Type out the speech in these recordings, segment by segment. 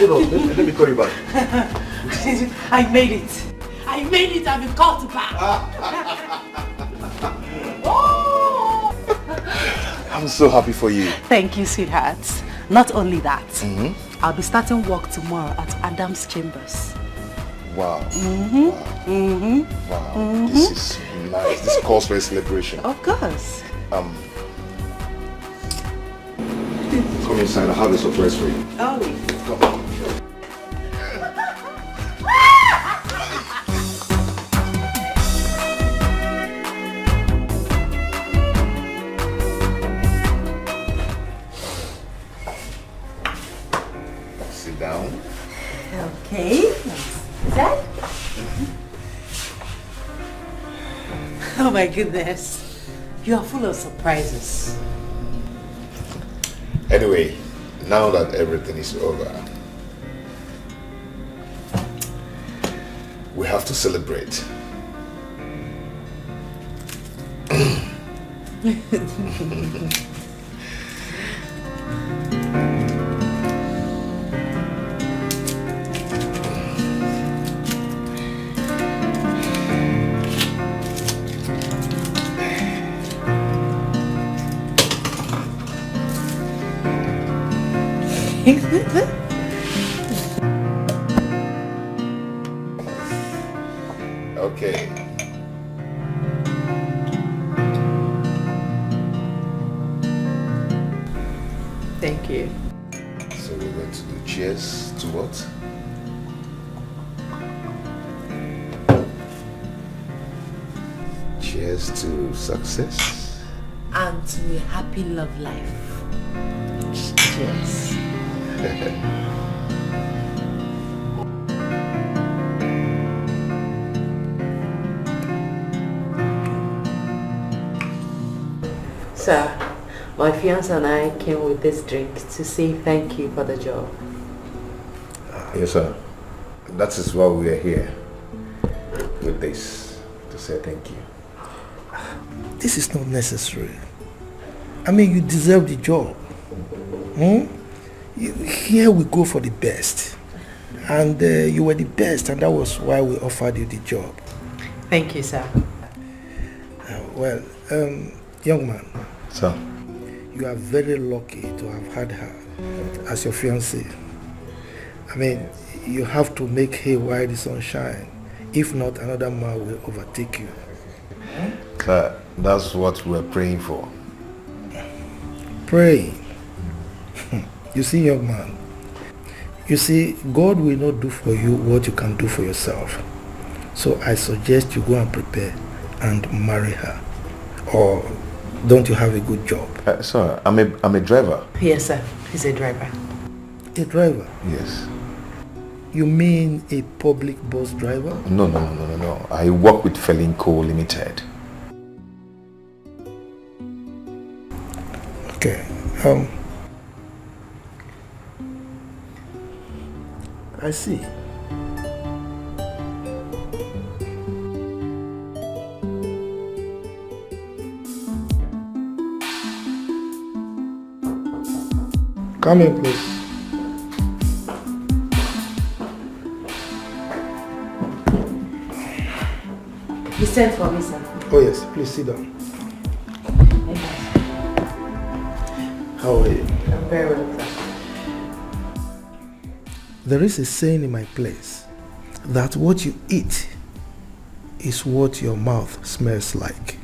Hold on, let me call you back. I made it. I made it. I've been called back. Oh! I'm so happy for you. Thank you, sweetheart. Not only that, I'll be starting work tomorrow at Adam's Chambers. Wow. Wow. This is nice. This calls for a celebration. Of course. Come inside. I have a surprise for you. Oh. Come on. Sit down. Okay. That? Oh my goodness. You are full of surprises. Anyway, now that everything is over, we have to celebrate. Okay. Thank you. So we're going to do cheers to what? Cheers to success. And to a happy love life. Cheers. Sir, my fiance and I came with this drink to say thank you for the job. Yes, sir. That is why we are here with this, to say thank you. This is not necessary. I mean, you deserve the job. Here we go for the best. And you were the best, and that was why we offered you the job. Thank you, sir. Well, young man. Sir. You are very lucky to have had her as your fiancée. I mean, you have to make hay while the sun shines. If not, another man will overtake you. Sir, that's what we're praying for. Praying. You see, young man, you see, God will not do for you what you can do for yourself. So I suggest you go and prepare and marry her. Or don't you have a good job? Sir, I'm a driver. Yes, sir. He's a driver. A driver? Yes. You mean a public bus driver? No. I work with Felinco Limited. Okay. I see. Come in, please. He sent for me, sir. Oh yes, please sit down. How are you? I'm very well, sir. There is a saying in my place that what you eat is what your mouth smells like.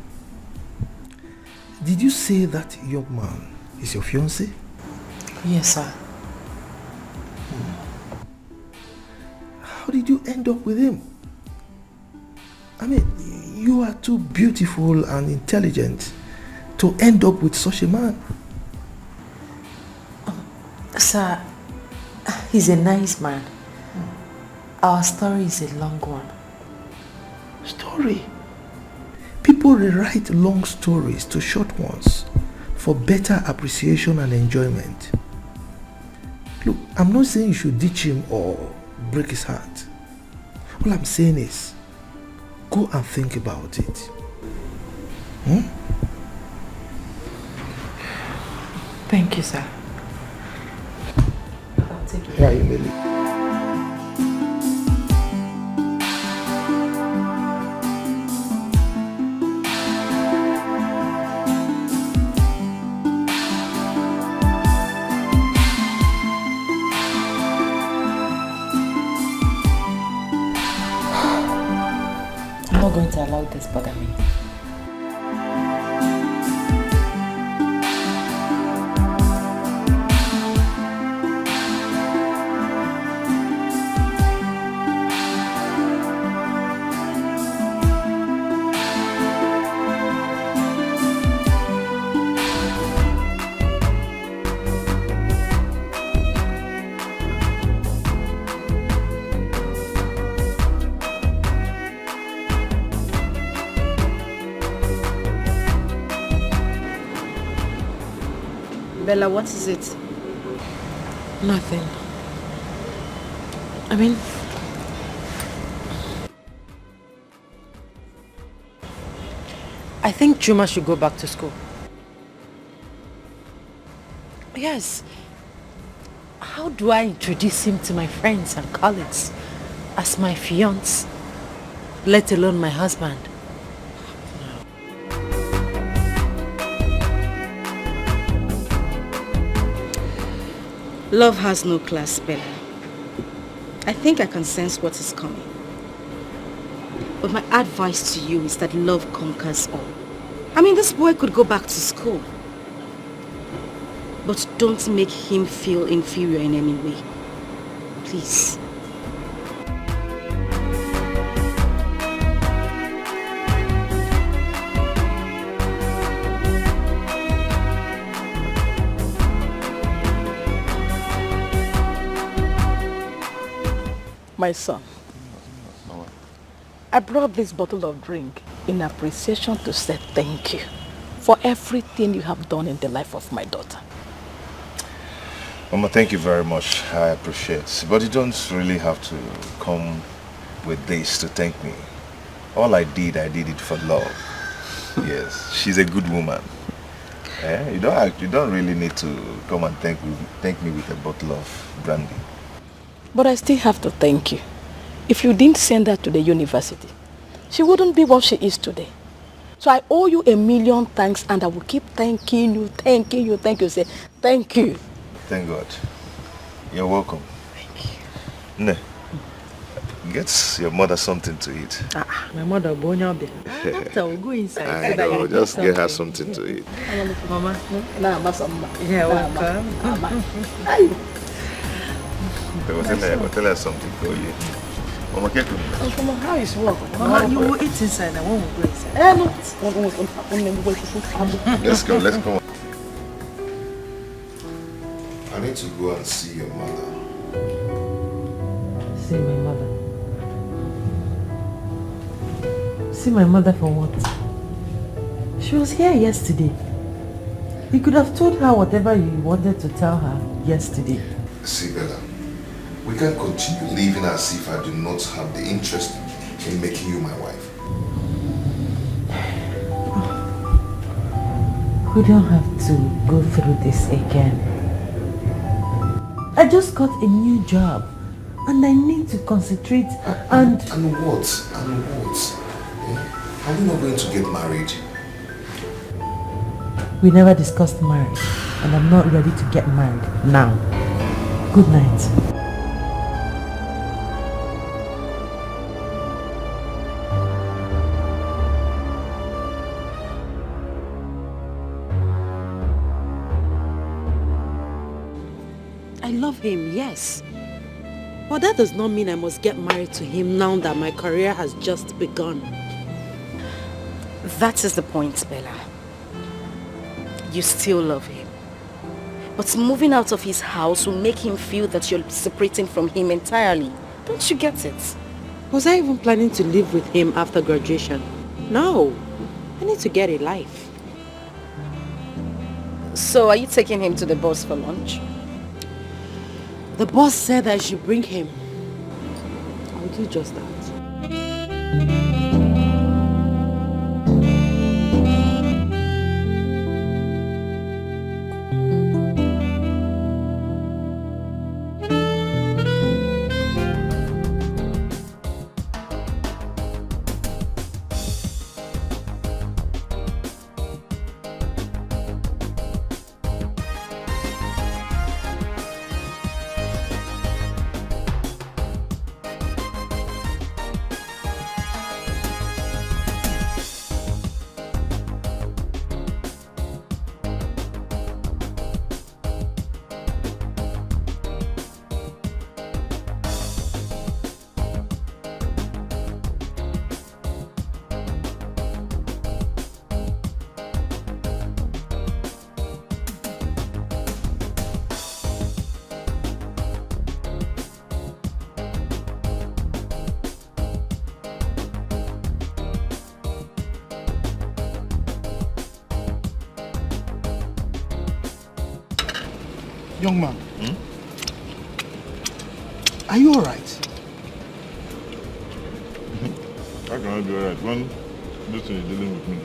Did you say that young man is your fiancé? Yes, sir. How did you end up with him? I mean, you are too beautiful and intelligent to end up with such a man. Sir, he's a nice man. Our story is a long one. Story? People rewrite long stories to short ones for better appreciation and enjoyment. Look, I'm not saying you should ditch him or break his heart. All I'm saying is, go and think about it. Thank you, sir. I'll take it. Yeah, you may leave. let this bother me. Bella, what is it? Nothing. I mean, I think Juma should go back to school. Yes. How do I introduce him to my friends and colleagues as my fiancé, let alone my husband? Love has no class, Bella. I think I can sense what is coming. But my advice to you is that love conquers all. I mean, this boy could go back to school. But don't make him feel inferior in any way. Please. My son, I brought this bottle of drink in appreciation to say thank you for everything you have done in the life of my daughter. Mama, thank you very much. I appreciate it. But you don't really have to come with this to thank me. All I did it for love. Yes, she's a good woman. You don't really need to come and thank me with a bottle of brandy. But I still have to thank you. If you didn't send her to the university, she wouldn't be what she is today. So I owe you a million thanks, and I will keep thanking you. Say thank you. Thank God. You're welcome. Thank you. Ne, get your mother something to eat. My mother, Bonyabe. After we'll go inside. I know, just get her something to eat. Mama. Yeah, welcome. Tell her something for you. Mama, get me. Mama, how is work? Mama, you will eat inside and one will go inside. Let's go. I need to go and see your mother. See my mother? See my mother for what? She was here yesterday. You could have told her whatever you wanted to tell her yesterday. See, Bella, we can't continue living as if I do not have the interest in making you my wife. We don't have to go through this again. I just got a new job and I need to concentrate and... And what? Are we not going to get married? We never discussed marriage and I'm not ready to get married now. Good night. I love him, yes. But that does not mean I must get married to him now that my career has just begun. That is the point, Bella. You still love him. But moving out of his house will make him feel that you're separating from him entirely. Don't you get it? Was I even planning to live with him after graduation? No. I need to get a life. So are you taking him to the boss for lunch? The boss said I should bring him. I'll do just that. Young man, are you alright? How can I be alright when this thing is dealing with me?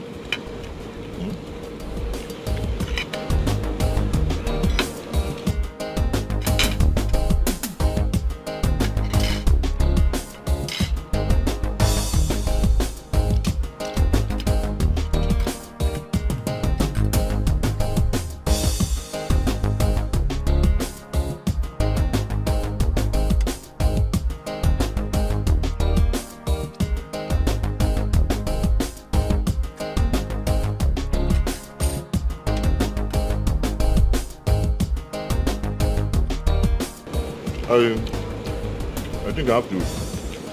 I think I have to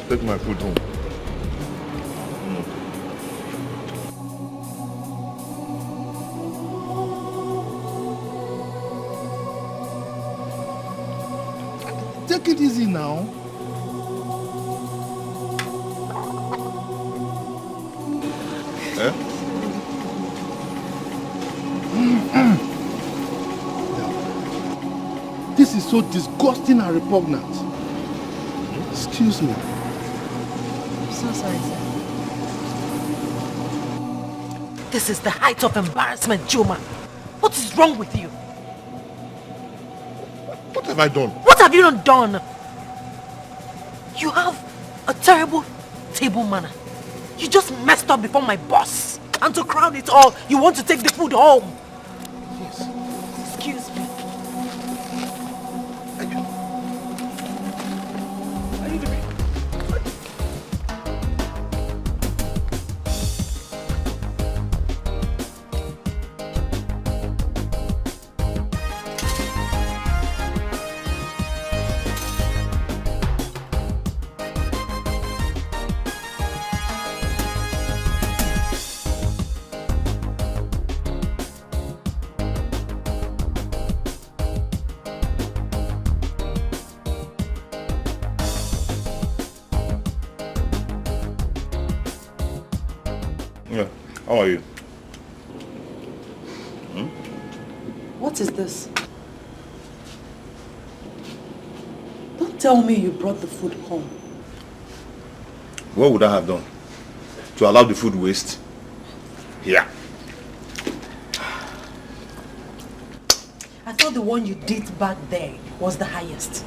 take my food home. Take it easy now. Eh? This is so disgusting and repugnant. Excuse me. I'm so sorry, sir. This is the height of embarrassment, Juma. What is wrong with you? What have I done? What have you not done? You have a terrible table manner. You just messed up before my boss. And to crown it all, you want to take the food home. Yes. Excuse me. Yeah. How are you? What is this? Don't tell me you brought the food home. What would I have done? To allow the food waste? Yeah. I thought the one you did back there was the highest.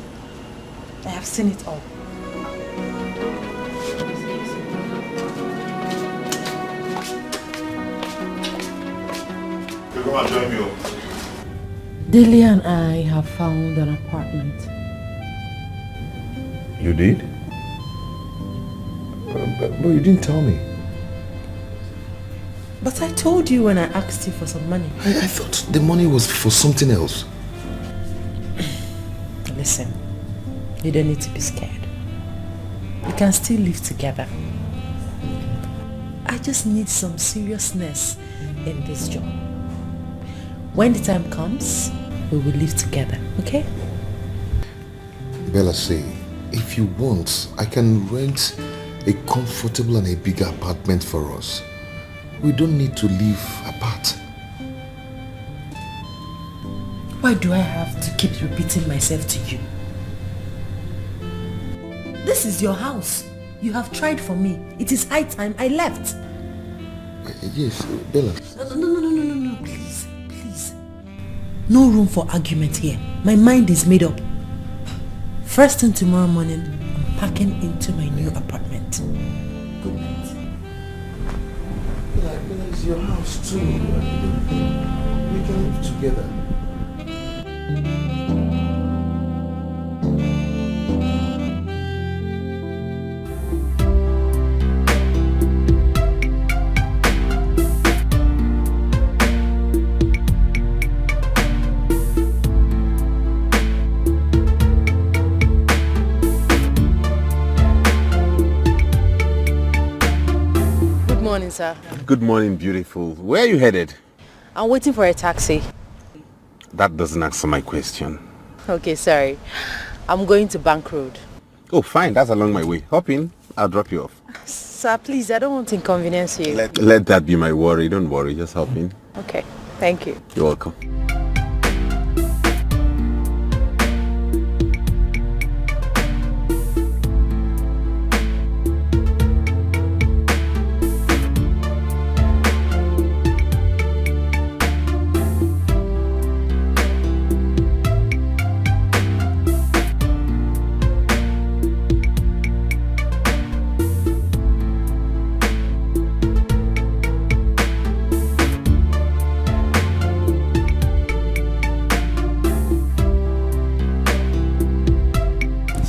I have seen it all. You come and join me. Delia and I have found an apartment. You did? But you didn't tell me. But I told you when I asked you for some money. I thought the money was for something else. Listen, you don't need to be scared. We can still live together. I just need some seriousness in this job. When the time comes, we will live together, okay? Bella say, if you want, I can rent a comfortable and a bigger apartment for us. We don't need to live apart. Why do I have to keep repeating myself to you? This is your house. You have tried for me. It is high time I left. Yes, Bella. No, please. No room for argument here. My mind is made up. First thing tomorrow morning, I'm packing into my new apartment. Good night. Bella, it's your house too. We can live together. Good morning, sir. Good morning, beautiful. Where are you headed? I'm waiting for a taxi. That doesn't answer my question. Okay, sorry. I'm going to Bank Road. Oh, fine. That's along my way. Hop in. I'll drop you off. Sir, please, I don't want to inconvenience you. Let that be my worry. Don't worry. Just hop in. Okay, thank you. You're welcome.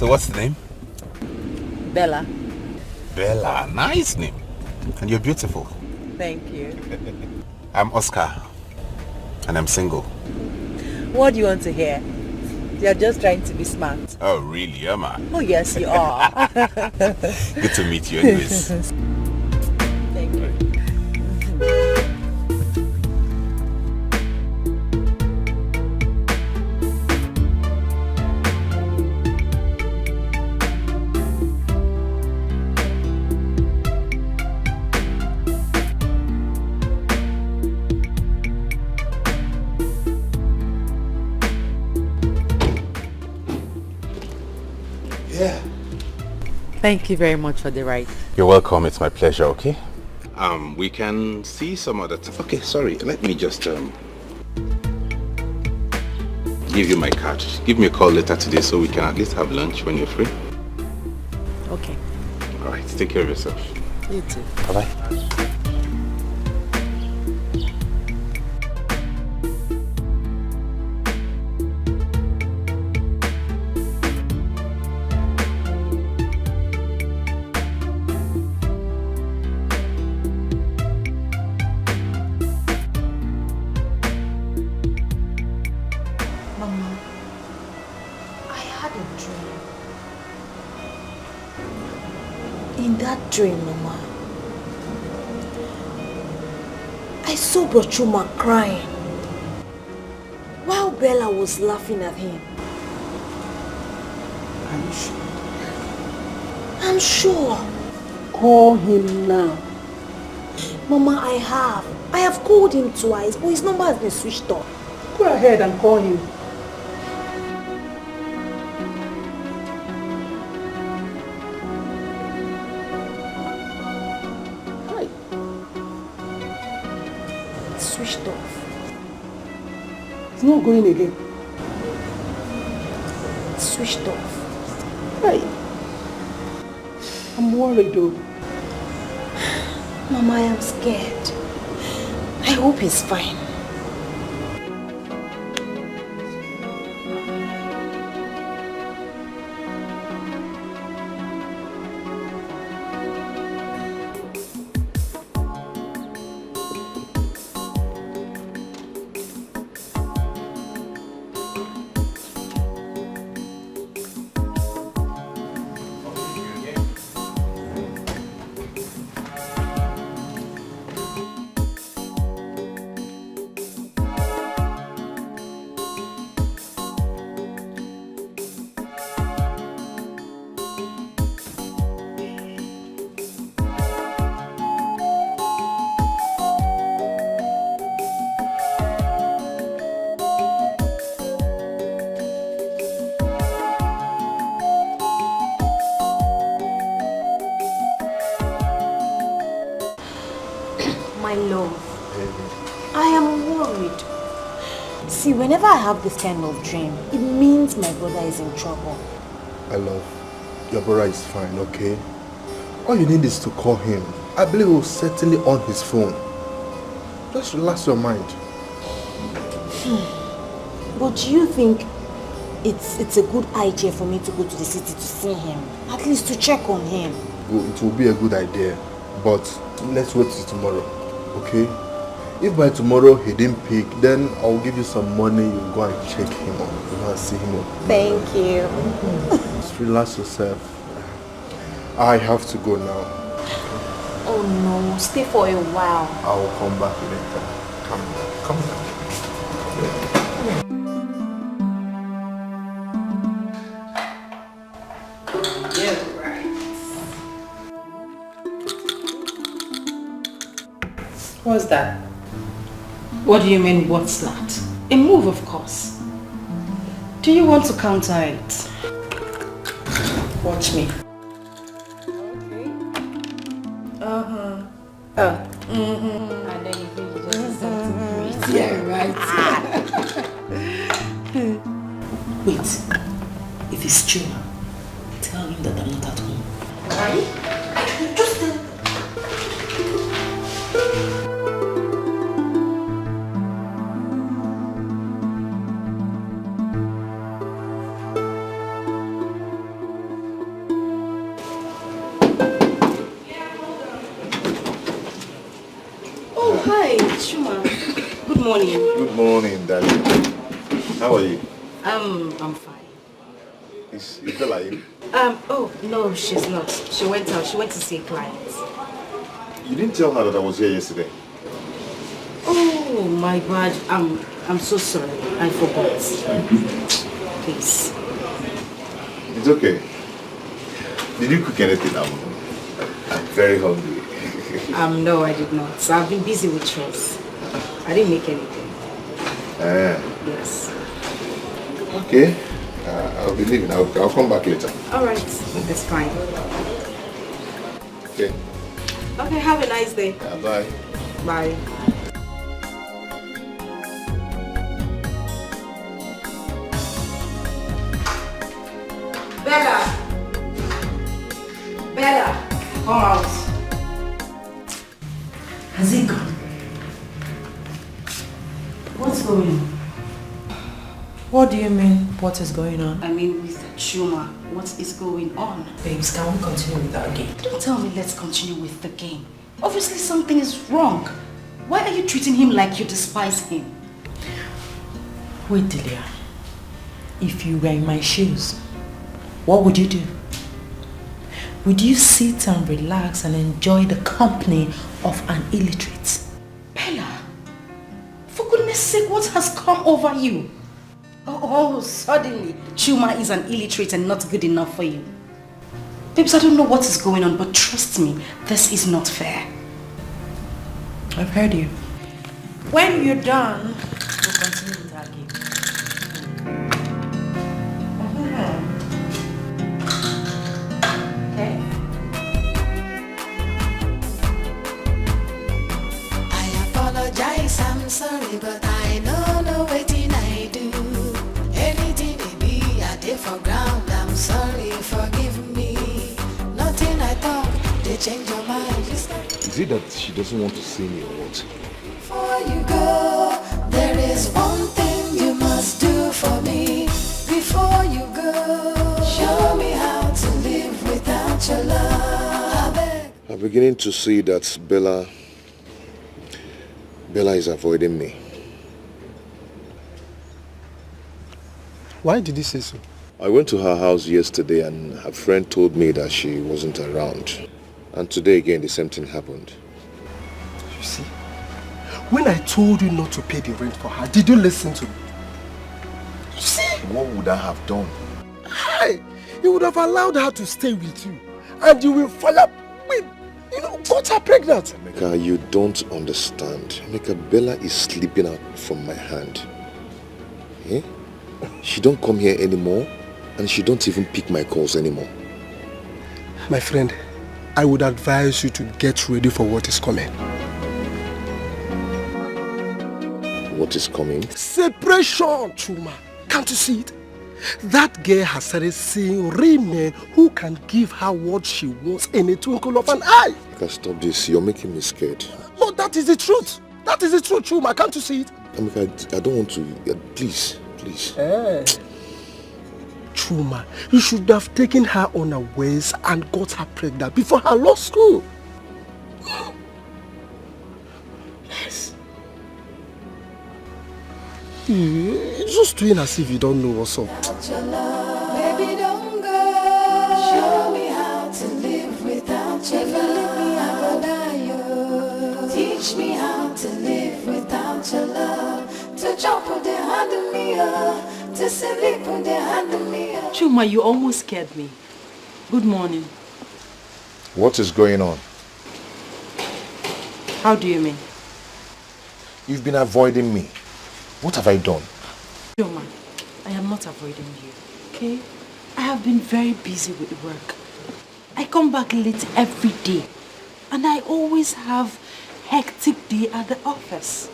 So what's the name? Bella. Bella. Nice name. And you're beautiful. Thank you. I'm Oscar. And I'm single. What do you want to hear? You're just trying to be smart. Oh, really, Emma? Oh, yes, you are. Good to meet you anyways. Thank you. Yeah. Thank you very much for the ride. You're welcome. It's my pleasure, okay? We can see some other time. Okay, sorry. Let me just give you my card. Give me a call later today so we can at least have lunch when you're free. Okay. All right. Take care of yourself. You too. Bye-bye. Mama, I had a dream. In that dream, Mama, I saw Brochuma crying while Bella was laughing at him. Are you sure? I'm sure. Call him now. Mama, I have called him twice, but his number has been switched off. Go ahead and call him. Hi. It's switched off. It's not going again. It's switched off. Hi. I'm worried though. Mama, I am scared. I hope he's fine. My love, I am worried. See, whenever I have this kind of dream, it means my brother is in trouble. My love, your brother is fine, okay? All you need is to call him. I believe he'll certainly on his phone. Just relax your mind. But do you think it's a good idea for me to go to the city to see him? At least to check on him. It will be a good idea, but let's wait till tomorrow, okay? If by tomorrow he didn't pick, then I'll give you some money. You go and check him out. You go and see him out. Thank you. Just relax yourself. I have to go now. Oh no, stay for a while. I will come back later. Come down. What's that? What do you mean, what's that? A move, of course. Do you want to counter it? Watch me. Okay. And then you think you just did something great. Yeah, right. Wait. If it's true, tell him that I'm not at home. Right? Just morning. Good morning, darling. How are you? I'm fine. Is Bella in? Oh, no, she's not. She went out. She went to see a client. You didn't tell her that I was here yesterday. Oh, my bad. I'm so sorry. I forgot. Please. It's okay. Did you cook anything? I'm very hungry. No, I did not. So I've been busy with chores. I didn't make anything. Yes. Okay. I'll be leaving. I'll come back later. All right. That's fine. Okay. Okay, have a nice day. Yeah, bye. Bye. Bella! Bella! Come out. Has he gone? What's going on? What do you mean, what is going on? I mean, with Chuma, what is going on? Babes, can we continue with that game? Don't tell me let's continue with the game. Obviously something is wrong. Why are you treating him like you despise him? Wait, Delia. If you were in my shoes, what would you do? Would you sit and relax and enjoy the company of an illiterate? Bella, for goodness sake, what has come over you? Oh, suddenly, Chuma is an illiterate and not good enough for you. Babes, I don't know what is going on, but trust me, this is not fair. I've heard you. When you're done, we'll continue with our game. Okay. I apologize, I'm sorry, but I know waiting I do. Anything it be, I did for ground, I'm sorry, forgive me. Nothing I talk, they change your mind. Is it that she doesn't want to see me or what? Before you go, there is one thing you must do for me. Before you go, show me how to live without your love. I beg. I'm beginning to see that Bella is avoiding me. Why did you say so? I went to her house yesterday and her friend told me that she wasn't around. And today again the same thing happened. You see, when I told you not to pay the rent for her, did you listen to me? You see? What would I have done? Hey, you would have allowed her to stay with you. And you will follow with, got her pregnant. Emeka, you don't understand. Emeka, Bella is sleeping out from my hand. Eh? She don't come here anymore and she don't even pick my calls anymore. My friend, I would advise you to get ready for what is coming. What is coming? Separation, Chuma. Can't you see it? That girl has started seeing real men who can give her what she wants in a twinkle of an eye. Emeka, stop this. You're making me scared. But that is the truth. That is the truth, Chuma. Can't you see it? Emeka, I don't want to. Please. Chuma, you should have taken her unawares and got her pregnant before her law school. Yes. You're just doing as if you don't know what's up. Baby, don't go. Show me how to live without your love. Teach me how to live without your love. To jump with the hand of me, to sleep with the hand of me. Chuma, you almost scared me. Good morning. What is going on? How do you mean? You've been avoiding me. What have I done? Chuma, I am not avoiding you, okay? I have been very busy with work. I come back late every day. And I always have hectic day at the office.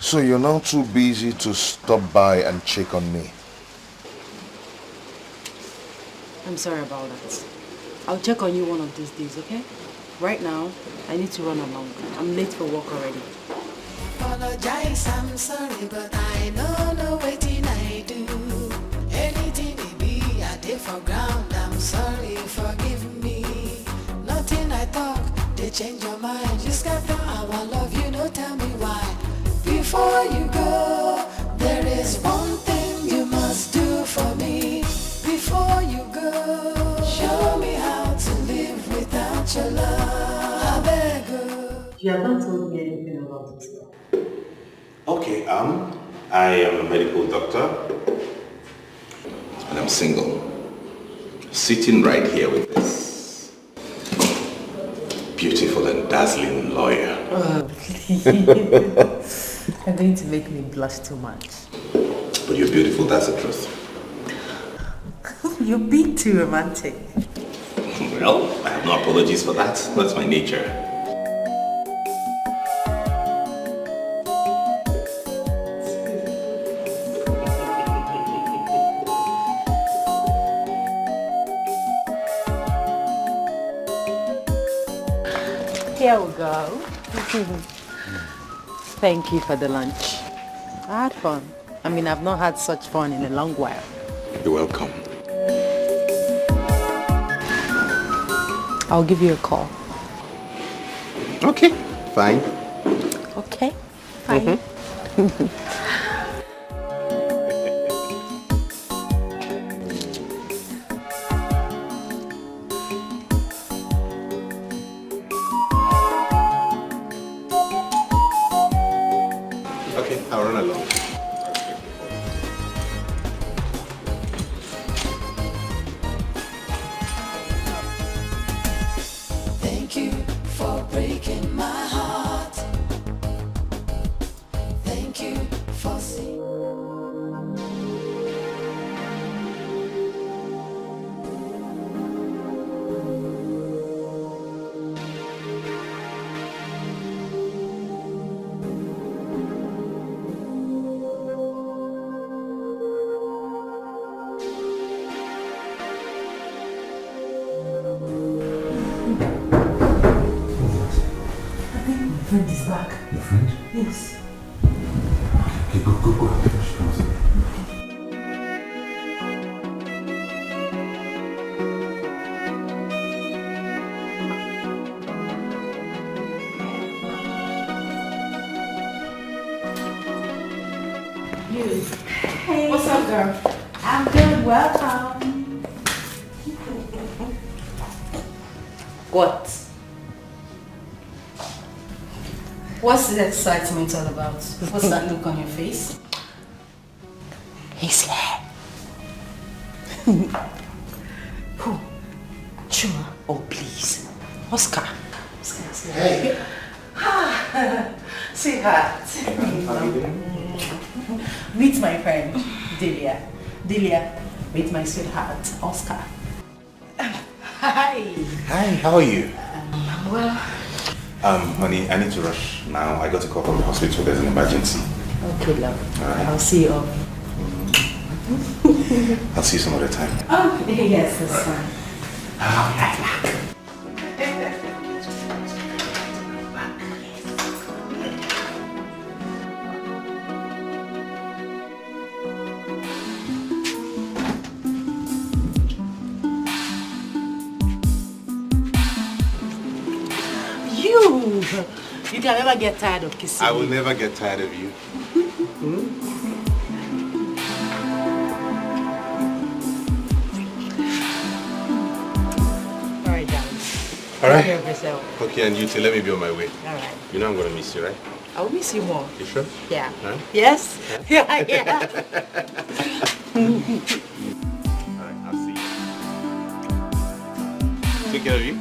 So you're now too busy to stop by and check on me? I'm sorry about that. I'll check on you one of these days, okay? Right now, I need to run along. I'm late for work already. Apologize, I'm sorry, but I know waiting I do. Anything it be, I did for ground, I'm sorry, forgive me. Nothing I talk, they change your mind. You scatter our love, you know, tell me why. Before you go, there is one thing you must do for me. Before you go, show me how to live without your love. I beg you. You have not told me anything about it. Okay, I am a medical doctor. And I'm single. Sitting right here with this beautiful and dazzling lawyer. Oh, please. You're going to make me blush too much. But you're beautiful, that's the truth. You're being too romantic. Well, I have no apologies for that. That's my nature. Here we go. Thank you for the lunch. I had fun. I mean, I've not had such fun in a long while. You're welcome. I'll give you a call. Okay, fine. Okay, fine. Okay, I'll run along. Thank you for breaking my heart. Thank you for seeing. My friend is back. Your friend? Yes. Okay, go. She comes in. Hey. What's up, girl? I'm good. Welcome. What? What's the excitement all about? What's that look on your face? He's here. Who? Chuma. Oh, please. Oscar. Hey. Sweetheart. Meet my friend, Delia. Delia, meet my sweetheart, Oscar. Hi. Hi, how are you? Well, Honey, I need to rush now. I got a call from the hospital. There's an emergency. Okay, love. All right. I'll see you off. I'll see you some other time. Oh, yes, that's fine. You can never get tired of kissing I will me. never get tired of you. Alright, darling. All right. Take care of yourself. Okay, and you too. Let me be on my way. Alright. You know I'm going to miss you, right? I'll miss you more. You sure? Yeah. Huh? Yes? Yeah, yeah. All right, I'll see you. Take care of you.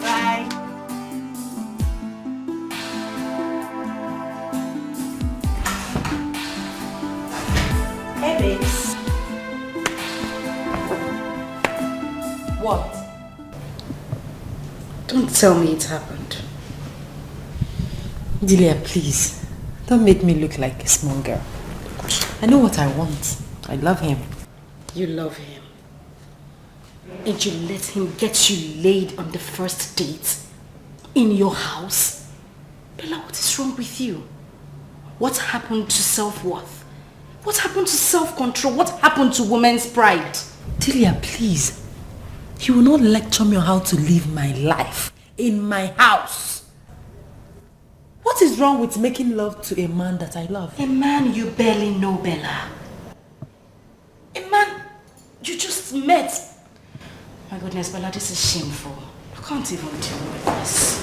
Bye. Hey, babes. What? don't tell me it happened. Delia, please. Don't make me look like a small girl. I know what I want. I love him. You love him. And you let him get you laid on the first date in your house? Bella, what is wrong with you? What happened to self-worth? What happened to self-control? What happened to women's pride? Delia, please. You will not lecture me on how to live my life. in my house. What is wrong with making love to a man that I love? A man you barely know, Bella. A man you just met. My goodness, Bella, this is shameful. I can't even deal with this.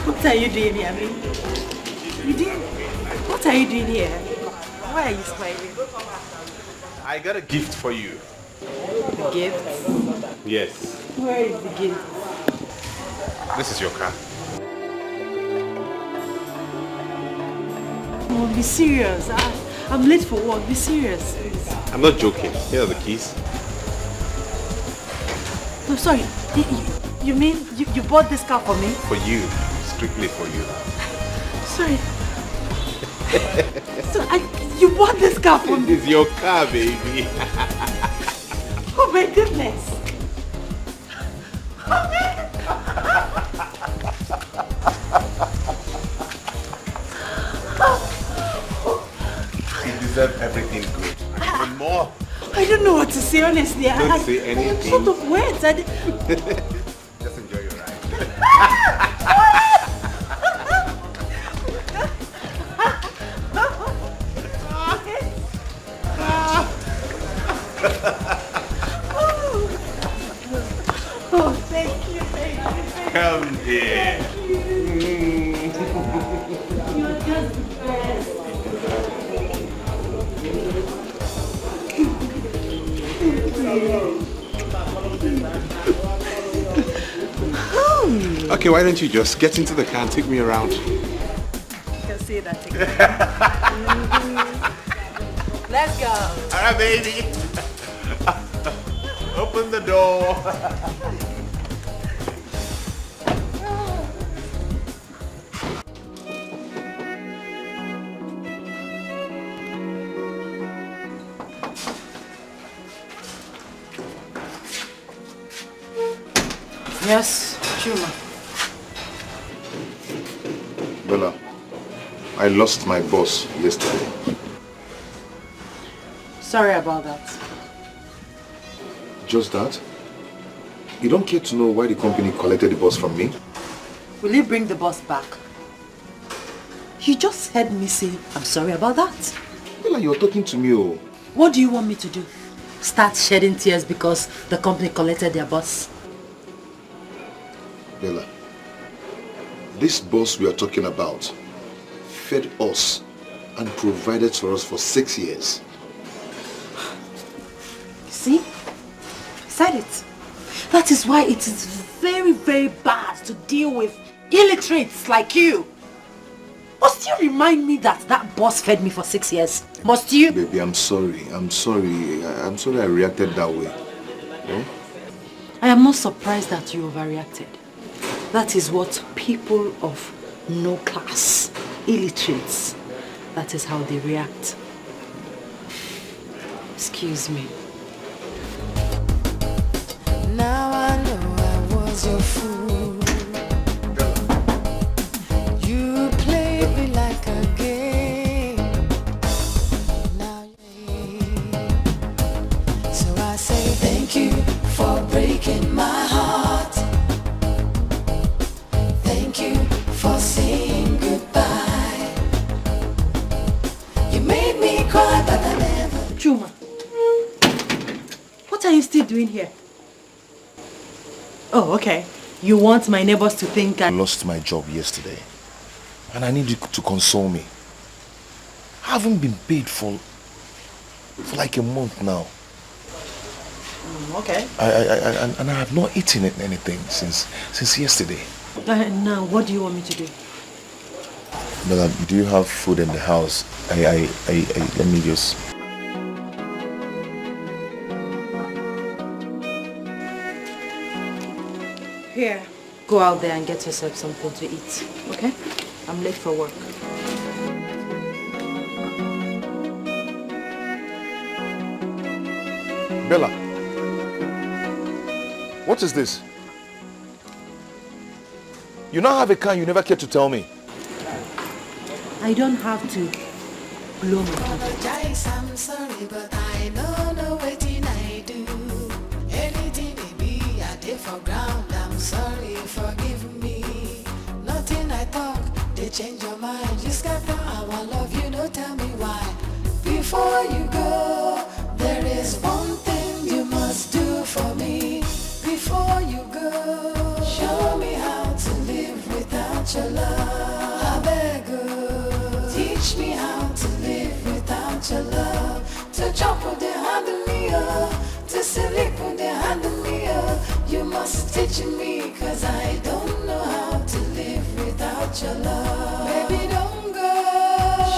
What are you doing here, me? What are you doing here? Why are you smiling? I got a gift for you. The gift? Yes. Where is the gift? This is your car. Oh, be serious. I'm late for work. Be serious, please. I'm not joking. Here are the keys. No, sorry. You mean you bought this car for me? For you. Strictly for you. Sorry. So you bought this car for me? It's your car, baby. Oh my goodness. You deserve everything good. And more. I don't know what to say, honestly. Don't say anything. I'm short of words. Just enjoy your ride. Oh, thank you. Come here. You're just the best. Okay, why don't you just get into the car and take me around? You can say that again. Let's go. All right, baby. Open the door. Yes, Chuma. Bella, I lost my boss yesterday. Sorry about that. Just that? You don't care to know why the company collected the boss from me? Will you bring the boss back? You just heard me say, I'm sorry about that. Bella, you're talking to me, oh. What do you want me to do? Start shedding tears because the company collected their boss? Bella, this boss we are talking about fed us and provided for us for 6 years. See? I said it. That is why it is very, very bad to deal with illiterates like you. Must you remind me that that boss fed me for 6 years? Must you? Baby, I'm sorry. I'm sorry I reacted that way. Eh? I am not surprised that you overreacted. That is what people of no class, illiterates, that is how they react. Excuse me. Now I know I was your fool. You played me like a game. Now so I say thank you for breaking my heart. Thank you for saying goodbye. You made me cry, but I never. Chuma, what are you still doing here? Oh, okay. You want my neighbors to think I lost my job yesterday and I need you to console me. I haven't been paid for like a month now. Okay. And I have not eaten anything since yesterday. Now, what do you want me to do? Bella, do you have food in the house? Let me just... Here, go out there and get yourself something to eat, okay? I'm late for work. Bella, what is this? You now have a car, you never care to tell me. I don't have to blow my Apologize, I'm sorry, but I don't know what I do. Anything they be, I did for ground. I'm sorry, forgive me. Nothing I talk, they change your mind. You scatter our love, you don't tell me why. Before you go, there is one thing you must do for me. Before you go, show me how to live without your love. I beg you, teach me how to live without your love. To jump with the hand of me, to sleep with the hand of me. You must teach me, cause I don't know how to live without your love. Baby, don't go.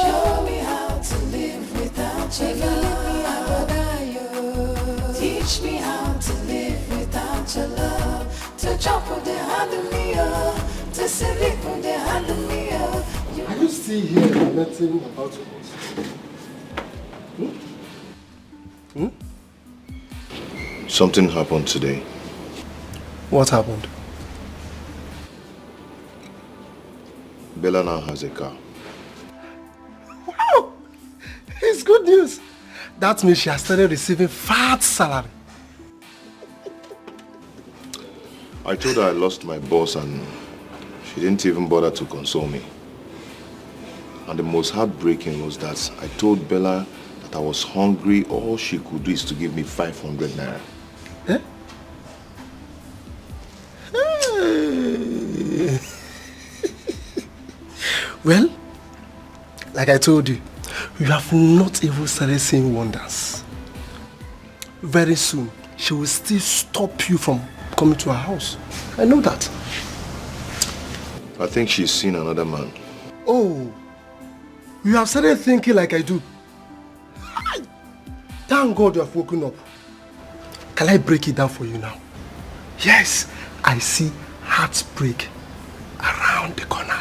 Show me how to live without your love. If you leave me, I will die. Teach me how to live without your love. To jump with the hand of me, to sleep with the hand of me. Are you still here and nothing about us? Something happened today. What happened? Bella now has a car. Wow! It's good news. That means she has started receiving fat salary. I told her I lost my boss and she didn't even bother to console me. And the most heartbreaking was that I told Bella that I was hungry. All she could do is to give me 500 naira. Eh? Well, like I told you, you have not even started seeing wonders. Very soon, she will still stop you from coming to her house. I know that. I think she's seen another man. Oh, you have started thinking like I do. Thank God you have woken up. Can I break it down for you now? Yes, I see heartbreak around the corner.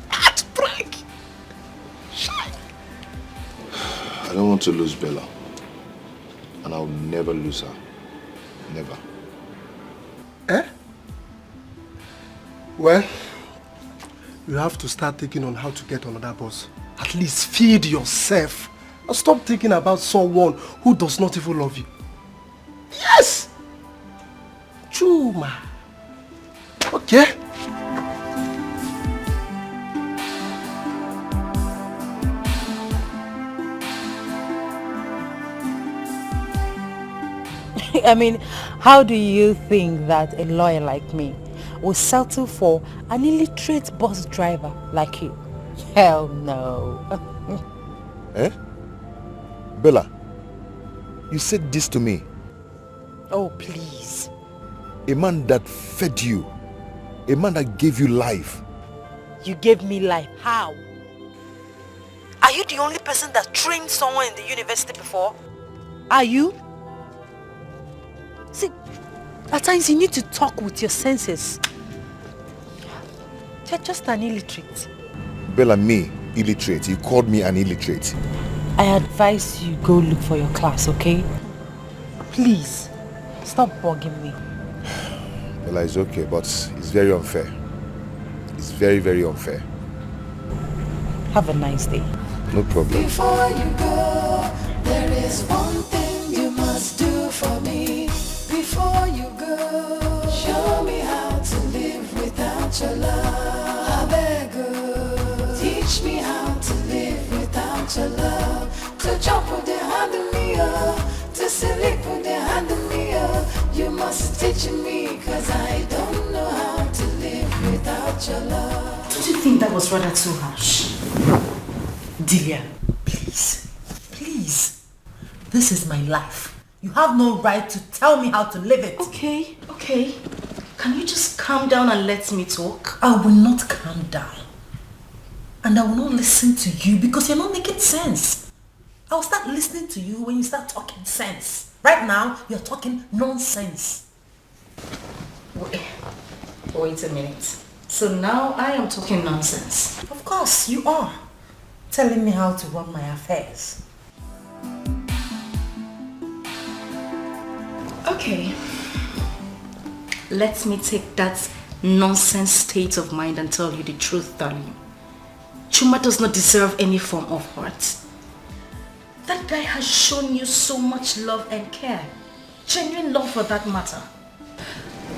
Heartbreak! Shine! I don't want to lose Bella. And I'll never lose her. Never. Eh? Well, you have to start thinking on how to get another boss. At least feed yourself. And stop thinking about someone who does not even love you. Yes! Chuma. Okay? I mean, how do you think that a lawyer like me will settle for an illiterate bus driver like you? Hell no. Eh? Bella, you said this to me. Oh, please. A man that fed you. A man that gave you life. You gave me life. How? Are you the only person that trained someone in the university before? Are you? See, at times you need to talk with your senses. You're just an illiterate. Bella, me, illiterate. You called me an illiterate. I advise you go look for your class, okay? Please, stop bugging me. Bella, it's okay, but it's very unfair. It's very, very unfair. Have a nice day. No problem. Before you go, there is one thing you must do for me. Before you go, show me how to live without your love. I beg you, teach me how to live without your love. To jump with the hand of me, to sleep with the hand of me. You must teach me, cause I don't know how to live without your love. Don't you think that was rather too harsh? Delia, please, please. This is my life. You have no right to tell me how to live it. Okay. Can you just calm down and let me talk? I will not calm down. And I will not listen to you because you're not making sense. I will start listening to you when you start talking sense. Right now, you're talking nonsense. Wait a minute. So now I am talking nonsense. Of course, you are. Telling me how to run my affairs. Okay. Let me take that nonsense state of mind and tell you the truth, darling. Chuma does not deserve any form of hurt. That guy has shown you so much love and care. Genuine love for that matter.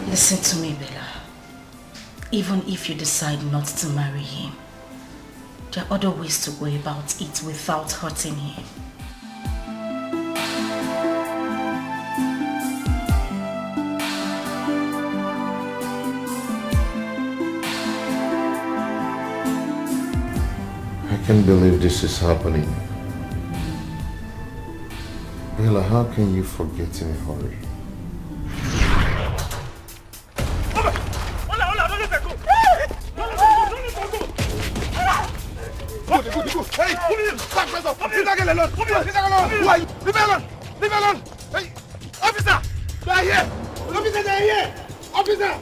Listen to me, Bella. Even if you decide not to marry him, there are other ways to go about it without hurting him. I can't believe this is happening. Bella, how can you forget in a hurry? Hey, back press up. Leave that girl alone. Leave that alone. Who are you? Leave her alone. Leave her alone. Hey, officer, they are here. Officer, they are here. Officer,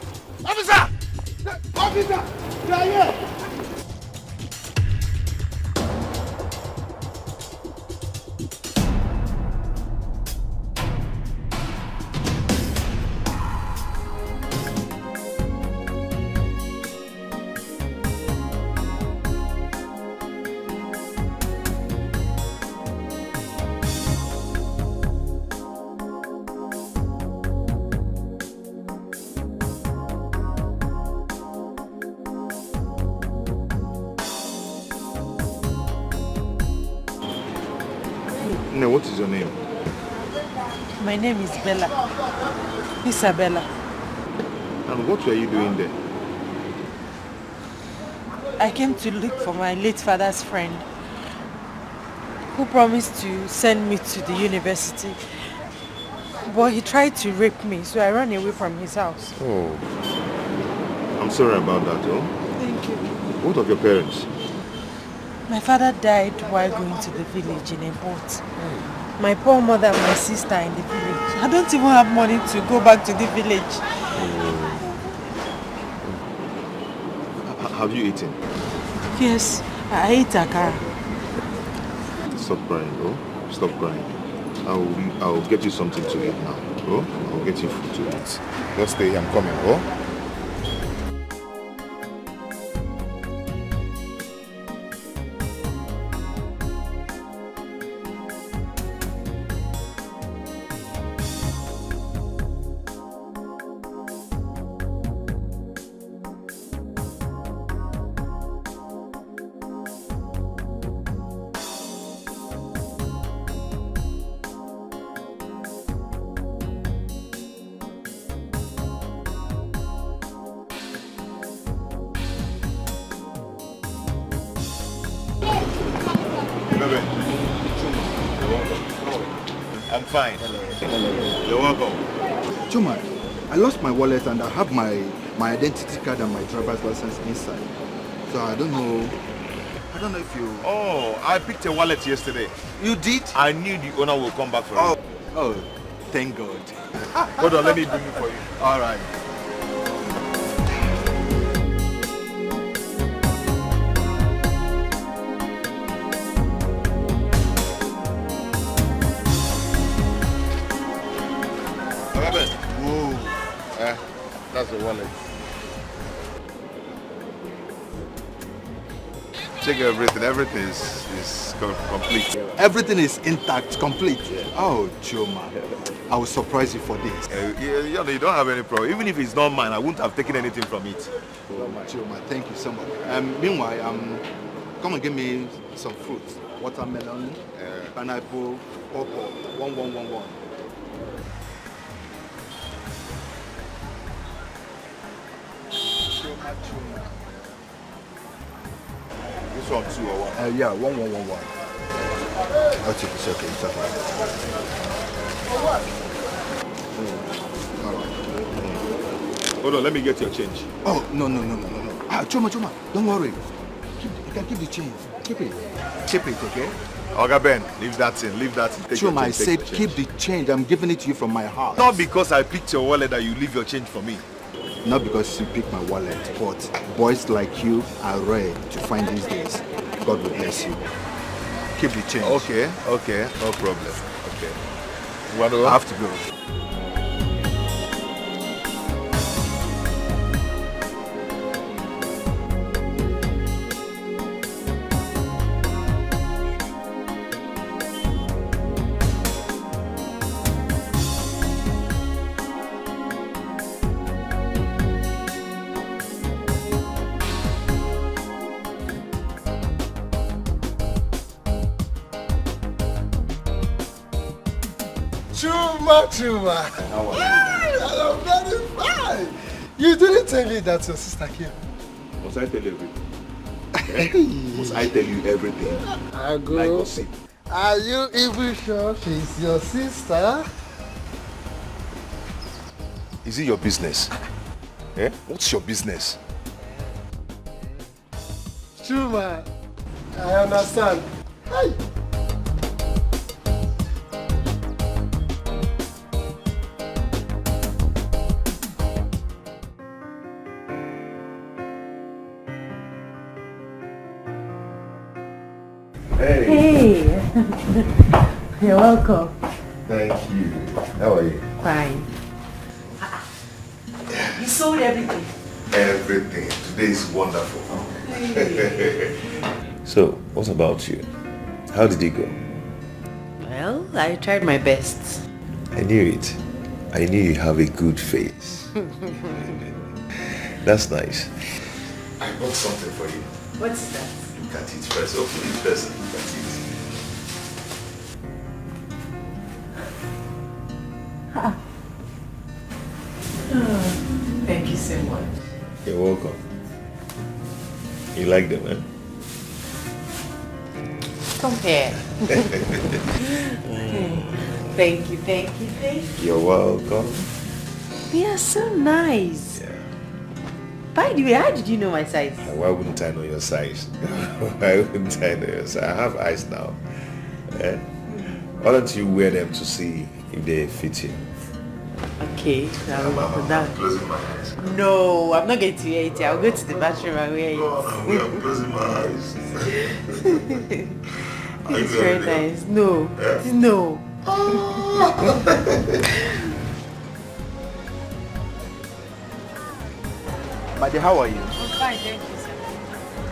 officer, they are here. What is your name? My name is Bella. Isabella. And what were you doing there? I came to look for my late father's friend who promised to send me to the university. But he tried to rape me, so I ran away from his house. Oh, I'm sorry about that, oh. Thank you. What of your parents? My father died while going to the village in a boat. My poor mother and my sister in the village. I don't even have money to go back to the village. Have you eaten? Yes, I ate akara. Stop crying, oh. Stop crying. I'll get you something to eat now, oh. I'll get you food to eat. Just stay here, I'm coming, oh. I'm fine. Hello. You're welcome. Chuma, I lost my wallet and I have my identity card and my driver's license inside. So I don't know if you... Oh, I picked a wallet yesterday. You did? I knew the owner will come back for it. it. Oh, thank God. Hold on, let me bring it for you. All right. That's the wallet. Check everything. Everything is complete. Everything is intact, complete. Yeah. Oh, Chuma, I will surprise you for this. You don't have any problem. Even if it's not mine, I wouldn't have taken anything from it. Chuma, thank you so much. Meanwhile, come and give me some fruits. Watermelon, pineapple, pawpaw, 1111. This one 2 or 1? Yeah, 1111. Okay, it's okay, it's okay. All right. Hold on, let me get your change. Oh, no. Chuma, don't worry. You can keep the change. Keep it. Keep it, okay? Oga Ben, leave that in. Take Chuma, I said keep the change. I'm giving it to you from my heart. Not because I picked your wallet that you leave your change for me. Not because you pick my wallet, but boys like you are rare to find these days. God will bless you. Keep the change. Okay, no problem. Okay. I have to go. Chuma. How are you? I'm very fine. You didn't tell me that your sister came. Must I tell you everything? Must I tell you everything? I go. Like gossip. Are you even sure she's your sister? Is it your business? Eh? What's your business? Chuma, I understand. Hey. Hey. You're welcome. Thank you. How are you? Fine. You sold everything? Everything. Today is wonderful. So, what about you? How did it go? Well, I tried my best. I knew it. I knew you have a good face. That's nice. I bought something for you. What's that? Look at it first. Open it first and look at it. Thank you so much. You're welcome. You like them, eh? Come here. Thank you. You're welcome. They are so nice. Yeah. By the way, how did you know my size? Why wouldn't I know your size? Why wouldn't I know your size? I have eyes now. Eh? Why don't you wear them to see if they fit you? Okay, I'm closing my eyes. No, I'm not going to wear it. I'll go to the bathroom and wear it. I'm closing my eyes. It's very nice. No, no. My dear, how are you? I'm fine, thank you, sir.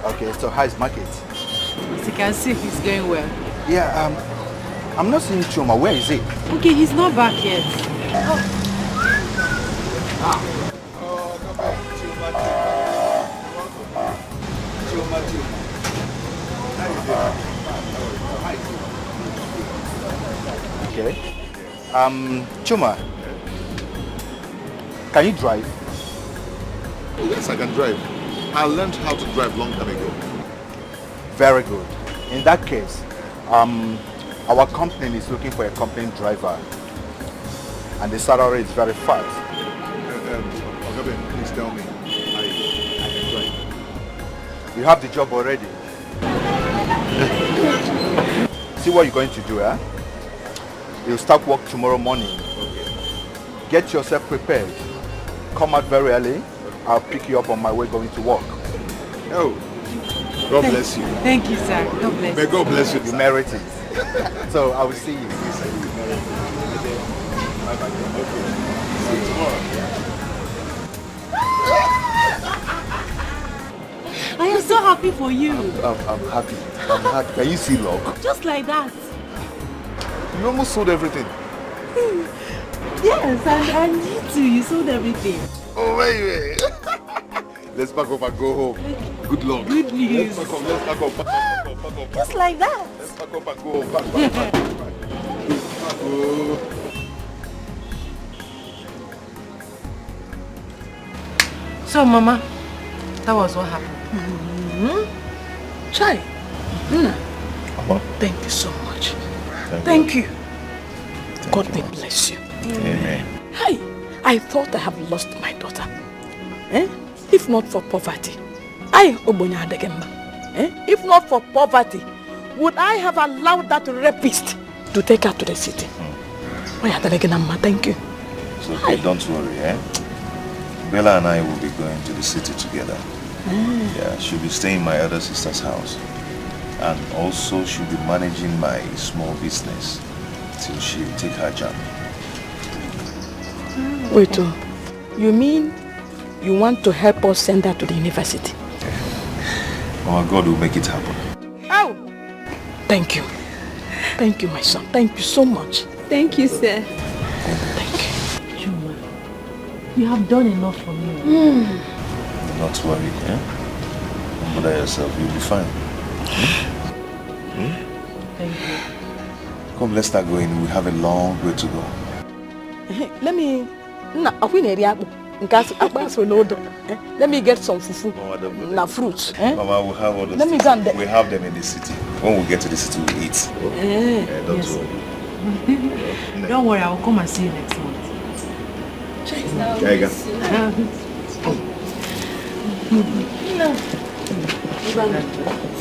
Okay, so how's market? As you can see, he's going well. Yeah, I'm not seeing Chuma. Where is he? Okay, he's not back yet. Okay. Chuma, can you drive? Yes, I can drive. I learned how to drive long time ago. Very good. In that case, our company is looking for a company driver, and the salary is very fast. Okabe, please tell me, I can drive. You have the job already. See what you're going to do, eh? You'll start work tomorrow morning. Get yourself prepared. Come out very early. I'll pick you up on my way going to work. Oh, God bless you. Thank you, sir. God bless May God bless you. You merit it. So I will see you. I am so happy for you. I'm happy. I'm happy. Can you see luck? Just like that. You almost sold everything. Yes, and you too. You sold everything. Oh, wait. Let's pack up and go home. Good luck. Good news. Let's pack up. Just like that. Let's pack up and go home. Pack. So, Mama, that was what happened. Chai. Mama. Thank you so much. Thank you. God may bless you. Amen. Hi, I thought I have lost my daughter. If not for poverty. If not for poverty, would I have allowed that rapist to take her to the city? Thank you. It's okay, don't worry, eh? Bella and I will be going to the city together. Yeah, she'll be staying in my elder sister's house. And also she'll be managing my small business till she take her job. Wait, you mean you want to help us send her to the university? Our God will make it happen. Oh! Thank you. Thank you, my son. Thank you so much. Thank you, sir. Thank you. Chuma, you have done enough for me. Not to worry, eh? Don't bother yourself, you'll be fine. Thank you. Come, let's start going. We have a long way to go. Let me... Let me get some fufu. Na fruits. Mama, we'll have all those Let me things. go and We have them in the city. When we get to the city, we'll eat. Don't Yes. worry. Don't worry, I will come and see you next month. There you go.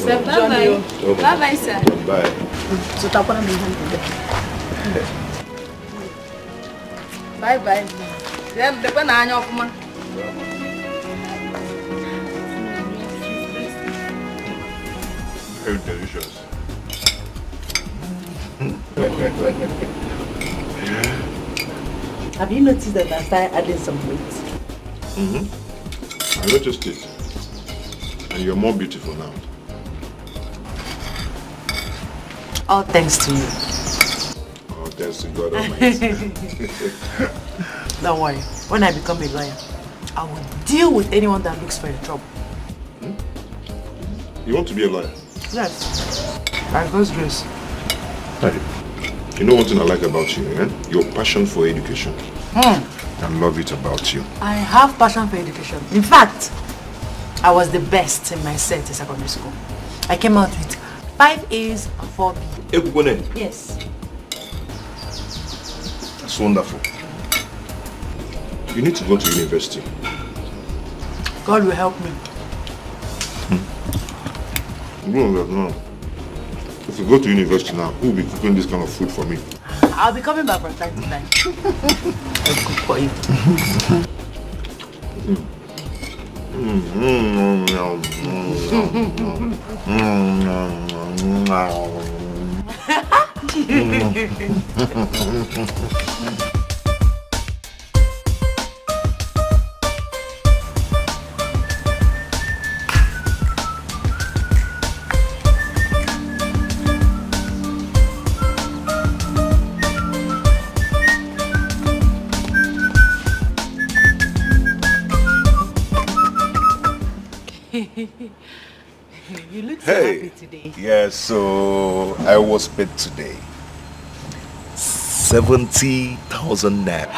Bye-bye. Bye-bye, sir. Bye. Bye-bye. Very delicious. Have you noticed that I started adding some weight? I noticed it. And you're more beautiful now. All thanks to you. Oh, thanks to God Almighty. Don't worry. When I become a lawyer, I will deal with anyone that looks for your trouble. You want to be a lawyer? Yes. By God's grace. Hey, you know one thing I like about you, eh? Your passion for education. I love it about you. I have passion for education. In fact, I was the best in my set in secondary school. I came out with 5 A's and 4 B. Yes. That's wonderful. You need to go to university. God will help me. No. If you go to university now, who will be cooking this kind of food for me? I'll be coming back from time to time. I'll cook for you. You look so happy today. Yeah, so I was paid today. 70,000 naira.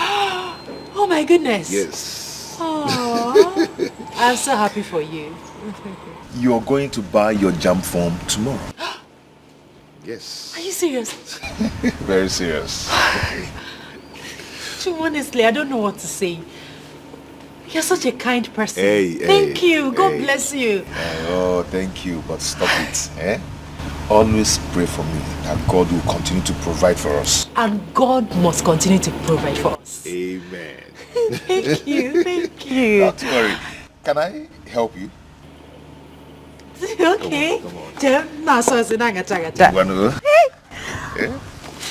Oh my goodness. Yes. Aww. I'm so happy for you. You're going to buy your jam form tomorrow. Yes. Are you serious? Very serious. Honestly, I don't know what to say. You're such a kind person. Hey, thank you. God bless you. Oh, thank you, but stop it. Eh? Always pray for me that God will continue to provide for us. And God must continue to provide for us. Amen. Thank you. Thank you. Not to worry. Can I help you? Okay. Come on. Hey.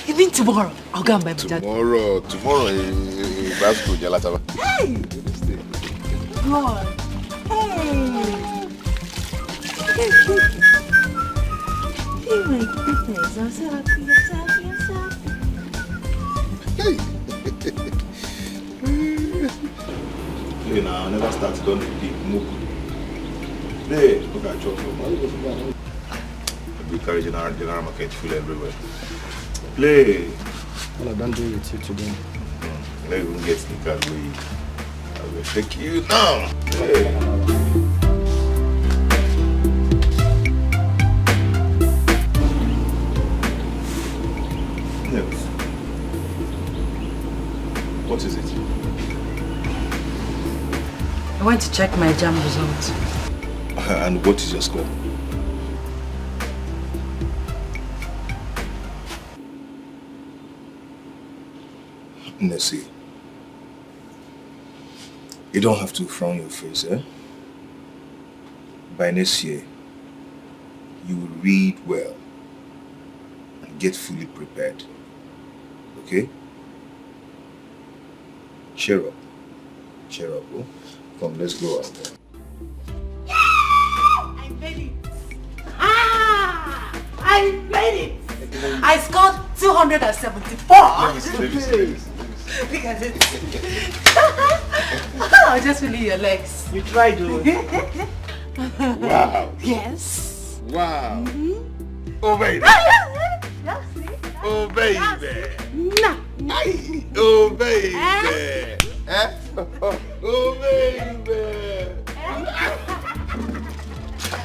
You mean tomorrow? I'll go and buy my dad. Tomorrow, that's good. Hey! God. Hey! Oh my goodness, I'm so happy, I'm so happy, I'm so happy. Hey, now I never started on the big move. Hey, look at chocolate. We carry general market full everywhere. Play. Well, I don't do it with you today. Let me get the car away. I will take you now. Hey. Yes. What is it? I went to check my jam results. And what is your score? Nessie. You don't have to frown your face, eh? By next year, you will read well and get fully prepared. Okay? Cheer up. Cheer up, oh. Come, let's go out there. I made it! I made it! I scored 274! Look at it. I'll just feel your legs. You tried to. Wow. Yes. Wow. Oh, baby. Oh, baby. Nah. Aye. Oh, baby. Eh? Oh, baby.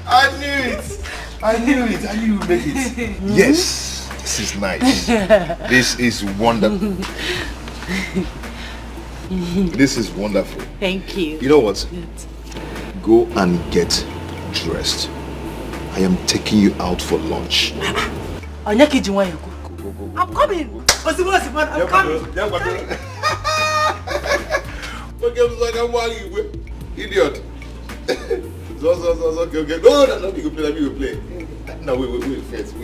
I knew it. I knew it. I knew you would make it. Yes. This is nice. This is wonderful. This is wonderful. Thank you. You know what? Go and get dressed. I am taking you out for lunch. I'm coming. I'm coming. Idiot. Okay. No, you play. No, wait, first.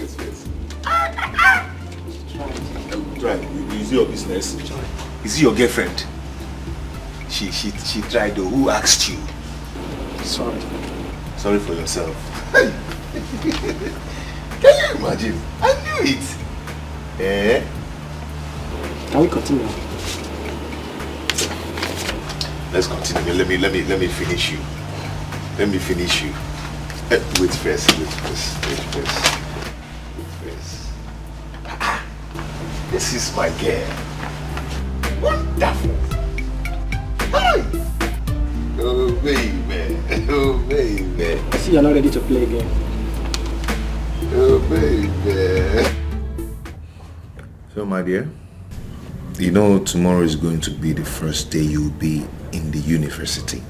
Try. Is it your business? Is it your girlfriend? She tried though. Who asked you? Sorry for yourself. Can you imagine? I knew it. Eh? Can we continue? Let's continue. Let me finish you. Wait first. This is my girl. Wonderful. Hi. Oh baby. I see you're not ready to play again. Oh baby. So my dear, you know tomorrow is going to be the first day you'll be in the university.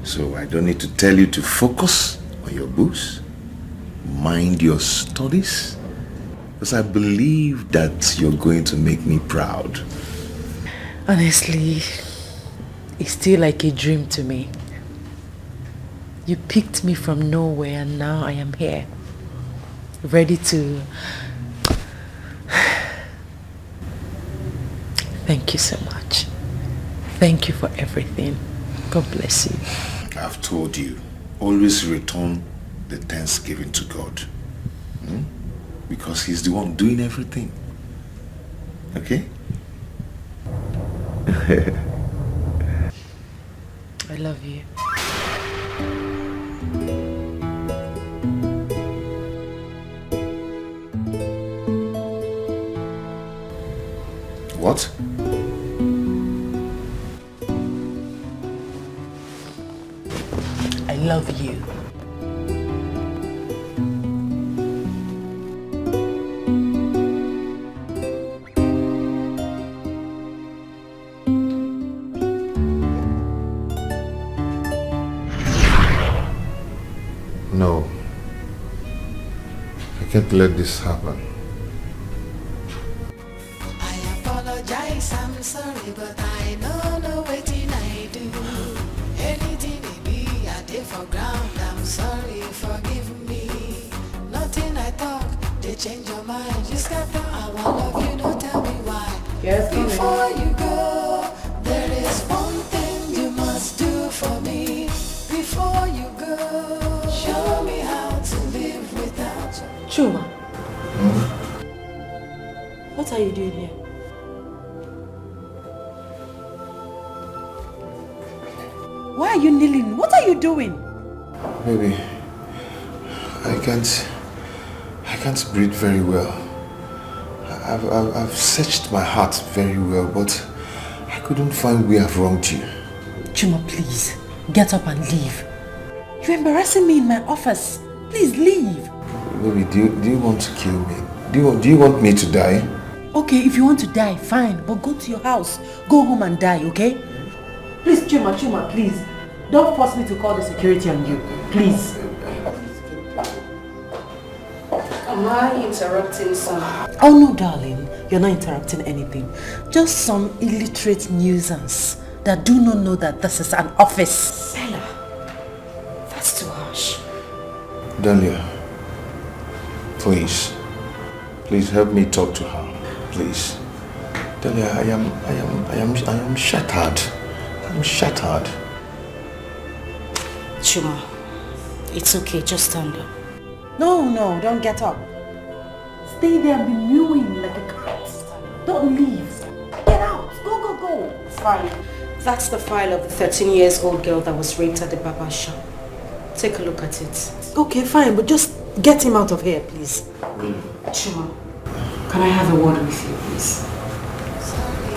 So I don't need to tell you to focus on your books, mind your studies, because I believe that you're going to make me proud. Honestly, it's still like a dream to me. You picked me from nowhere and now I am here, ready to... Thank you so much. Thank you for everything. God bless you. I've told you, always return the thanksgiving to God. Because He's the one doing everything. Okay? I love you. What? I love you. No. I can't let this happen. I apologize, I'm sorry, but I don't know what I do. Anything they be, I did for ground. I'm sorry, forgive me. Nothing I talk, they change your mind. You scatter, I want love you, don't tell me why. Yes, before you go, there is one thing you must do for me. Before you go, show me how to live without you. Chuma. What are you doing here? Why are you kneeling? What are you doing? Baby, I can't breathe very well. I've searched my heart very well, but I couldn't find where I've wronged you. Chuma, please, get up and leave. You're embarrassing me in my office. Please leave. Baby, do you want to kill me? Do you want me to die? Okay, if you want to die, fine, but go to your house. Go home and die, okay? Please, Chuma, please. Don't force me to call the security on you. Please. Am I interrupting something? Oh no, darling. You're not interrupting anything. Just some illiterate nuisance that do not know that this is an office. Bella, that's too harsh. Delia, please help me talk to her, please. Delia, I am shattered. I'm shattered. Chuma, it's okay, just stand up. No, don't get up. Stay there and be mewing like a cat. Don't leave. Get out. Go. Fine. That's the file of the 13-year-old girl that was raped at the barber shop. Take a look at it. Okay, fine, but just get him out of here, please. Chuma, can I have a word with you, please?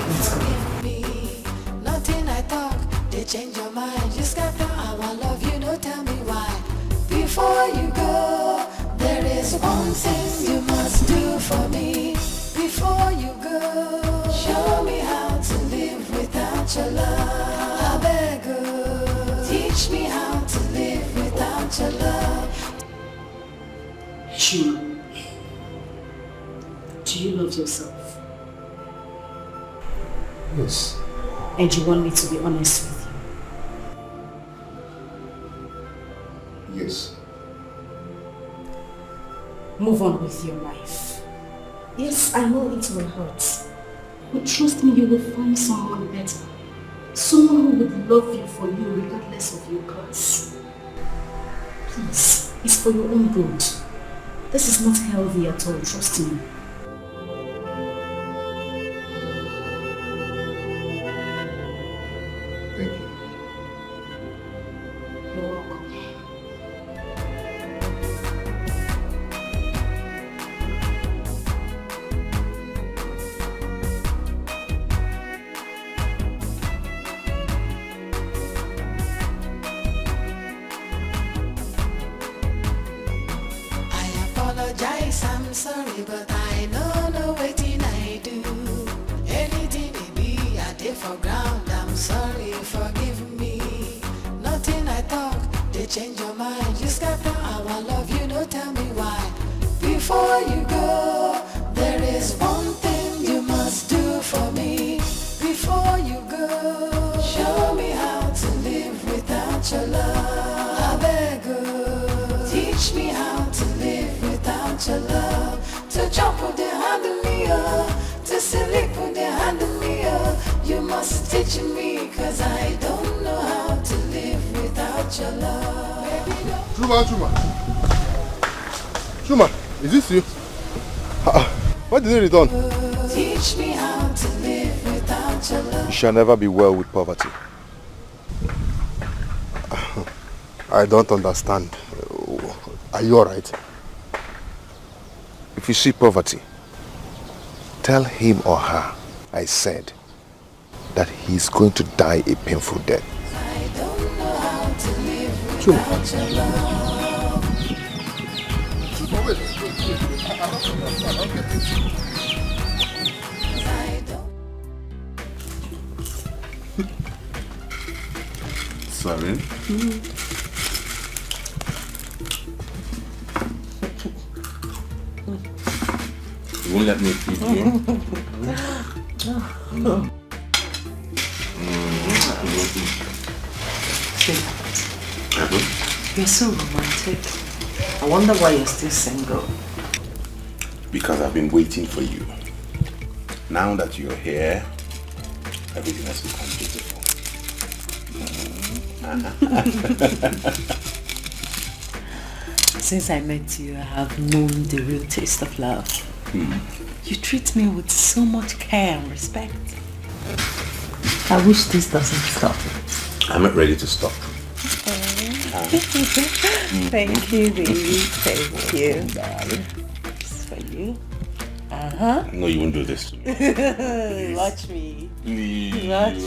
Let's go. Nothing I talk, they change your mind. You scatter our love, you don't tell me why. Before you go, there is one thing you must do for me. Before you go, show me how to live without your love. I beg you, teach me how to live without your love. Chuma, do you love yourself? Yes. And you want me to be honest with you? Yes. Move on with your life. Yes, I know it will hurt. But trust me, you will find someone better. Someone who would love you for you regardless of your class. Please, it's for your own good. This is not healthy at all, trust me. Thank you. You're welcome. I'm sorry, but I know no waiting I do. Anything it be, I did for ground. I'm sorry, forgive me. Nothing I talk, they change your mind. You scatter our love, you don't tell me why. Before you go, there is one thing you must do for me. Before you go, show me how to live without your love. I beg you, teach me how to live without your love. To jump with the hand of me, to sleep with the hand of me. You must teach me, cause I don't know how to live without your love. Chuma, is this you? Why did you return? Teach me how to live without your love. You shall never be well with poverty. I don't understand. Are you alright? If you see poverty, tell him or her I said that he's going to die a painful death. I don't know how to live without your love. Wait. I don't. Sorry. You won't let me feed you? You're so romantic. I wonder why you're still single. Because I've been waiting for you. Now that you're here, everything has become beautiful. Since I met you, I have known the real taste of love. You treat me with so much care and respect. I wish this doesn't stop. I'm not ready to stop. Thank you, baby. Thank you. This is for you. No, you won't do this to me. Watch me. Please. Watch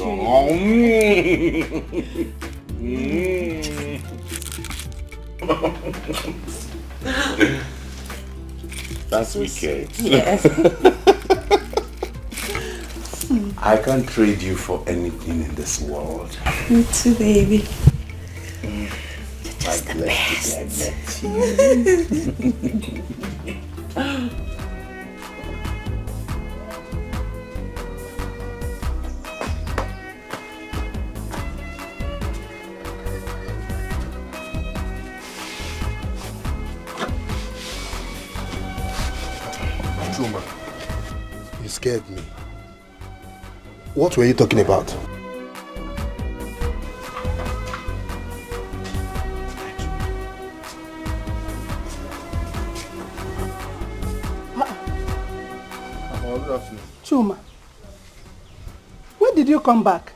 That's wicked. Yes. I can't trade you for anything in this world. Me too, baby. Just the best. Chuma, you scared me. What were you talking about? Chuma, when did you come back?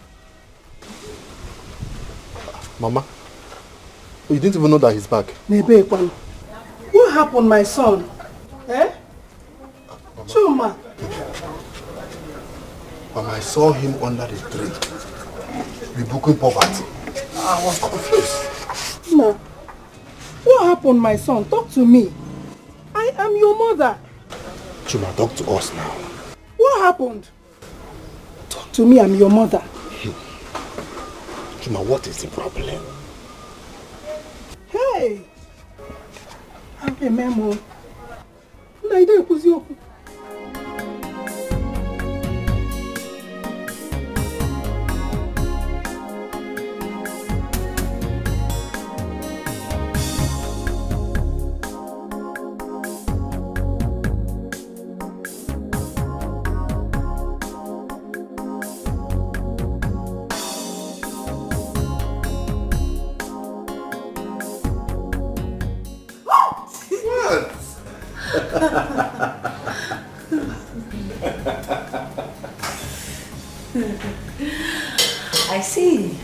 Mama, you didn't even know that he's back. Nebekwan, what happened, my son? Eh? Chuma. Mama, I saw him under the tree, rebuking poverty. I was confused. No. What happened, my son? Talk to me. I am your mother. Chuma, talk to us now. What happened? Talk to me, I'm your mother. Chuma, what is the problem? Hey! I'm a memo. Naide Kuzioku. I see.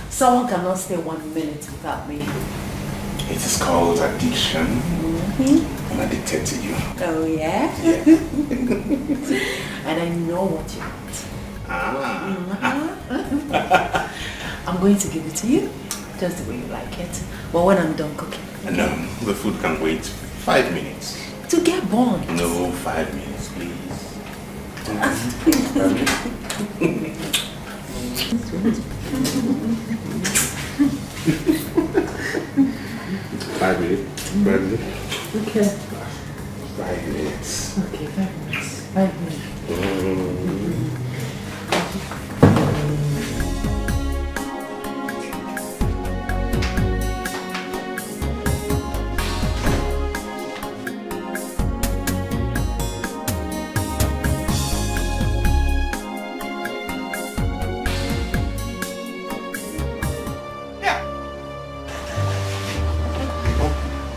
Someone cannot stay 1 minute without me. It is called addiction. I'm addicted to you. Oh, yeah? And I know what you want. I'm going to give it to you, just the way you like it. But when I'm done cooking. No, the food can wait 5 minutes. To get born. No, 5 minutes, please. 5 minutes. 5 minutes. Okay. 5 minutes. Okay, 5 minutes. 5 minutes.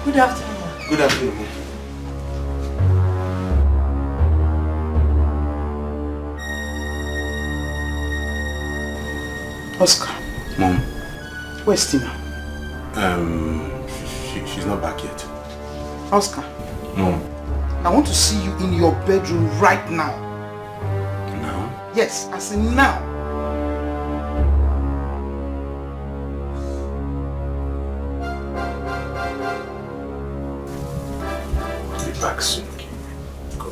Good afternoon. Good afternoon. Oscar. Mom. Where's Tina? She's not back yet. Oscar. Mom. I want to see you in your bedroom right now. Now? Yes, as in now. Back soon. Go.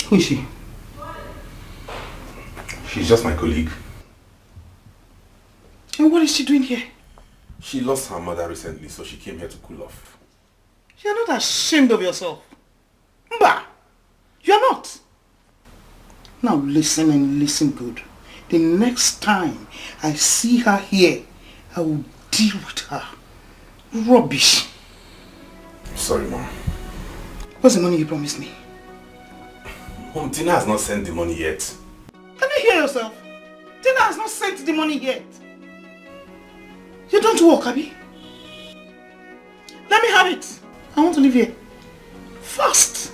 Who is she? She's just my colleague. And what is she doing here? She lost her mother recently, so she came here to cool off. You're not ashamed of yourself. Mba! You're not. Now listen and listen good. The next time I see her here, I will deal with her. Rubbish. Sorry, Mom. What's the money you promised me? Mom, Tina has not sent the money yet. Can you hear yourself? Tina has not sent the money yet. You don't work, Abby. Let me have it. I want to live here. Fast.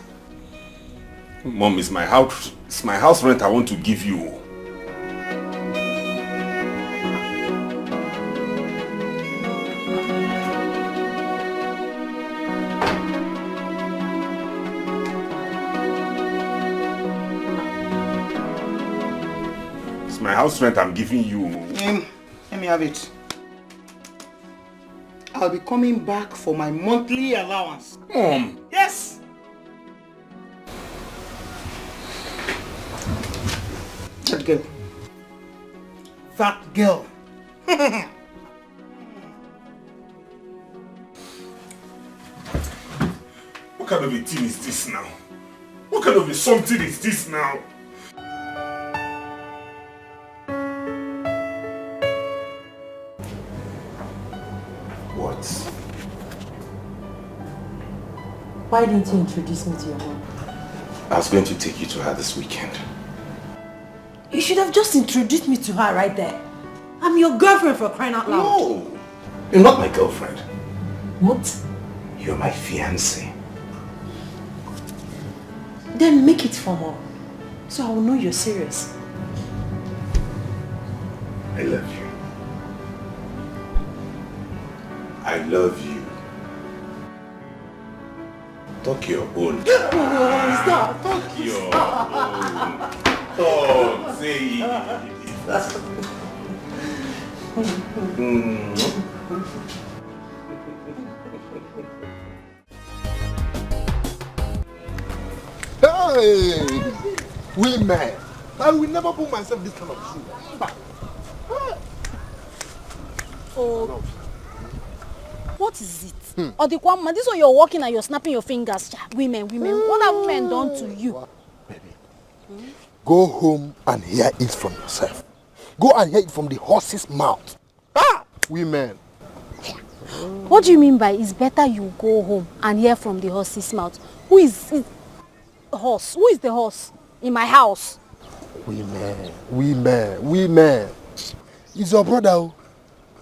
Mom, it's my house rent I want to give you. It's my house rent I'm giving you. Let me have it. I'll be coming back for my monthly allowance. Mom. Yes. That girl. That girl. kind of a thing is this now? What kind of a something is this now? What? Why didn't you introduce me to your mom? I was going to take you to her this weekend. You should have just introduced me to her right there. I'm your girlfriend, for crying out loud. No! You're not my girlfriend. What? You're my fiancé. Then make it formal, so I will know you're serious. I love you. I love you. Talk your own. Stop! Talk your own. Talk, say it. Hey! Women! I will never put myself this kind of shoe. Oh. What is it? Or the one man, this one you're walking and you're snapping your fingers. Women. What have women done to you? Baby, go home and hear it from yourself. Go and hear it from the horse's mouth. Women. What do you mean by it's better you go home and hear from the horse's mouth? Who is it? Horse? Who is the horse in my house? Women. It's your brother.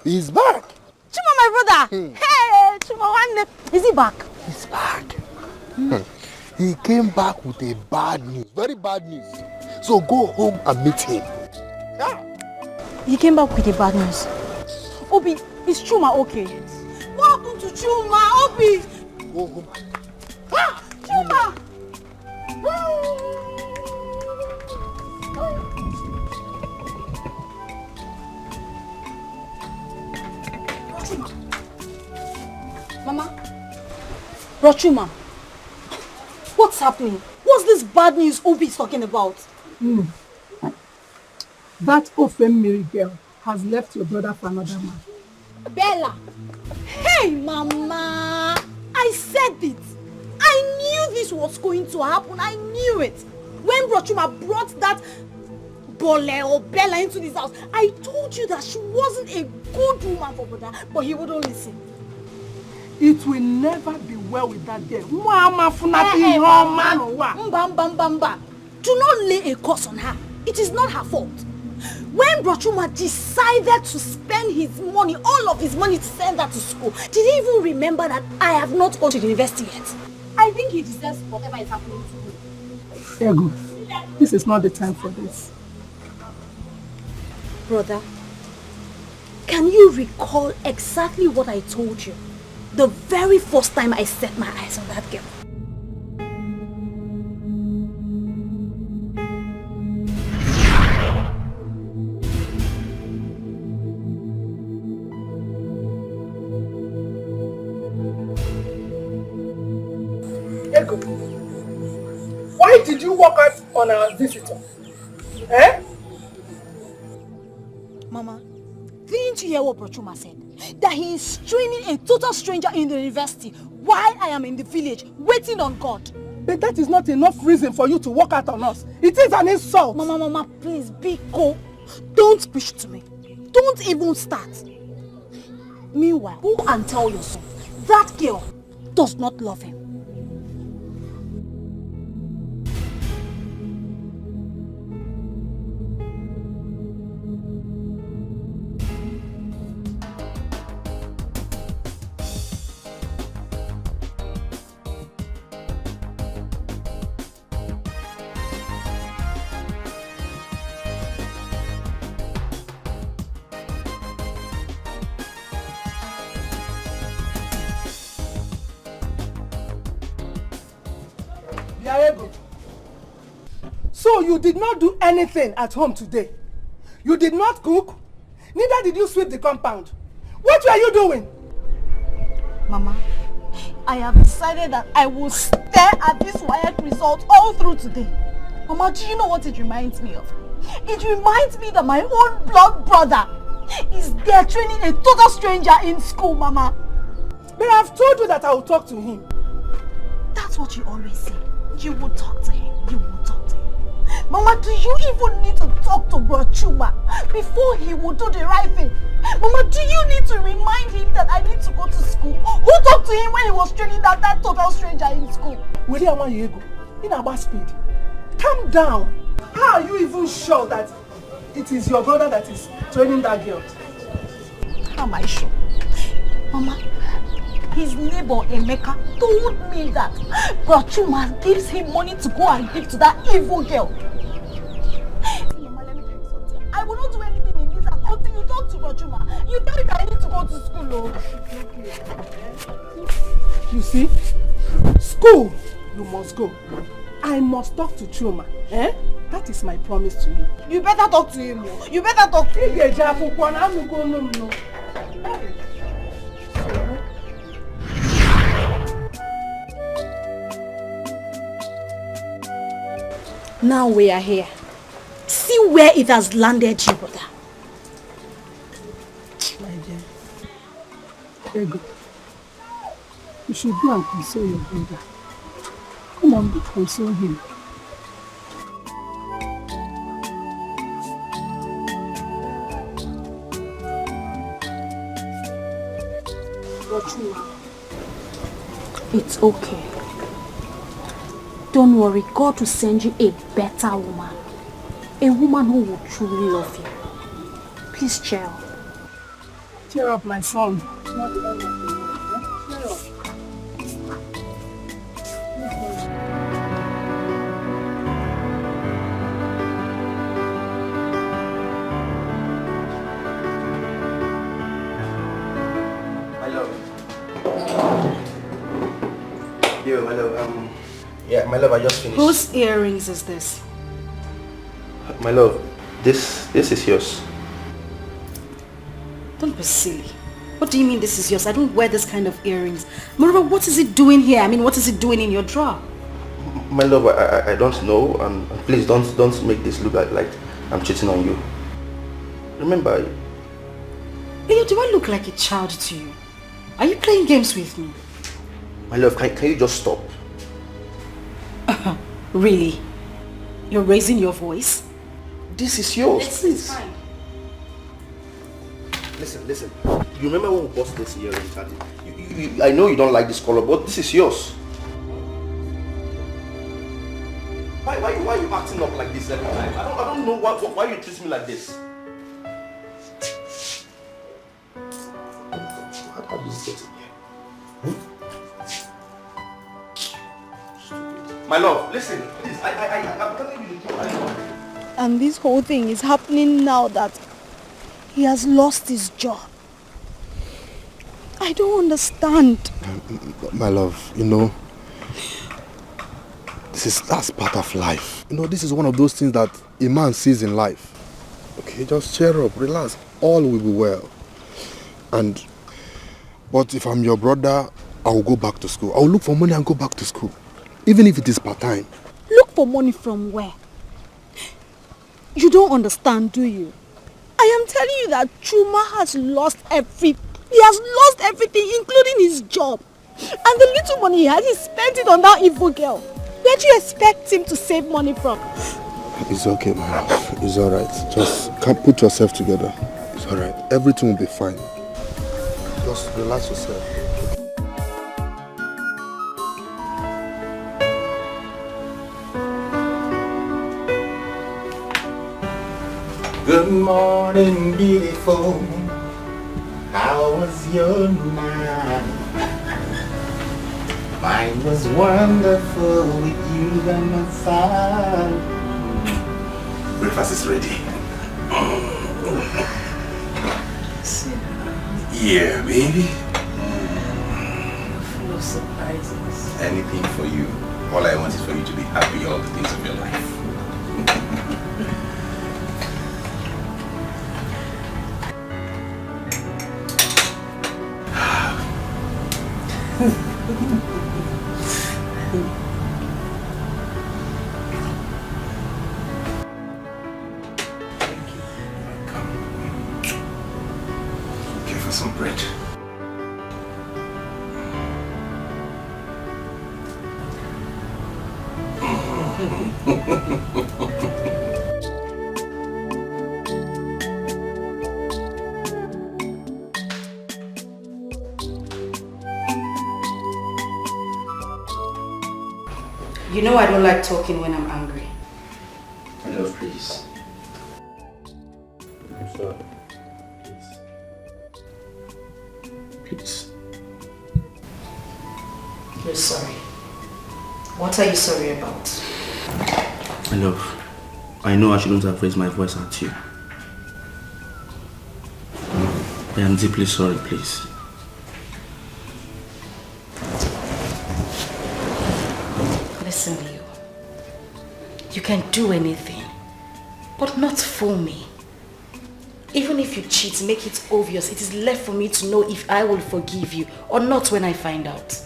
He's back. Chuma, my brother. Hey, Chuma, is he back? He's back. He came back with a bad news. Very bad news. So go home and meet him. He came back with the bad news. Obi, is Chuma okay? What happened to Chuma? Obi! Go home. Chuma! Mama? Rochuma, what's happening? What's this bad news Obi is talking about? That Ofemiri girl has left your brother for another man. Bella! Hey, Mama! I said it! I knew this was going to happen. I knew it. When Rochuma brought that Bole or Bella into this house, I told you that she wasn't a good woman for brother, but he wouldn't listen. It will never be well with that girl. Mba. Do not lay a curse on her. It is not her fault. When Rochuma decided to spend his money, all of his money to send her to school, did he even remember that I have not gone to the university yet? I think he deserves whatever is happening to him. Ego, this is not the time for this. Brother, can you recall exactly what I told you the very first time I set my eyes on that girl? Ego, why did you walk out on our visitor? Eh? Mama, didn't you hear what Brochuma said? That he is training a total stranger in the university while I am in the village waiting on God. But that is not enough reason for you to walk out on us. It is an insult. Mama, please be cool. Don't preach to me. Don't even start. Meanwhile, go and tell your son that girl does not love him. So you did not do anything at home today? You did not cook? Neither did you sweep the compound. What were you doing? Mama, I have decided that I will stare at this WAEC result all through today. Mama, do you know what it reminds me of? It reminds me that my own blood brother is there training a total stranger in school, Mama. But I've told you that I will talk to him. That's what you always say. You will talk to him. You will talk to him. Mama, do you even need to talk to Bro Chuma before he will do the right thing? Mama, do you need to remind him that I need to go to school? Who talked to him when he was training that total stranger in school? Where am I go? In about speed. Calm down. How are you even sure that it is your brother that is training that girl? How am I sure? Mama, his neighbor Emeka told me that Bro Chuma gives him money to go and give to that evil girl. Mama, let me tell you something. I will not do anything in this house until you talk to Bro Chuma. You tell me that I need to go to school. You see? School, you must go. I must talk to Chuma. Eh? That is my promise to you. You better talk to him. You better talk to him. Now we are here. See where it has landed you, brother. My dear. Ego. You should go and console your brother. Come on, go console him. It's okay. Don't worry, God will send you a better woman. A woman who will truly love you. Please cheer up. Cheer up, my son. Cheer up. Yo, my love, yeah, my love, I just finished. Whose earrings is this? My love, this is yours. Don't be silly. What do you mean this is yours? I don't wear this kind of earrings. Moreover, what is it doing here? I mean, what is it doing in your drawer? My love, I don't know, and please don't make this look like I'm cheating on you. Remember, Leo, do I look like a child to you? Are you playing games with me? my love, can you just stop? Really? You're raising your voice? This is yours, It's please. fine. Listen. You remember when we bought this earring, Charlie? I know you don't like this color, but this is yours. Why are you acting up like this every time? I don't know why you treat me like this. How do you get in here? My love, listen, please. I'm telling you the truth. And this whole thing is happening now that he has lost his job. I don't understand. My love, that's part of life. This is one of those things that a man sees in life. Okay, just cheer up, relax. All will be well. But if I'm your brother, I will go back to school. I will look for money and go back to school. Even if it is part-time. Look for money from where? You don't understand, do you? I am telling you that Chuma has lost everything. He has lost everything, including his job. And the little money he has, he spent it on that evil girl. Where do you expect him to save money from? It's okay, my love. It's alright. Just put yourself together. It's alright. Everything will be fine. Just relax yourself. Good morning, beautiful. How was your night? Mine was wonderful with you by my side. Breakfast is ready. Yeah, baby. Full of surprises. Anything for you. All I want is for you to be happy all the days of your life. Okay, for some bread. You know I don't like talking when I'm angry. My love, please. I'm sorry. Please. You're sorry. What are you sorry about? My love, I know I shouldn't have raised my voice at you. I am deeply sorry, please. Listen, Leo. You can do anything, but not fool me. Even if you cheat, make it obvious. It is left for me to know if I will forgive you or not when I find out.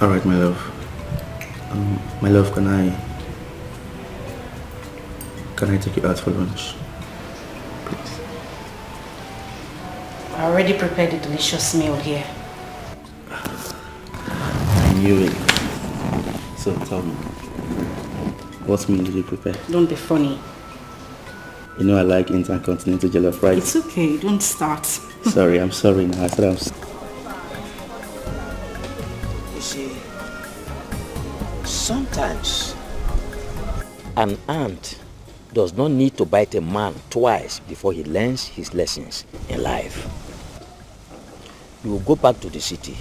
Alright, my love. My love, can I take you out for lunch? Please. I already prepared a delicious meal here. I knew it. So tell me, what meal did you prepare? Don't be funny. You know I like intercontinental jollof rice. It's okay, don't start. Sorry, I'm sorry now. I said I'm sorry. You see, sometimes an ant does not need to bite a man twice before he learns his lessons in life. You will go back to the city,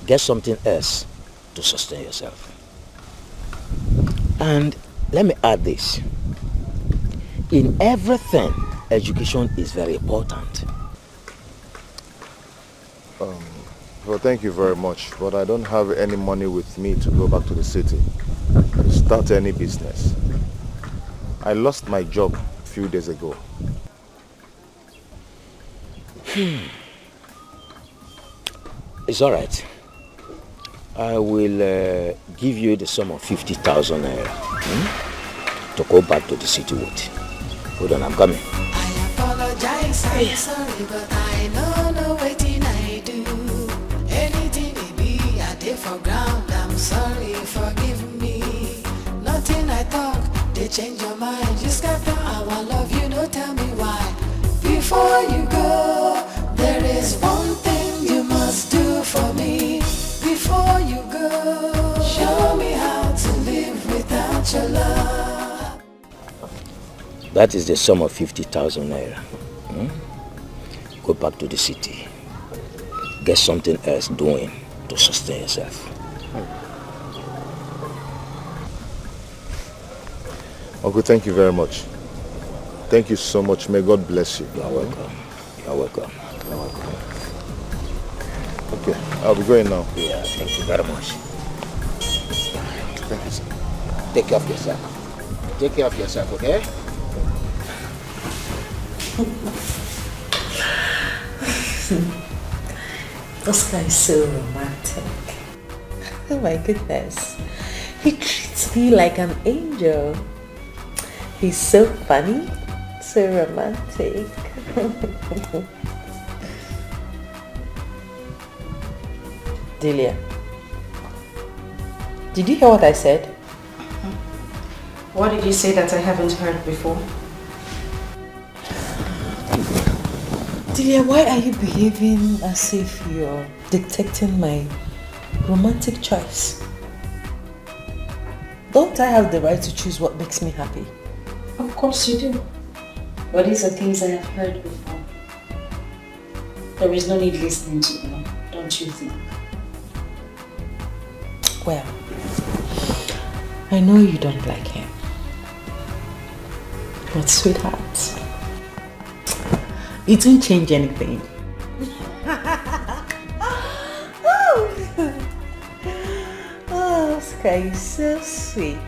get something else to sustain yourself. And let me add this. In everything, education is very important. Well, thank you very much, but I don't have any money with me to go back to the city to start any business. I lost my job a few days ago. It's all right. I will give you the sum of 50,000 naira to go back to the city with. Hold on, I'm coming. I apologize, I'm sorry, but I don't know what I do. Anything it be, I did for ground. I'm sorry, forgive me. Nothing I talk, they change your mind. You scatter our love, you don't tell me why. Before you go, there is one thing you must do for me. Before you go, show me how to live without your love. That is the sum of 50,000 naira. Go back to the city. Get something else doing to sustain yourself. Uncle, thank you very much. Thank you so much. May God bless you. You are welcome. You are welcome. You are welcome. Okay, I'll be going now. Yeah, thank you very much. Thank you, sir. Take care of yourself. Take care of yourself, okay? This guy is so romantic. Oh my goodness. He treats me like an angel. He's so funny, so romantic. Delia, did you hear what I said? What did you say that I haven't heard before? Delia, why are you behaving as if you're dictating my romantic choice? Don't I have the right to choose what makes me happy? Of course you do. But these are things I have heard before. There is no need listening to them, don't you think? Well, I know you don't like him. But sweetheart, it won't change anything. Oh, Sky is so sweet.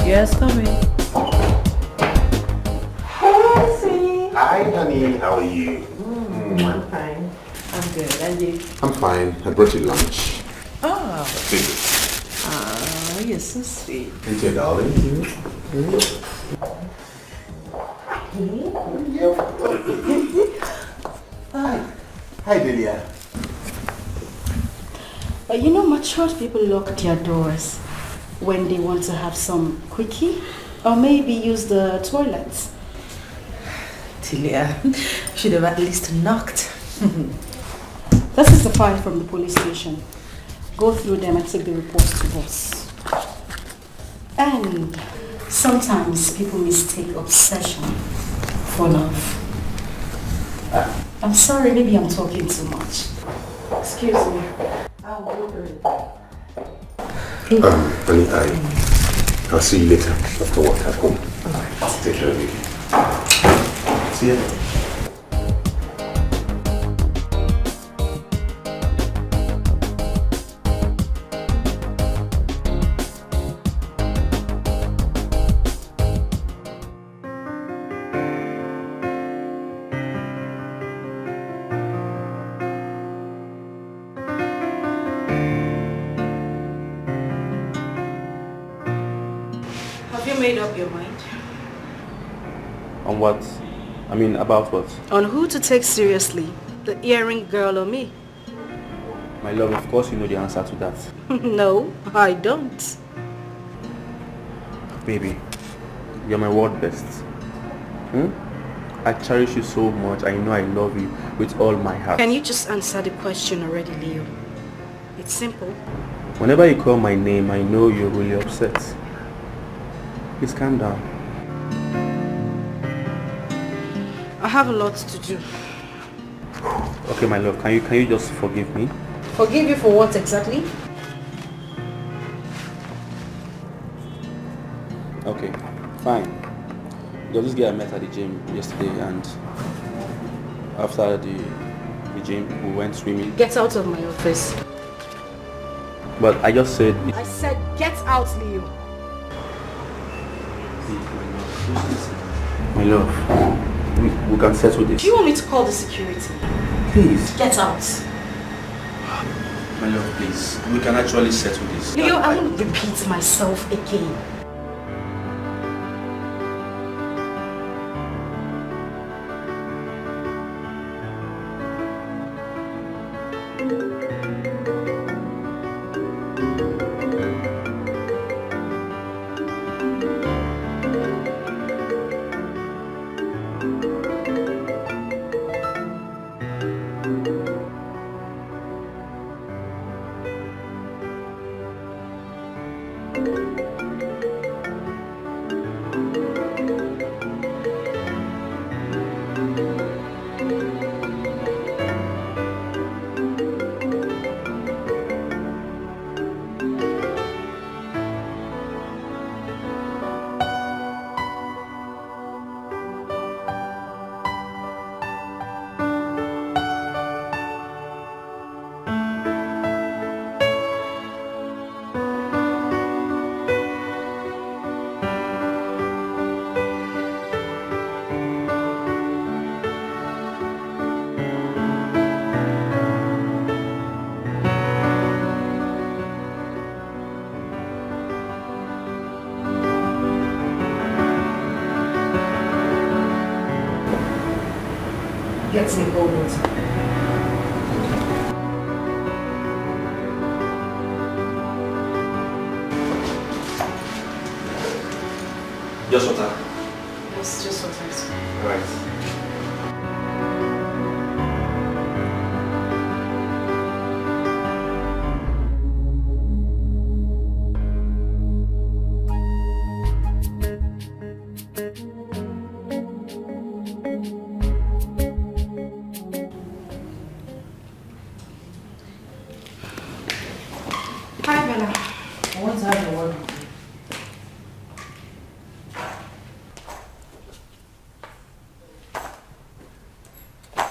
Yes, coming. Hi, sweetie. Hi, honey. How are you? I'm fine. I'm good. And you? I'm fine. I brought you lunch. Oh. Take it. Oh, you're so sweet. Thank you, darling. Hi, Delia. You know, matured people lock their doors when they want to have some quickie or maybe use the toilets. Delia, should have at least knocked. This is the file from the police station. Go through them and take the reports to us. And sometimes people mistake obsession for love. I'm sorry, maybe I'm talking too much. Excuse me. I'll go through it. Honey, I'll see you later after work at home. Alright. Take care of you. See you. Have you made up your mind? On what? I mean, about what? On who to take seriously? The earring girl or me? My love, of course you know the answer to that. No, I don't. Baby, you're my world best. I cherish you so much. I know I love you with all my heart. Can you just answer the question already, Leo? It's simple. Whenever you call my name, I know you're really upset. Please calm down. I have a lot to do. Okay, my love, can you just forgive me? Forgive you for what exactly? Okay, fine. There's this guy I met at the gym yesterday, and after the gym, we went swimming. Get out of my office. But I just said... I said get out, Leo. My love, we can settle this. Do you want me to call the security? Please. Get out. My love, please. We can actually settle this. Leo, I won't repeat myself again. Get me cold water. Just water. Yes, just water. Alright. Hi, Bella. I want to have a word with you.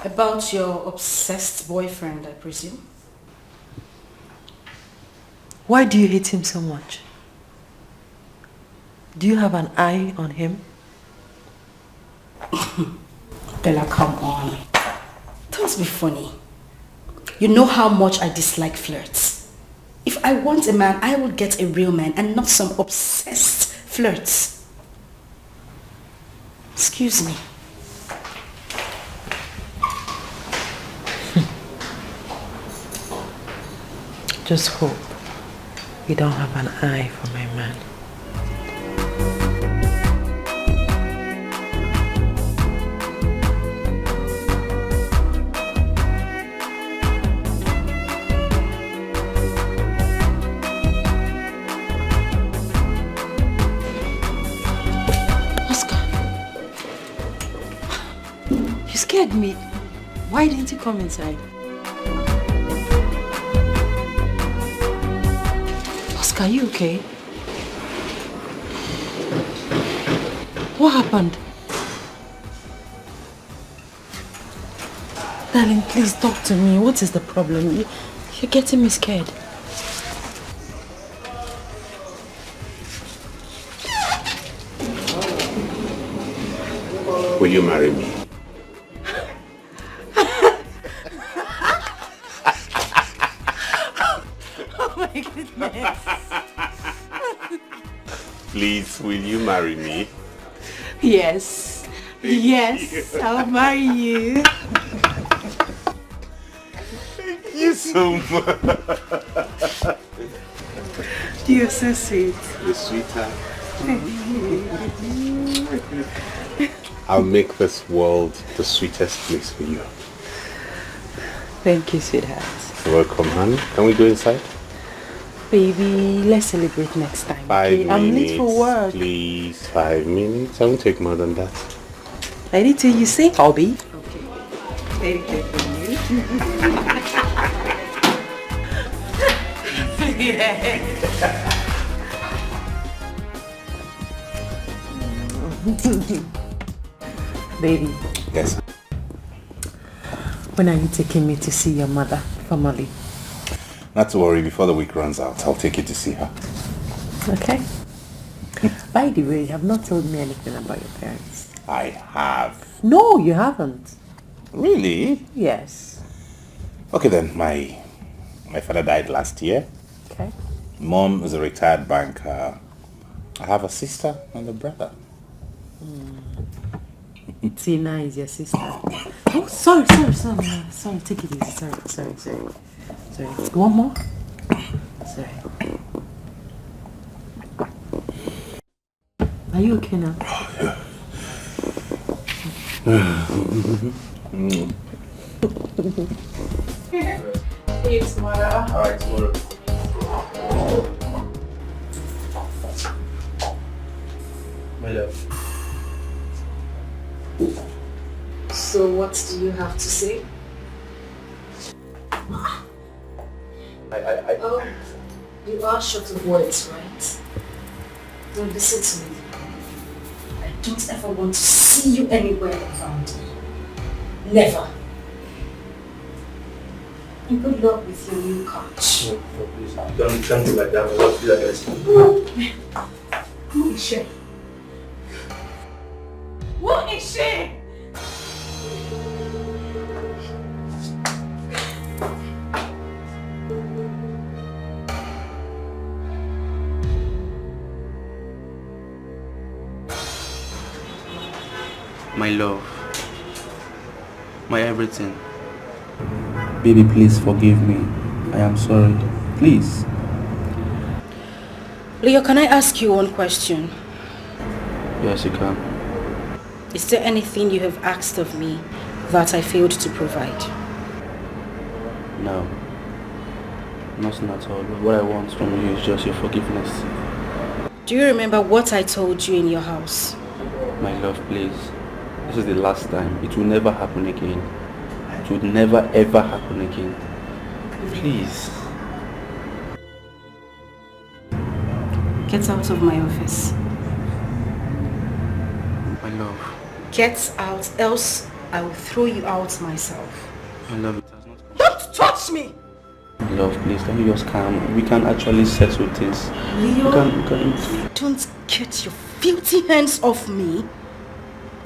About your obsessed boyfriend, I presume. Why do you hate him so much? Do you have an eye on him? Bella, come on. Don't be funny. You know how much I dislike flirts. If I want a man, I will get a real man and not some obsessed flirts. Excuse me. Just hope you don't have an eye for my man. You scared me. Why didn't you come inside? Oscar, are you okay? What happened? Darling, please talk to me. What is the problem? You're getting me scared. Will you marry me? Oh my goodness. Please, will you marry me? Yes. Yes, I'll marry you. Thank you so much. You're so sweet. The sweetheart. I'll make this world the sweetest place for you. Thank you, sweetheart. You're welcome, honey. Can we go inside? Baby, let's celebrate next time. 5 okay? minutes, I'm late for work. please. 5 minutes. I won't take more than that. Ready till you say hobby? Okay. Very good for you. Baby. Yes. When are you taking me to see your mother formally? Not to worry, before the week runs out, I'll take you to see her. Okay. By the way, you have not told me anything about your parents. I have. No, you haven't. Really? Yes. Okay then, my father died last year. Okay. Mom is a retired banker. I have a sister and a brother. Tina is your sister. Oh, sorry. Sorry, take it easy. Sorry. One more? Sorry. Are you okay now? See you tomorrow. Alright, tomorrow. My love. So what do you have to say? Oh, you are short of words, right? Now listen to me. I don't ever want to see you anywhere around me. Never. And good luck with your new couch. No, please. Don't do like that. I love you like this. Who is she? Who is she? My love. My everything. Baby, please forgive me. I am sorry. Please. Leo, can I ask you one question? Yes, you can. Is there anything you have asked of me that I failed to provide? No. Nothing at all. What I want from you is just your forgiveness. Do you remember what I told you in your house? My love, please. This is the last time. It will never happen again. It would never ever happen again. Please. Get out of my office. My love. Get out, else I will throw you out myself. My love, it has not come. Don't touch me! My love, please, can you just calm? We can actually settle this. Leo, we can... if you don't get your filthy hands off me,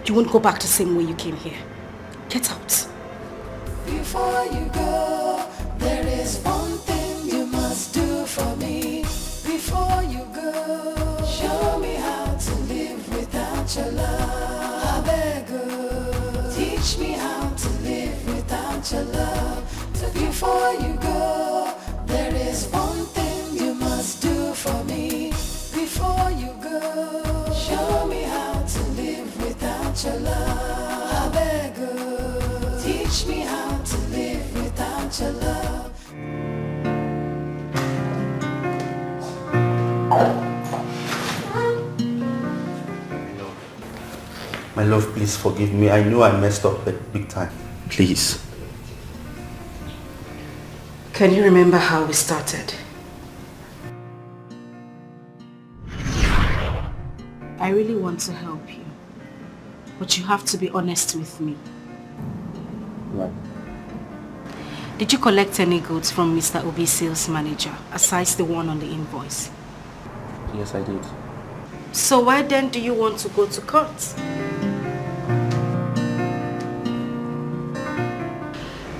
you won't go back the same way you came here. Get out. Before you go, there is one thing you must do for me. Before you go, show me how to live without your love. I beg you, teach me how to live without your love. Before you go, there is My love, please forgive me. I know I messed up big time. Please. Can you remember how we started? I really want to help you, but you have to be honest with me. Right. Did you collect any goods from Mr. Obi's sales manager, aside the one on the invoice? Yes, I did. So why then do you want to go to court?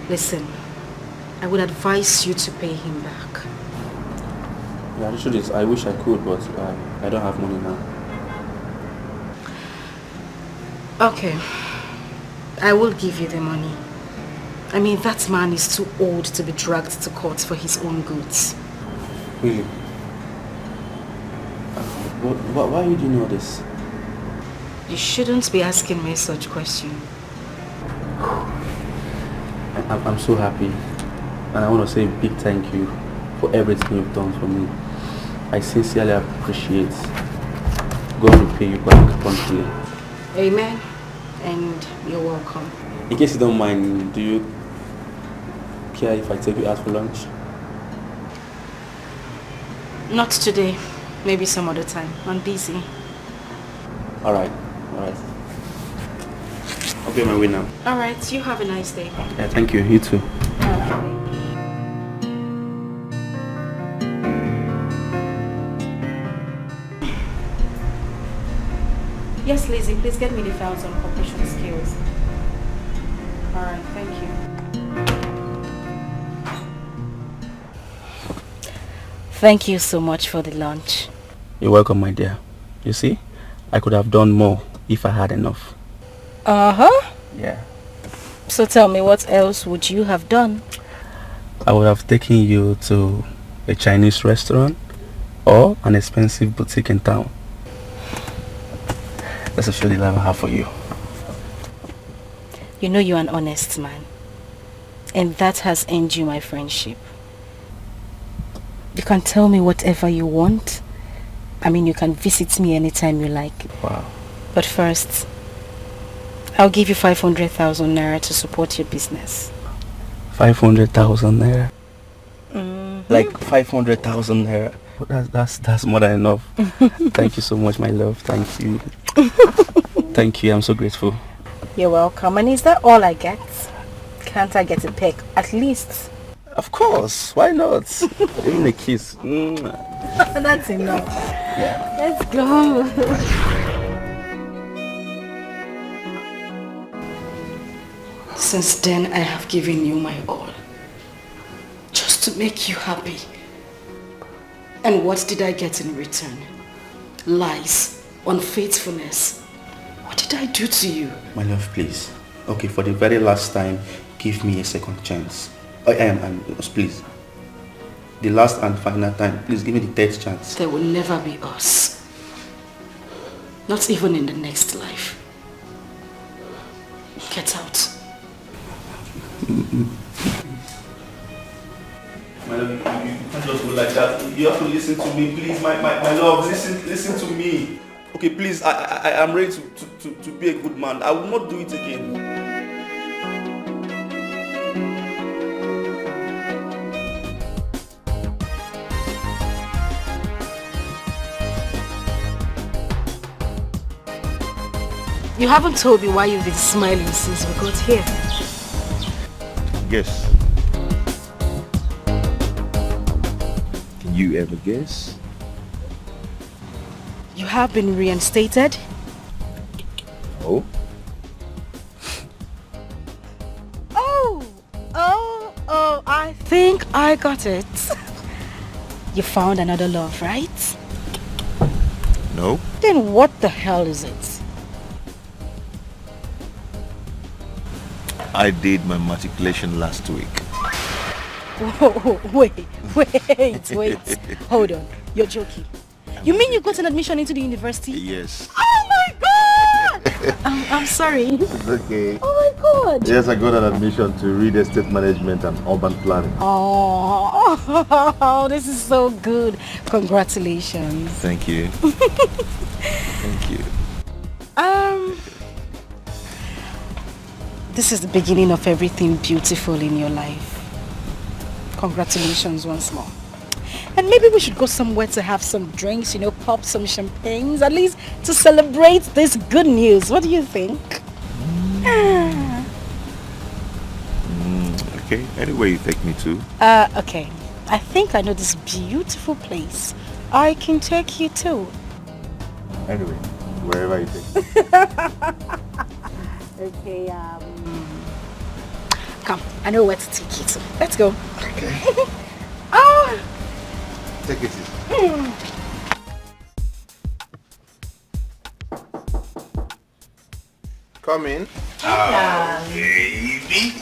Listen, I would advise you to pay him back. Yeah, the truth is, I wish I could, but I don't have money now. Okay, I will give you the money. I mean, that man is too old to be dragged to court for his own goods. Really? Why would you know this? You shouldn't be asking me such questions. I'm so happy, and I want to say a big thank you for everything you've done for me. I sincerely appreciate. God will pay you back promptly. Amen, and you're welcome. In case you don't mind, do you care if I take you out for lunch? Not today, maybe some other time. I'm busy. Alright. I'll be on my way now. Alright, you have a nice day. Yeah, thank you. You too. Yes, Lizzie, please get me the files on corporation skills. Alright, thank you. Thank you so much for the lunch. You're welcome, my dear. You see, I could have done more if I had enough. Uh-huh. Yeah. So tell me, what else would you have done? I would have taken you to a Chinese restaurant or an expensive boutique in town. That's a surely love I have for you. You know you're an honest man. And that has earned you my friendship. You can tell me whatever you want. I mean, you can visit me anytime you like. Wow. But first, I'll give you 500,000 naira to support your business. 500,000 naira? Like 500,000 naira? That's more than enough. Thank you so much, my love. Thank you. Thank you. I'm so grateful. You're welcome. And is that all I get? Can't I get a peck? At least. Of course. Why not? Even a kiss. That's enough. Yeah. Let's go. Since then, I have given you my all. Just to make you happy. And what did I get in return? Lies, unfaithfulness. What did I do to you? My love, please. Okay, for the very last time, give me a second chance. Please. The last and final time, please give me the third chance. There will never be us. Not even in the next life. Get out. My love, you can't just go like that. You have to listen to me, please. My love, listen to me. Okay, please, I am ready to be a good man. I will not do it again. You haven't told me why you've been smiling since we got here. Guess. Can you ever guess? You have been reinstated? Oh? Oh, I think I got it. You found another love, right? No. Then what the hell is it? I did my matriculation last week. Whoa, wait. Hold on. You're joking. You mean you got an admission into the university? Yes. Oh my god! I'm sorry. It's okay. Oh my good. Yes, I got an admission to real estate management and urban planning. Oh, this is so good. Congratulations. Thank you. Thank you. This is the beginning of everything beautiful in your life. Congratulations once more. And maybe we should go somewhere to have some drinks, you know, pop some champagnes, at least to celebrate this good news. What do you think? Okay, anywhere you take me to. Okay. I think I know this beautiful place. I can take you to. Anyway, wherever you take me. Okay, come, I know where to take you to. Let's go. Okay. Take it easy. Come in. Oh, baby.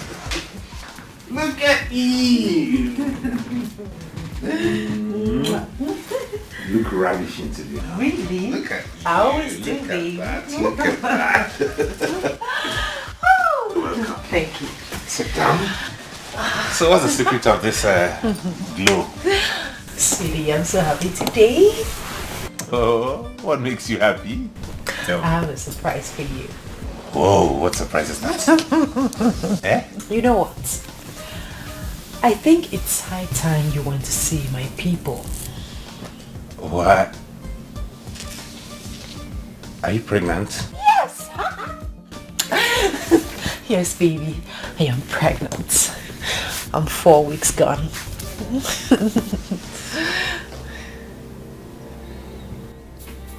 Look at you. Look ravishing today. Really? Look at you. I always do, babe. Look at that. Welcome. Thank you. Sit down. So what's the secret of this glow? Sweetie, I'm so happy today. Oh, what makes you happy? Tell me. I have a surprise for you. Whoa, what surprise is that? Eh? You know what? I think it's high time you went to see my people. What? Are you pregnant? Yes! Yes, baby. I am pregnant. I'm 4 weeks gone.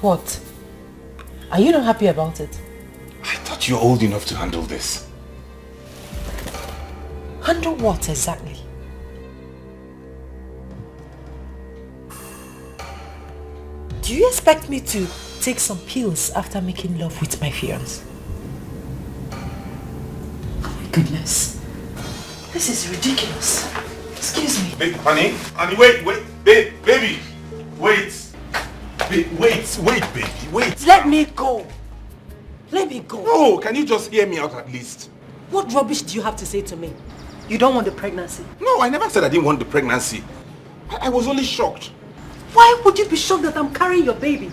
What? Are you not happy about it? I thought you're old enough to handle this. Handle what exactly? Do you expect me to take some pills after making love with my fiancé? Oh my goodness. This is ridiculous. Excuse me. Babe, honey, wait, babe, baby, wait. Wait, baby, wait. Let me go. Let me go. No, can you just hear me out at least? What rubbish do you have to say to me? You don't want the pregnancy? No, I never said I didn't want the pregnancy. I was only shocked. Why would you be shocked that I'm carrying your baby?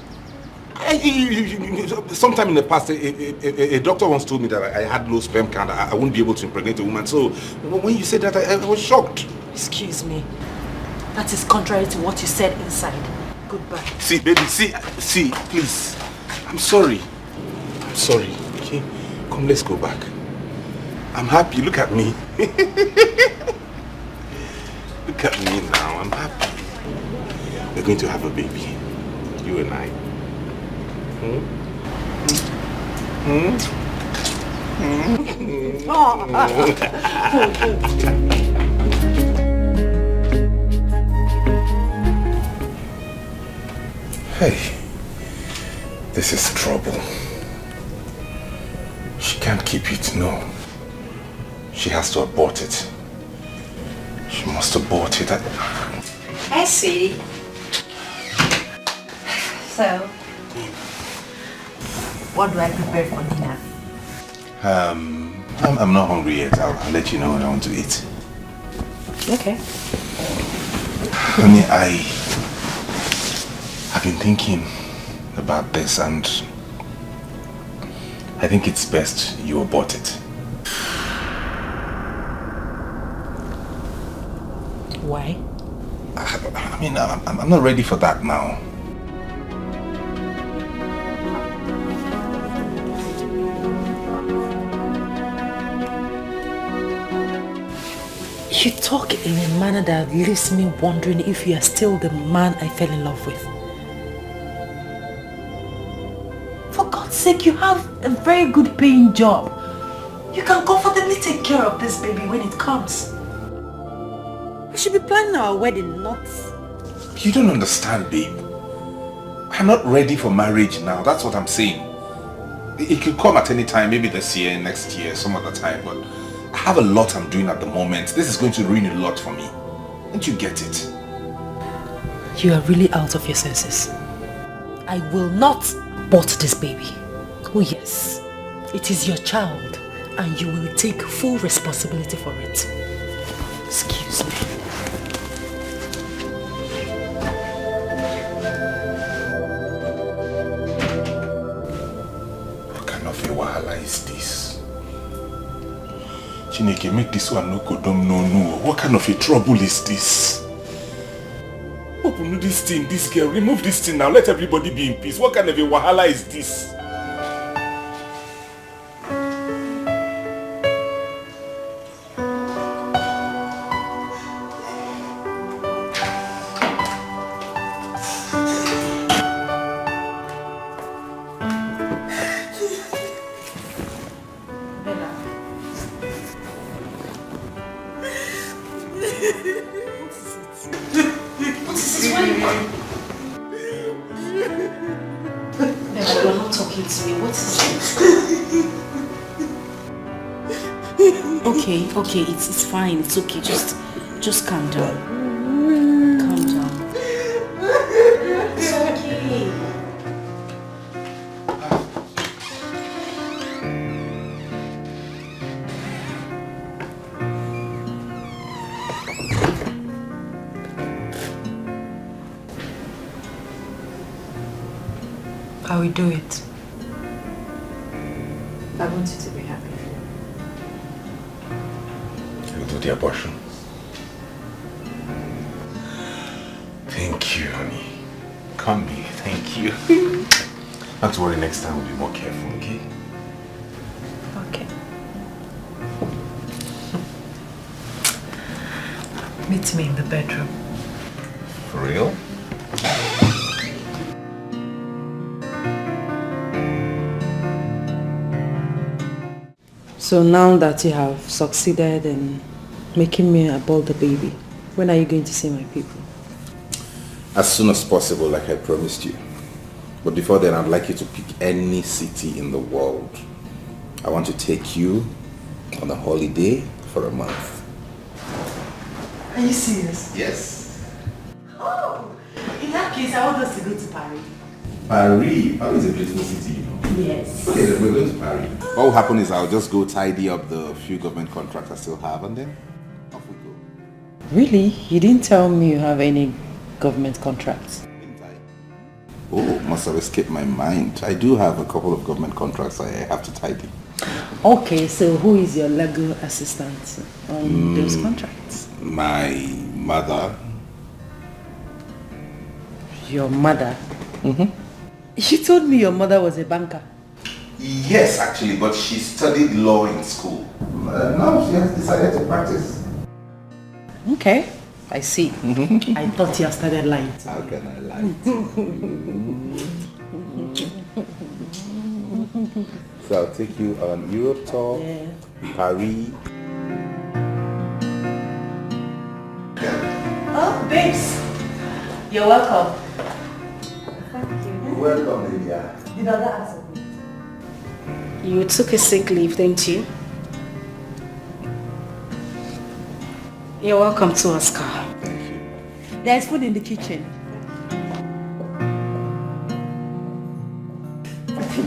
Sometime in the past, a doctor once told me that I had low sperm count. I wouldn't be able to impregnate a woman. So when you said that, I was shocked. Excuse me. That is contrary to what you said inside. Goodbye. See, baby, see, please. I'm sorry. I'm sorry. Okay, come, let's go back. I'm happy. Look at me. Look at me now. I'm happy. We're going to have a baby. You and I. Hey, this is trouble. She can't keep it, no. She has to abort it. She must abort it. I see. So, what do I prepare for dinner? I'm not hungry yet. I'll let you know when I want to eat. Okay. Honey, I've been thinking about this and I think it's best you abort it. Why? I mean, I'm not ready for that now. You talk in a manner that leaves me wondering if you are still the man I fell in love with. For God's sake, you have a very good paying job. You can comfortably take care of this baby when it comes. We should be planning our wedding, not... You don't understand, babe. I'm not ready for marriage now. That's what I'm saying. It could come at any time, maybe this year, next year, some other time, but I have a lot I'm doing at the moment. This is going to ruin a lot for me. Don't you get it? You are really out of your senses. I will not abort this baby. Oh yes, it is your child. and you will take full responsibility for it. Excuse me. What kind of a wahala is this? Chineke, make this one no kodom no. What kind of a trouble is this? Open this thing, this girl. Remove this thing now. Let everybody be in peace. What kind of a wahala is this? Okay, it's fine. It's okay. Just calm down. Calm down. It's okay. I will do it. I want you to be happy. You'll do the abortion. Thank you, honey. Come here, thank you. Not to worry, next time we'll be more careful, okay? Okay. Meet me in the bedroom. For real? So now that you have succeeded in making me abort the baby, when are you going to see my people? As soon as possible, like I promised you. But before then, I'd like you to pick any city in the world. I want to take you on a holiday for a month. Are you serious? Yes. Oh, in that case, I want us to go to Paris. Paris? Paris is a beautiful city, you know. Yes. Okay, then we're going to Paris. What will happen is I'll just go tidy up the few government contracts I still have and then off we go. Really? You didn't tell me you have any government contracts. Oh, must have escaped my mind. I do have a couple of government contracts I have to tidy. Okay, so who is your legal assistant on those contracts? My mother. Your mother? Mm-hmm. You told me your mother was a banker. Yes, actually, but she studied law in school. Now she has decided to practice. Okay, I see. I thought you had started lying. How can I lie to you? So I'll take you on Europe tour, Paris. Oh, babes. You're welcome. Thank you. Welcome, Lydia. Did other ask of me? You took a sick leave, didn't you? You're welcome to Oscar. Thank you. There's food in the kitchen.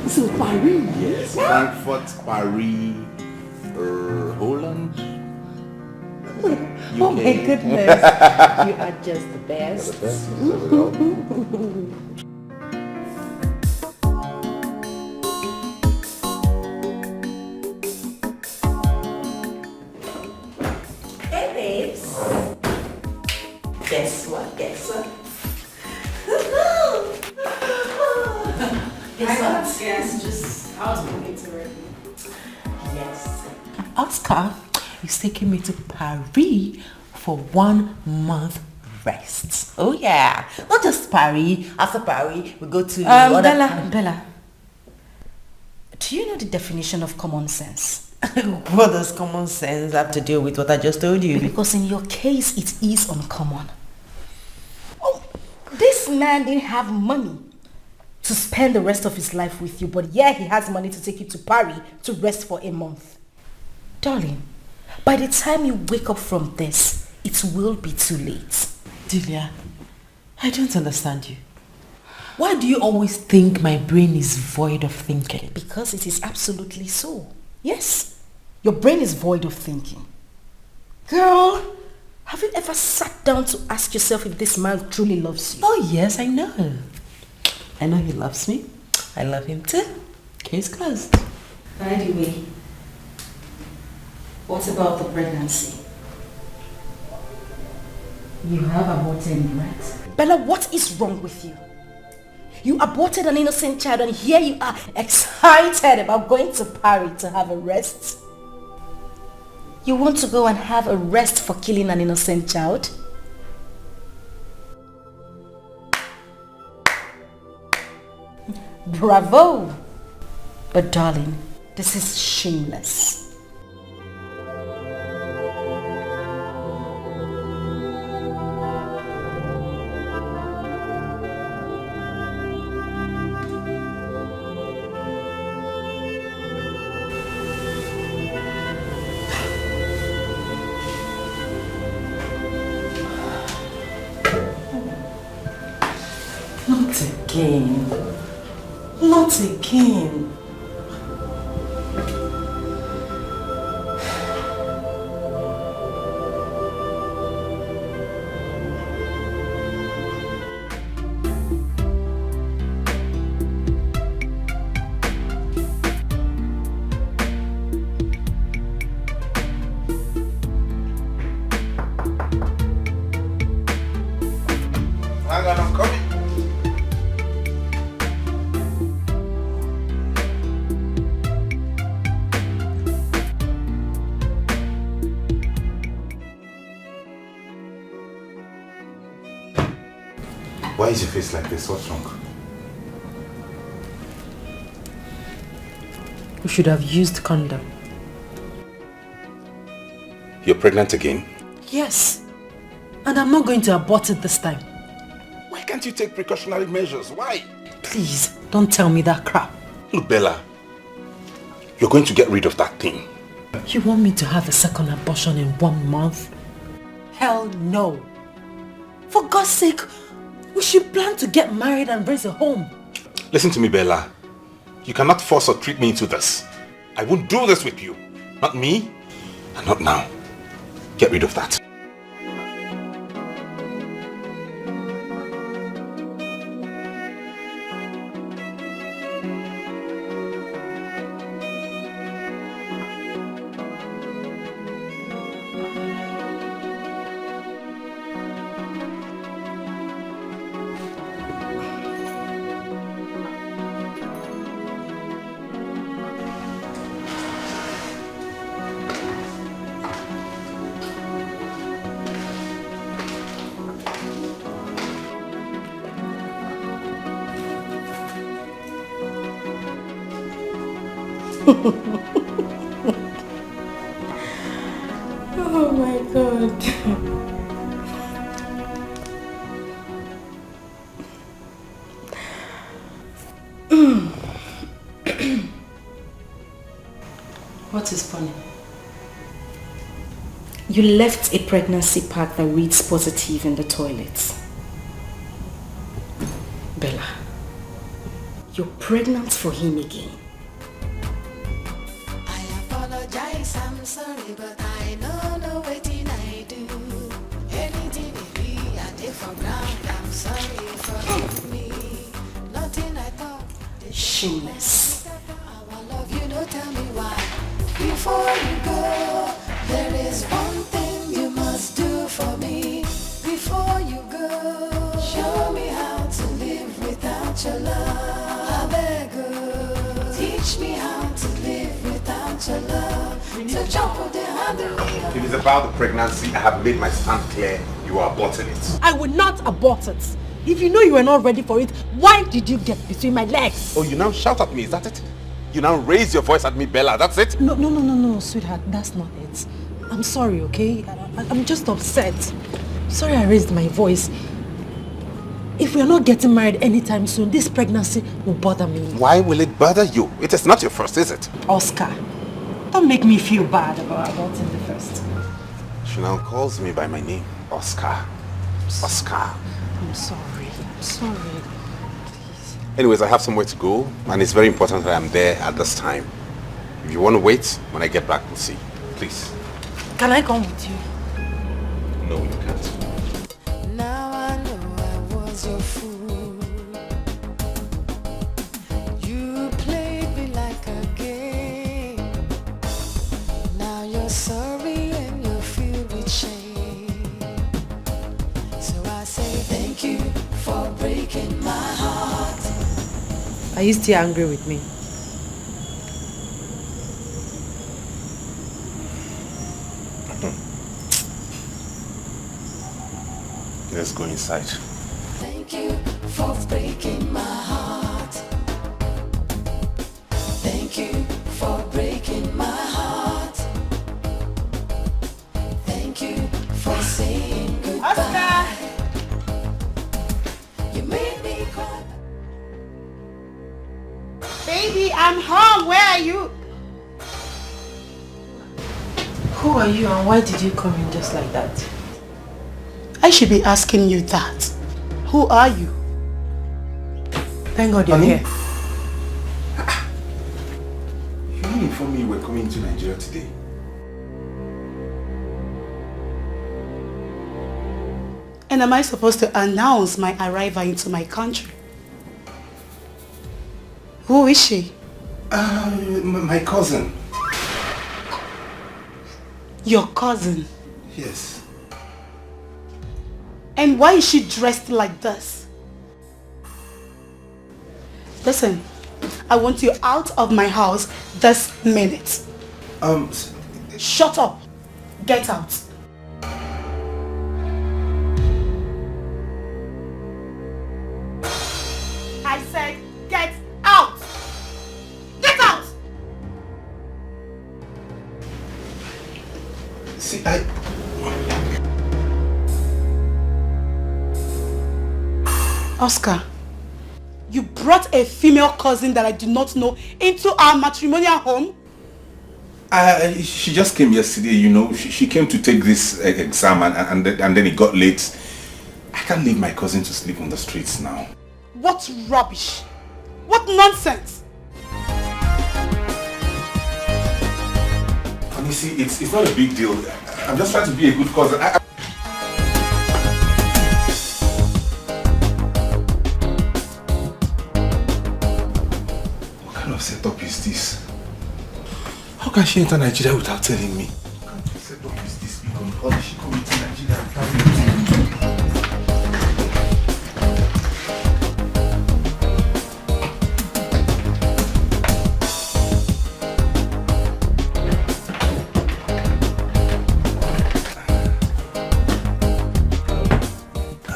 So Paris? Yes, Frankfurt, Paris, Holland. Oh my goodness. You are just the best. You're the best. So we go. Hey babes. Guess what? Guess what? Guess what? Yes, just I was moving to her. Yes. Oscar is taking me to Paris for 1 month rest. Oh yeah. Not just Paris. After Paris, we go to Bella. Do you know the definition of common sense? What does common sense have to do with what I just told you? Because in your case, it is uncommon. Oh, this man didn't have money to spend the rest of his life with you, but yeah, he has money to take you to Paris to rest for a month. Darling, by the time you wake up from this, it will be too late. Delia, I don't understand you. Why do you always think my brain is void of thinking? Because it is absolutely so. Yes. Your brain is void of thinking. Girl, have you ever sat down to ask yourself if this man truly loves you? Oh yes, I know. I know he loves me. I love him too. Case closed. By the way, what about the pregnancy? You have aborted it, right? Bella, what is wrong with you? You aborted an innocent child and here you are excited about going to Paris to have a rest. You want to go and have a rest for killing an innocent child? Bravo! But darling, this is shameless. Not again. Not again. Hang on, I'm coming. Why is your face like this? What's wrong? You should have used condom. You're pregnant again? Yes. And I'm not going to abort it this time. Why can't you take precautionary measures? Why? Please, don't tell me that crap. Look, Bella, you're going to get rid of that thing. You want me to have a second abortion in 1 month? Hell no. For God's sake, we should plan to get married and raise a home. Listen to me, Bella. You cannot force or trick me into this. I won't do this with you. Not me, and not now. Get rid of that. Oh my God. What is funny? You left a pregnancy pack that reads positive in the toilet. Bella, you're pregnant for him again. Apologize, I'm sorry, but I know no waiting I do. Anything it be, I take for ground. I'm sorry, forgive me. Nothing I thought. Shameless. Our love, you don't tell me why. Before you go, there is one thing you must do for me. Before you go, show me how to live without your love. I beg you, teach me how to live without your love. So jump with the handle. If it's about the pregnancy, I have made my stand clear. You are aborting it. I will not abort it. If you know you were not ready for it, why did you get between my legs? Oh, you now shout at me, is that it? You now raise your voice at me, Bella, that's it? No, sweetheart, that's not it. I'm sorry, okay? I'm just upset. Sorry I raised my voice. If we are not getting married anytime soon, this pregnancy will bother me. Why will it bother you? It is not your first, is it? Oscar, don't make me feel bad about aborting the first. She now calls me by my name, Oscar. Oscar. I'm sorry. Anyways, I have somewhere to go, and it's very important that I'm there at this time. If you want to wait, when I get back, we'll see. Please. Can I come with you? No, you can't. Now I know I was your fool. You played me like a game. Now you're sorry and you're filled with shame. So I say thank you for breaking my heart. Are you still angry with me? Let's go inside. Thank you for breaking my heart. Thank you for breaking my heart. Thank you for saying goodbye. Oscar! You made me cry. Baby, I'm home. Where are you? Who are you and why did you come in just like that? I should be asking you that. Who are you? Thank God you're here. You didn't inform me you were coming to Nigeria today. And am I supposed to announce my arrival into my country? Who is she? My cousin. Your cousin? Yes. And why is she dressed like this? Listen, I want you out of my house this minute. Shut up. Get out. I said get out. Get out. See, Oscar, you brought a female cousin that I do not know into our matrimonial home? She just came yesterday, you know. She came to take this exam and then it got late. I can't leave my cousin to sleep on the streets now. What rubbish! What nonsense! And you see, it's not a big deal. I'm just trying to be a good cousin. What kind of setup is this? How can she enter Nigeria without telling me? What kind of setup is this? How did she come into Nigeria without me?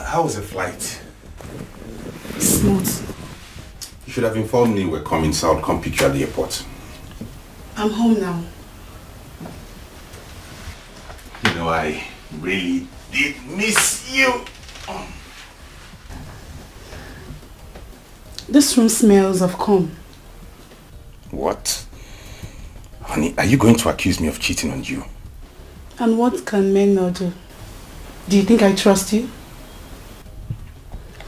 How was the flight? Smooth. You should have informed me you were coming, so I'll come pick you at the airport. I'm home now. You know, I really did miss you. This room smells of corn. What? Honey, are you going to accuse me of cheating on you? And what can men not do? Do you think I trust you?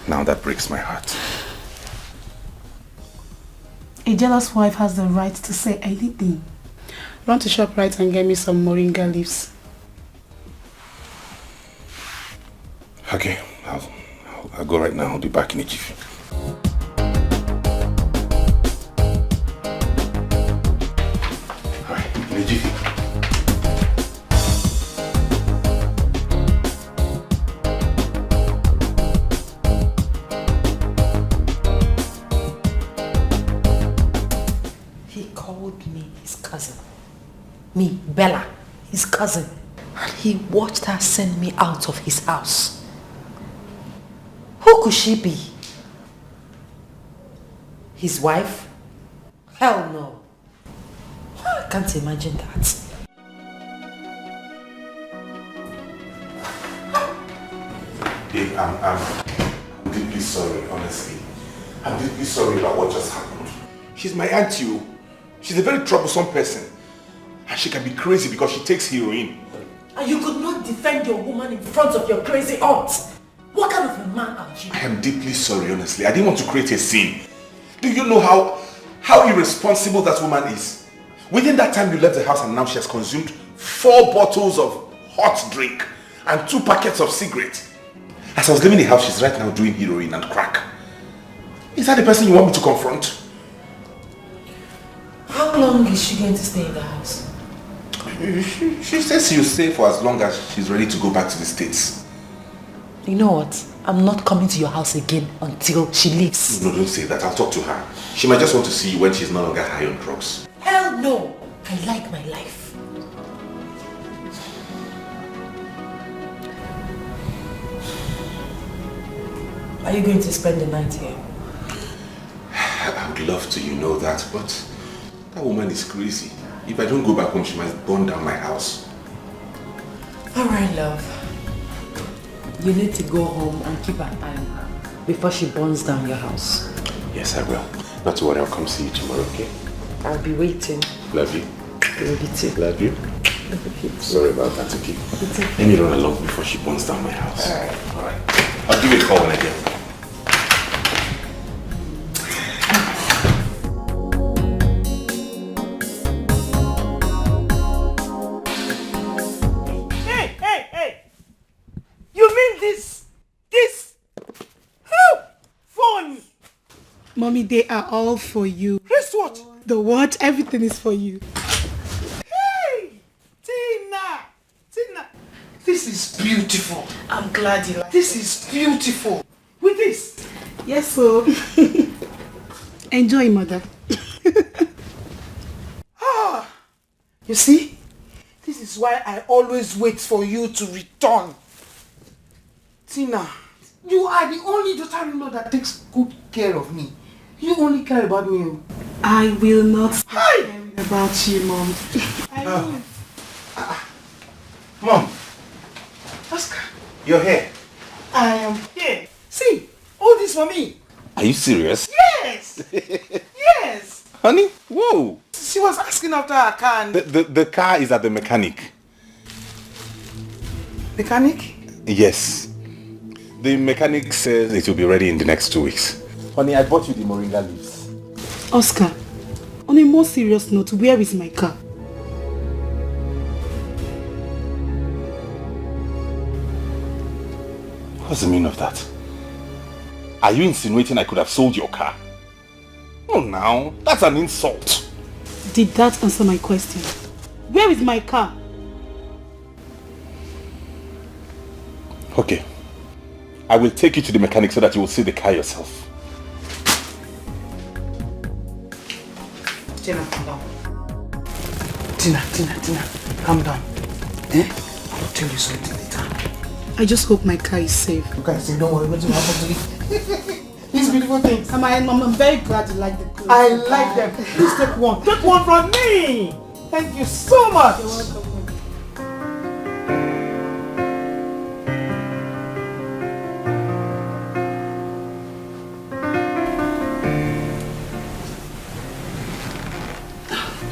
Now that breaks my heart. A jealous wife has the right to say anything. Run to ShopRite and get me some moringa leaves. Okay, I'll go right now. I'll be back in a jiffy. Alright, in a jiffy. Me, Bella, his cousin. And he watched her send me out of his house. Who could she be? His wife? Hell no. I can't imagine that. Babe, I'm deeply sorry, honestly. I'm deeply sorry about what just happened. She's my auntie. She's a very troublesome person. And she can be crazy because she takes heroin. And you could not defend your woman in front of your crazy aunt. What kind of a man are you? I am deeply sorry, honestly. I didn't want to create a scene. Do you know how irresponsible that woman is? Within that time you left the house and now she has consumed 4 bottles of hot drink and 2 packets of cigarettes. As I was leaving the house, she's right now doing heroin and crack. Is that the person you want me to confront? How long is she going to stay in the house? She says she'll stay for as long as she's ready to go back to the States. You know what? I'm not coming to your house again until she leaves. No, don't say that. I'll talk to her. She might just want to see you when she's no longer high on drugs. Hell no! I like my life. Are you going to spend the night here? I would love to, you know that, but that woman is crazy. If I don't go back home, she might burn down my house. Alright, love. You need to go home and keep an eye on her before she burns down your house. Yes, I will. Not to worry, I'll come see you tomorrow, okay? I'll be waiting. Love you. Love you too. Love you. Sorry about that, okay? Let me run along before she burns down my house. Alright. I'll give you a call when I get home. Mommy, they are all for you. Wristwatch! The watch, everything is for you. Hey! Tina! Tina! This is beautiful. I'm glad you like This is beautiful. With this? Yes, so. Enjoy, mother. You see? This is why I always wait for you to return. Tina, you are the only daughter-in-law that takes good care of me. You only care about me. I will not stop caring about you, Mom. Mom! Oscar, You're here. I am here. See, all this for me. Are you serious? Yes! Yes! Honey? Whoa! She was asking after her car and... The car is at the mechanic. Mechanic? Yes. The mechanic says it will be ready in the next 2 weeks. Honey, I bought you the moringa leaves. Oscar, on a more serious note, where is my car? What's the meaning of that? Are you insinuating I could have sold your car? Oh, now, that's an insult. Did that answer my question? Where is my car? Okay. I will take you to the mechanic so that you will see the car yourself. Tina, calm down. Tina, calm down. Eh? I'll tell you something later. I just hope my car is safe. You guys say, don't worry, nothing will happen to you. These beautiful things. I'm very glad you like the clothes. I like them. Please take one. Take one from me. Thank you so much. You're welcome.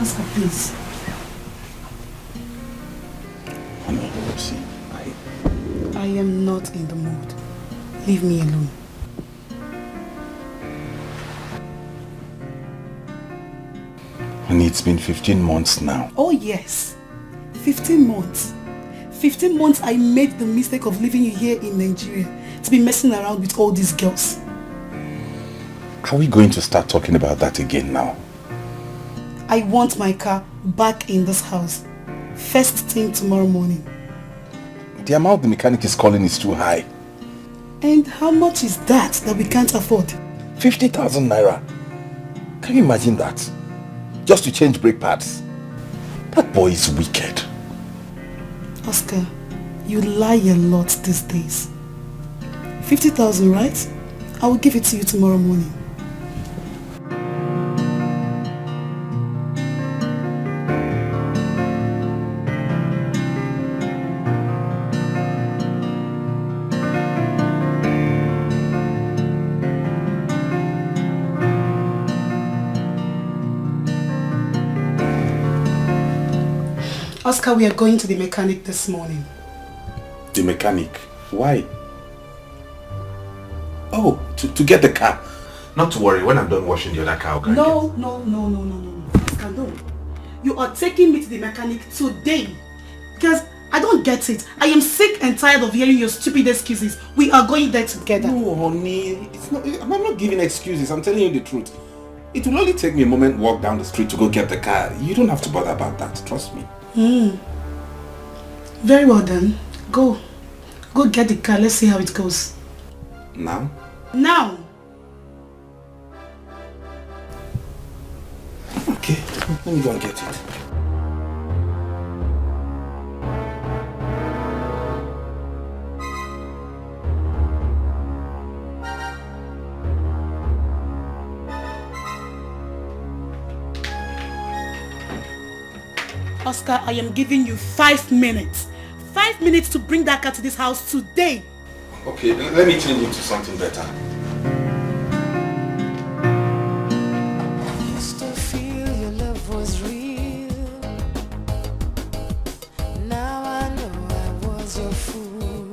Oscar, please. Honey, see, I am not in the mood. Leave me alone. Honey, it's been 15 months now. Oh yes, 15 months. 15 months I made the mistake of leaving you here in Nigeria to be messing around with all these girls. Are we going to start talking about that again now? I want my car back in this house. First thing tomorrow morning. The amount the mechanic is calling is too high. And how much is that we can't afford? 50,000 naira. Can you imagine that? Just to change brake pads. That boy is wicked. Oscar, you lie a lot these days. 50,000, right? I will give it to you tomorrow morning. Oscar, we are going to the mechanic this morning. The mechanic? Why? Oh, to get the car. Not to worry, when I'm done washing the other car, I'll No. Oscar, no. you are taking me to the mechanic today. Because I don't get it. I am sick and tired of hearing your stupid excuses. We are going there together. No, honey. I'm not giving excuses. I'm telling you the truth. It will only take me a moment walk down the street to go get the car. You don't have to bother about that. Trust me. Very well then. Go get the car. Let's see how it goes. Now? Now! Okay, let me go and get it. Oscar, I am giving you 5 minutes. 5 minutes to bring that car to this house today. Okay, let me change into something better. Used to feel your love was real. Now I know I was your fool.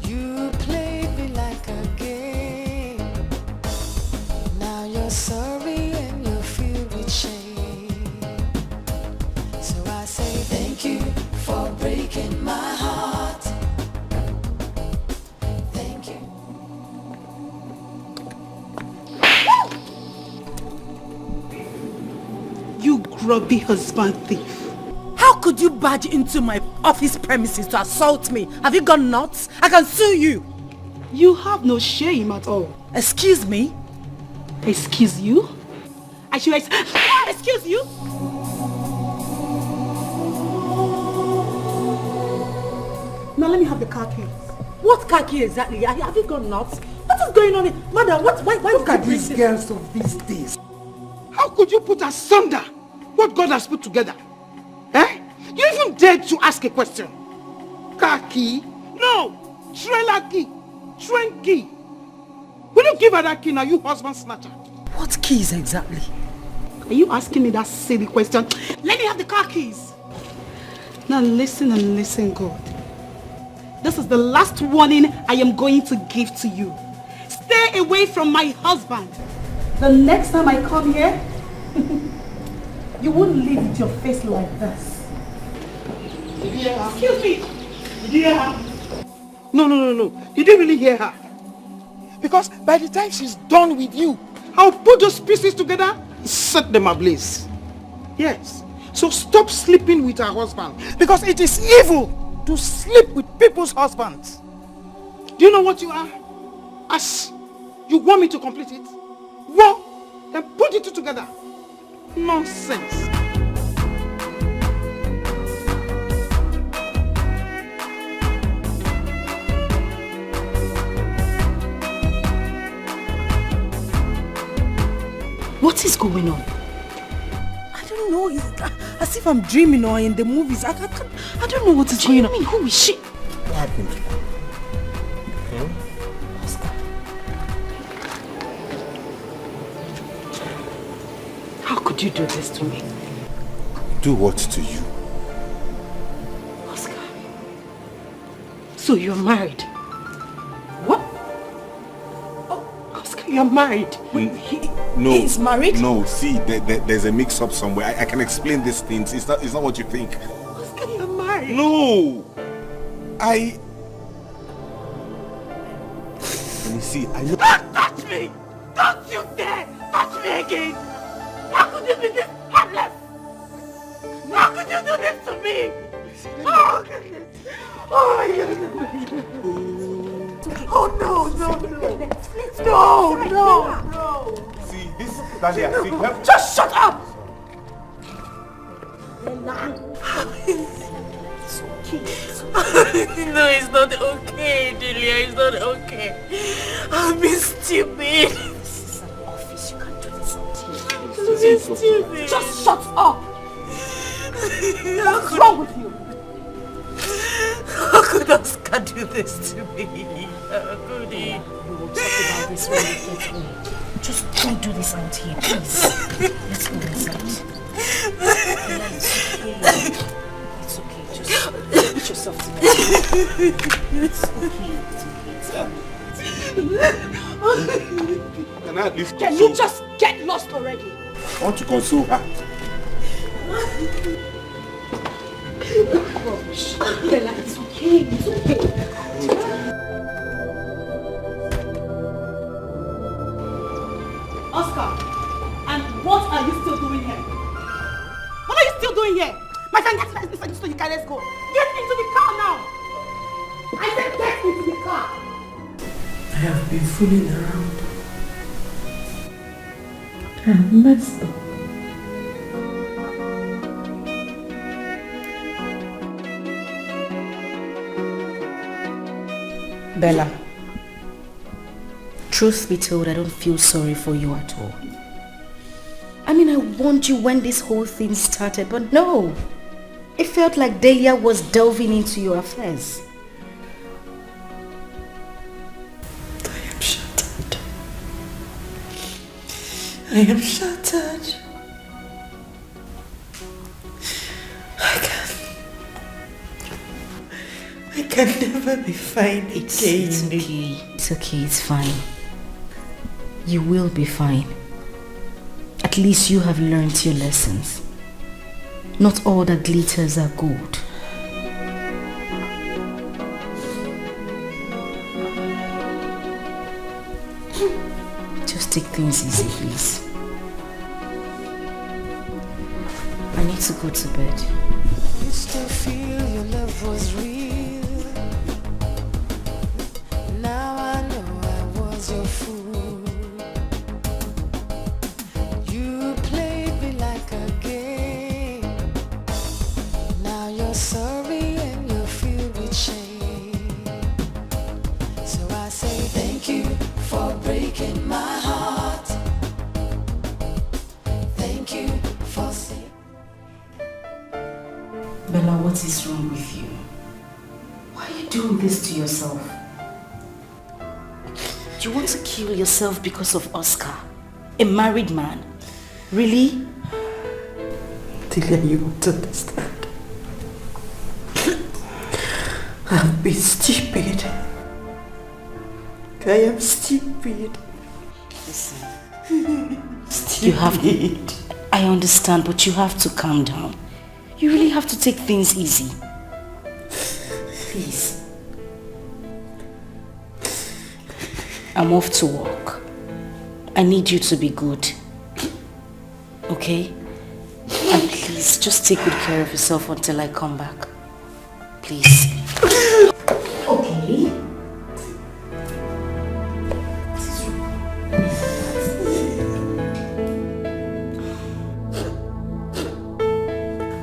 You played me like a game. Now you're sorry and you're filled with shame. So I say thank you for breaking my heart. Thank you. You grubby husband thief. How could you barge into my office premises to assault me? Have you gone nuts? I can sue you. You have no shame at all. Excuse me? Excuse you? I should excuse you? Now let me have the car keys. What car key exactly? Have you gone nuts? What is going on here? Madam, why Look at these girls of these days. How could you put asunder what God has put together? Eh? You even dared to ask a question. Car key? No! Trailer key! Train key! Will you give her that key now, you husband snatcher? What keys exactly? Are you asking me that silly question? Let me have the car keys. Now listen and listen good. This is the last warning I am going to give to you. Stay away from my husband. The next time I come here, you won't leave with your face like this. Excuse me. Did you hear her? No. You didn't really hear her. Because by the time she's done with you, I'll put those pieces together and set them ablaze. Yes. So stop sleeping with her husband. Because it is evil to sleep with people's husbands. Do you know what you are? As you want me to complete it? Well, then put it together. Nonsense. What is going on? I don't know. It's as if I'm dreaming or in the movies. I don't know what is going on. Who is she? What happened? Oscar. How could you do this to me? Do what to you? Oscar. So you're married? What? Oh, Oscar, you're married. No. He's married? No, see, there's a mix-up somewhere. I can explain these things. It's not what you think. Oscar, you're married. No! Let me see, I know. Don't touch me! Don't you dare touch me again! How could you be this heartless? How could you do this to me? Oh, goodness. Oh, my goodness. Oh, no. See, this, Dahlia, see, just shut up! No, it's not okay, Julia. It's not okay. I've been stupid. This is an office. You can't do this on TV. I've been stupid. Just shut up! What's wrong with you? How could Oscar do this to me? How could he? We will talk about this when we get home. Just don't do this out here, please. Let's go inside. It's okay. Just put yourself together. It's okay. Can I at least Can you just get lost already? I want to console her. Bella, it's okay. It's okay. Oscar, and what are you still doing here? What are you still doing here? My friend, get inside so you can let's go. Get into the car now. I said get into the car. I have been fooling around. I have messed up. Bella, truth be told, I don't feel sorry for you at all. I mean, I warned you when this whole thing started, but no. It felt like Delia was delving into your affairs. I am shattered. I am shattered. I can never be fine again. It's okay. It's okay. It's fine. You will be fine. At least you have learned your lessons. Not all that glitters are gold. Just take things easy, please. I need to go to bed. Used to feel your love was real. Now I know I was your fool. You played me like a game. Now you're sorry and you're filled with shame. So I say thank you for breaking my heart. Thank you for saying. Bella, what is wrong with you? Why are you doing this to yourself? You want to kill yourself because of Oscar? A married man? Really? Delia, you won't understand. I've been stupid. I am stupid. Listen. Stupid. You have to, I understand, but you have to calm down. You really have to take things easy. Please. I'm off to work. I need you to be good. Okay? And please, just take good care of yourself until I come back. Please. Okay.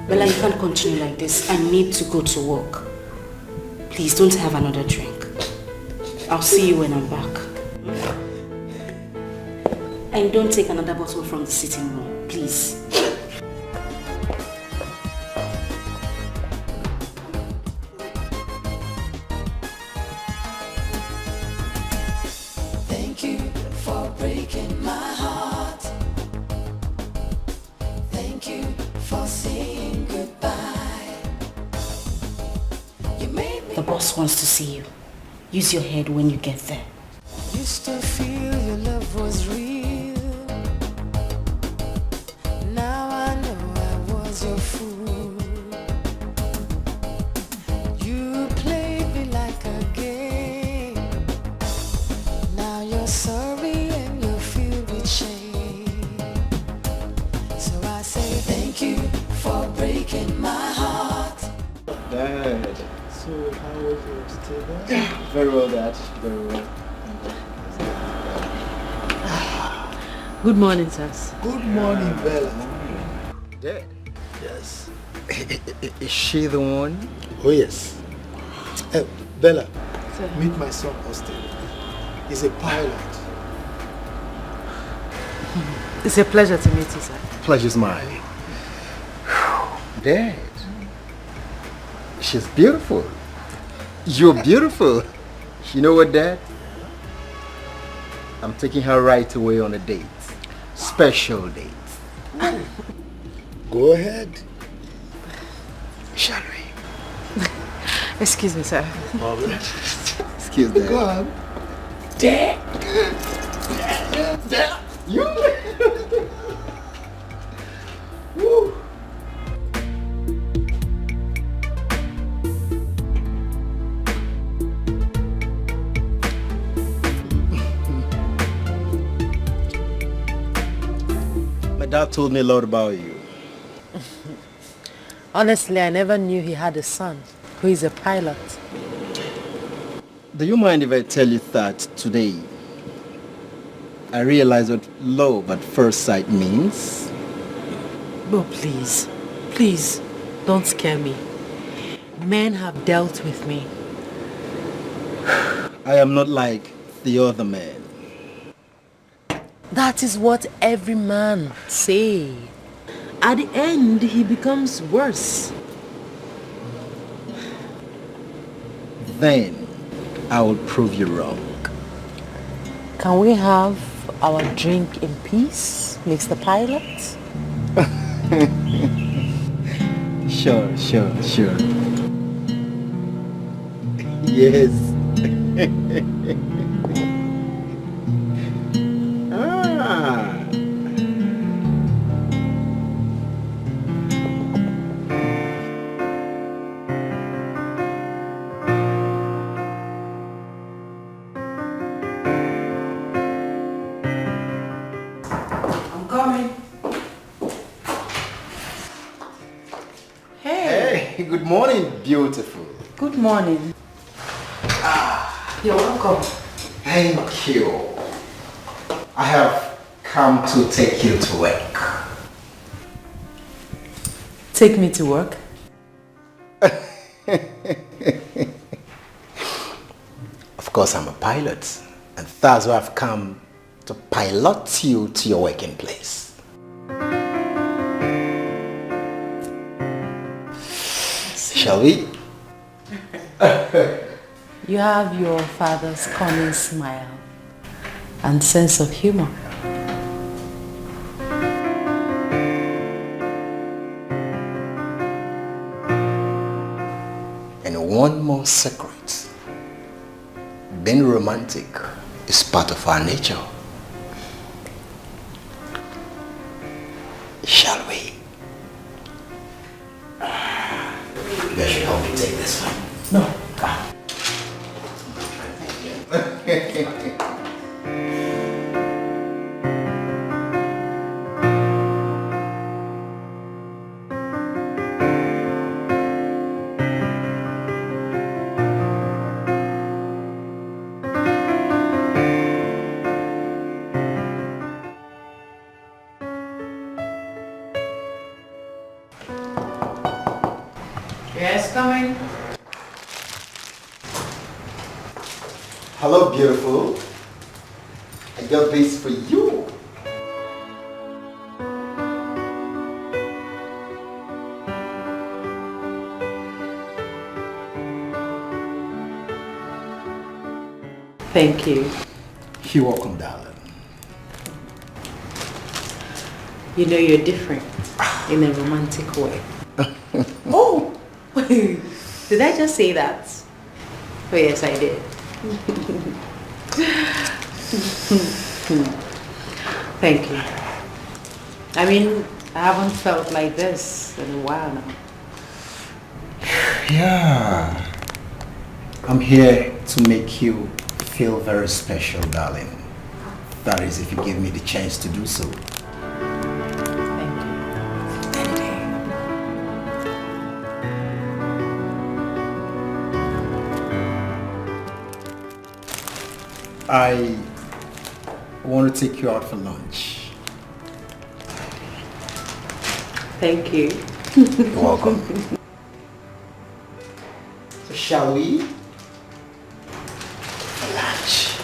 Bella, you can't continue like this. I need to go to work. Please don't have another drink. I'll see you when I'm back. And don't take another bottle from the sitting room, please. Thank you for breaking my heart. Thank you for saying goodbye. You made me. The boss wants to see you. Use your head when you get there. Used to feel your love was real. Now I know I was your fool. You played me like a game. Now you're sorry and you're filled with shame. So I say thank you for breaking my heart. Dad, so how was your stay there? Very well, Dad. Very well. Good morning, sirs. Good morning, Bella. Dad. Yes. Is she the one? Oh yes. Bella, Sir. Meet my son, Austin. He's a pilot. It's a pleasure to meet you, sir. pleasure's mine. Dad, she's beautiful. You're beautiful. You know what, Dad? I'm taking her right away on a date. Special date. Go ahead. Shall we? Excuse me, sir. Excuse me. Go on. Dad. Dad. You. dad told me a lot about you. Honestly, I never knew he had a son who is a pilot. Do you mind if I tell you that today I realize what love at first sight means? Oh, please, please, don't scare me. Men have dealt with me. I am not like the other men. That is what every man say. At the end, he becomes worse. Then I will prove you wrong. Can we have our drink in peace, Mr. Pilot? Sure. Yes. Ah. I'm coming. Hey, good morning, beautiful. Good morning. You're welcome. Thank you. I have come to take you to work. Take me to work? Of course, I'm a pilot, and that's why I've come to pilot you to your working place. Shall we? You have your father's cunning smile and sense of humor. And one more secret. Being romantic is part of our nature. Shall we? You guys should help me take this one. No. Yes, coming. Hello, beautiful. I got this for you. Thank you. You're welcome, darling. You know you're different in a romantic way. Oh! Did I just say that? Oh yes, I did. Thank you. I mean, I haven't felt like this in a while now. Yeah. I'm here to make you feel very special, darling. That is, if you give me the chance to do so. I want to take you out for lunch. Thank you. You're welcome. So shall we? For lunch.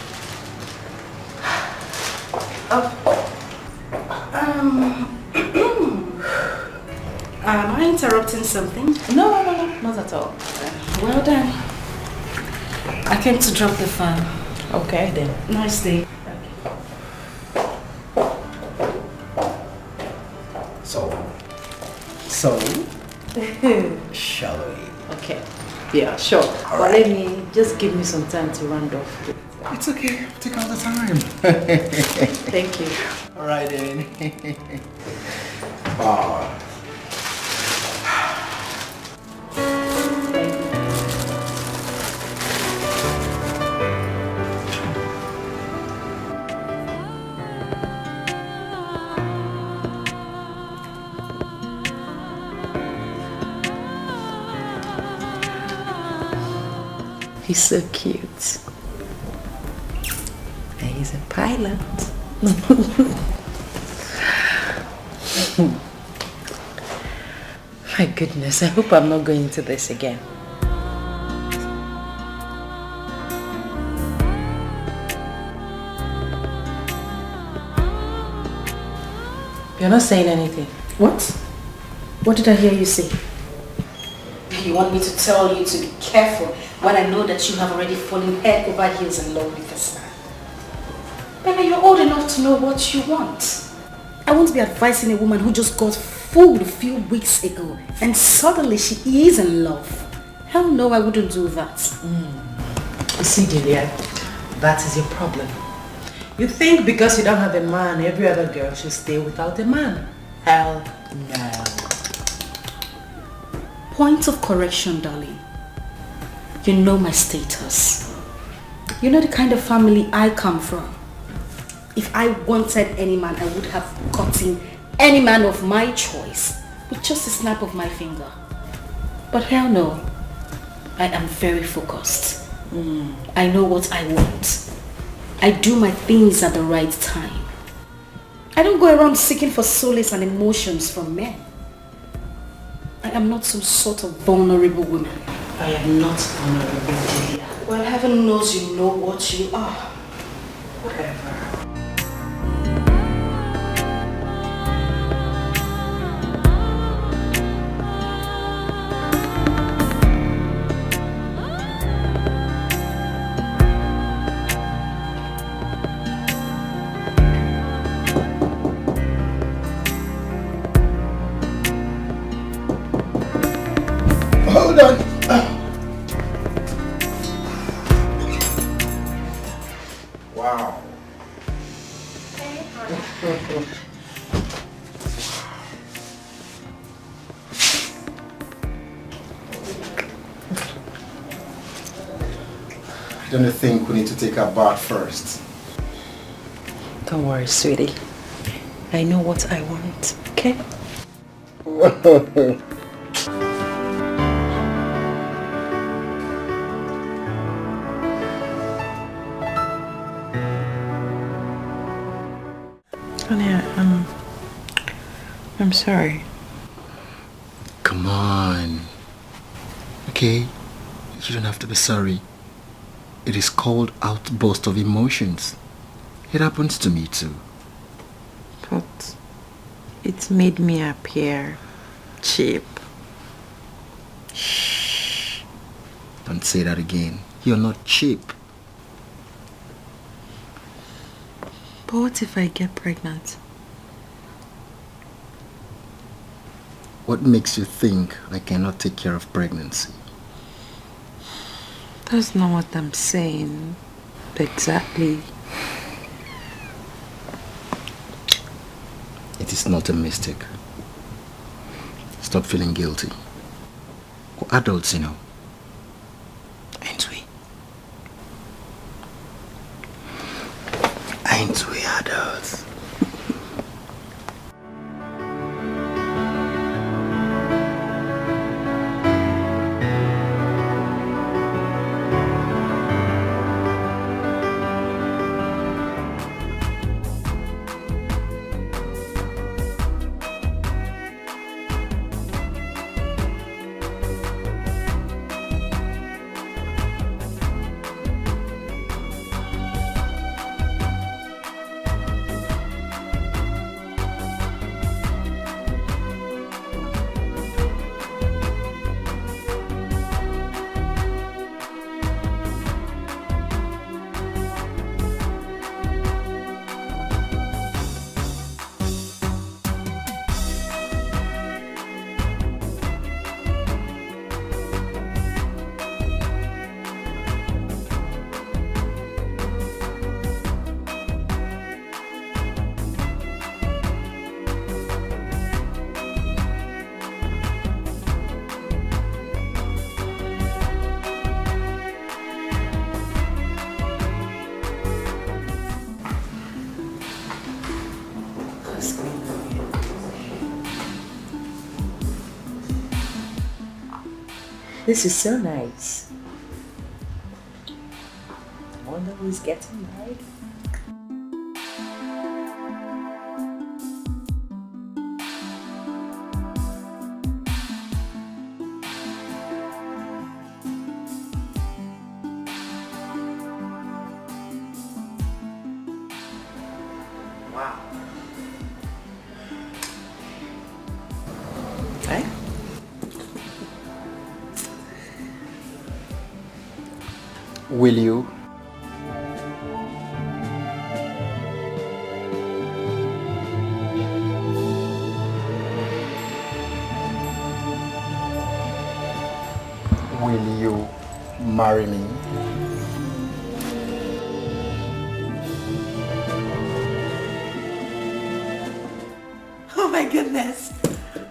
Am I interrupting something? No, not at all. Well done. I came to drop the fan. Okay then. Nice day. So, shall we? Okay. Yeah, sure. All but right. let me just give me some time to round off. It's okay. Take all the time. Thank you. All right then. Oh. He's so cute. And he's a pilot. My goodness, I hope I'm not going to this again. You're not saying anything. What? What did I hear you say? You want me to tell you to be careful when I know that you have already fallen head over heels in love with this man? Bella, you're old enough to know what you want. I won't be advising a woman who just got fooled a few weeks ago and suddenly she is in love. Hell no, I wouldn't do that. You see, Delia, that is your problem. You think because you don't have a man, every other girl should stay without a man. Hell no. Point of correction, darling. You know my status. You know the kind of family I come from. If I wanted any man, I would have gotten any man of my choice with just a snap of my finger. But hell no. I am very focused. I know what I want. I do my things at the right time. I don't go around seeking for solace and emotions from men. I am not some sort of vulnerable woman. I am not vulnerable, Delia. Well, heaven knows you know what you are. Whatever. Hold on. Wow. Don't you think we need to take a bath first? Don't worry, sweetie. I know what I want, okay? Honey, I'm sorry. Come on. Okay? You don't have to be sorry. It is called outburst of emotions. It happens to me too. But it made me appear cheap. Shh. Don't say that again. You're not cheap. But what if I get pregnant? What makes you think I cannot take care of pregnancy? That's not what I'm saying. Exactly. It is not a mistake. Stop feeling guilty. We're adults, you know. Ain't we? Ain't we adults? This is so nice. who's getting married. Wow. Eh? Will you? Will you marry me? Oh my goodness.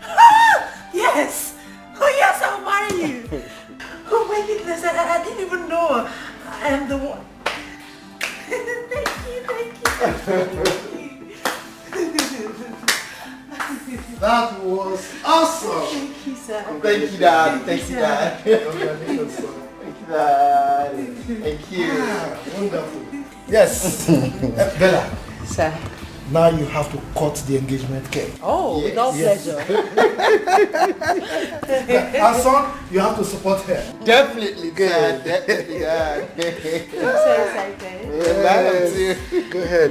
Ah, yes. Oh yes, I'll marry you. Oh my goodness, I didn't even know I am the one. Thank you. That was awesome. Thank you, sir. Thank you, Dad. Thank you, sir. Dad. Thank you, Dad. Thank you. Wonderful. Yes. Bella. Sir. Now you have to cut the engagement cake. Oh, with all pleasure. And son, you have to support her. Definitely, Dad. Definitely, Dad. I'm so excited. Yes. Go ahead.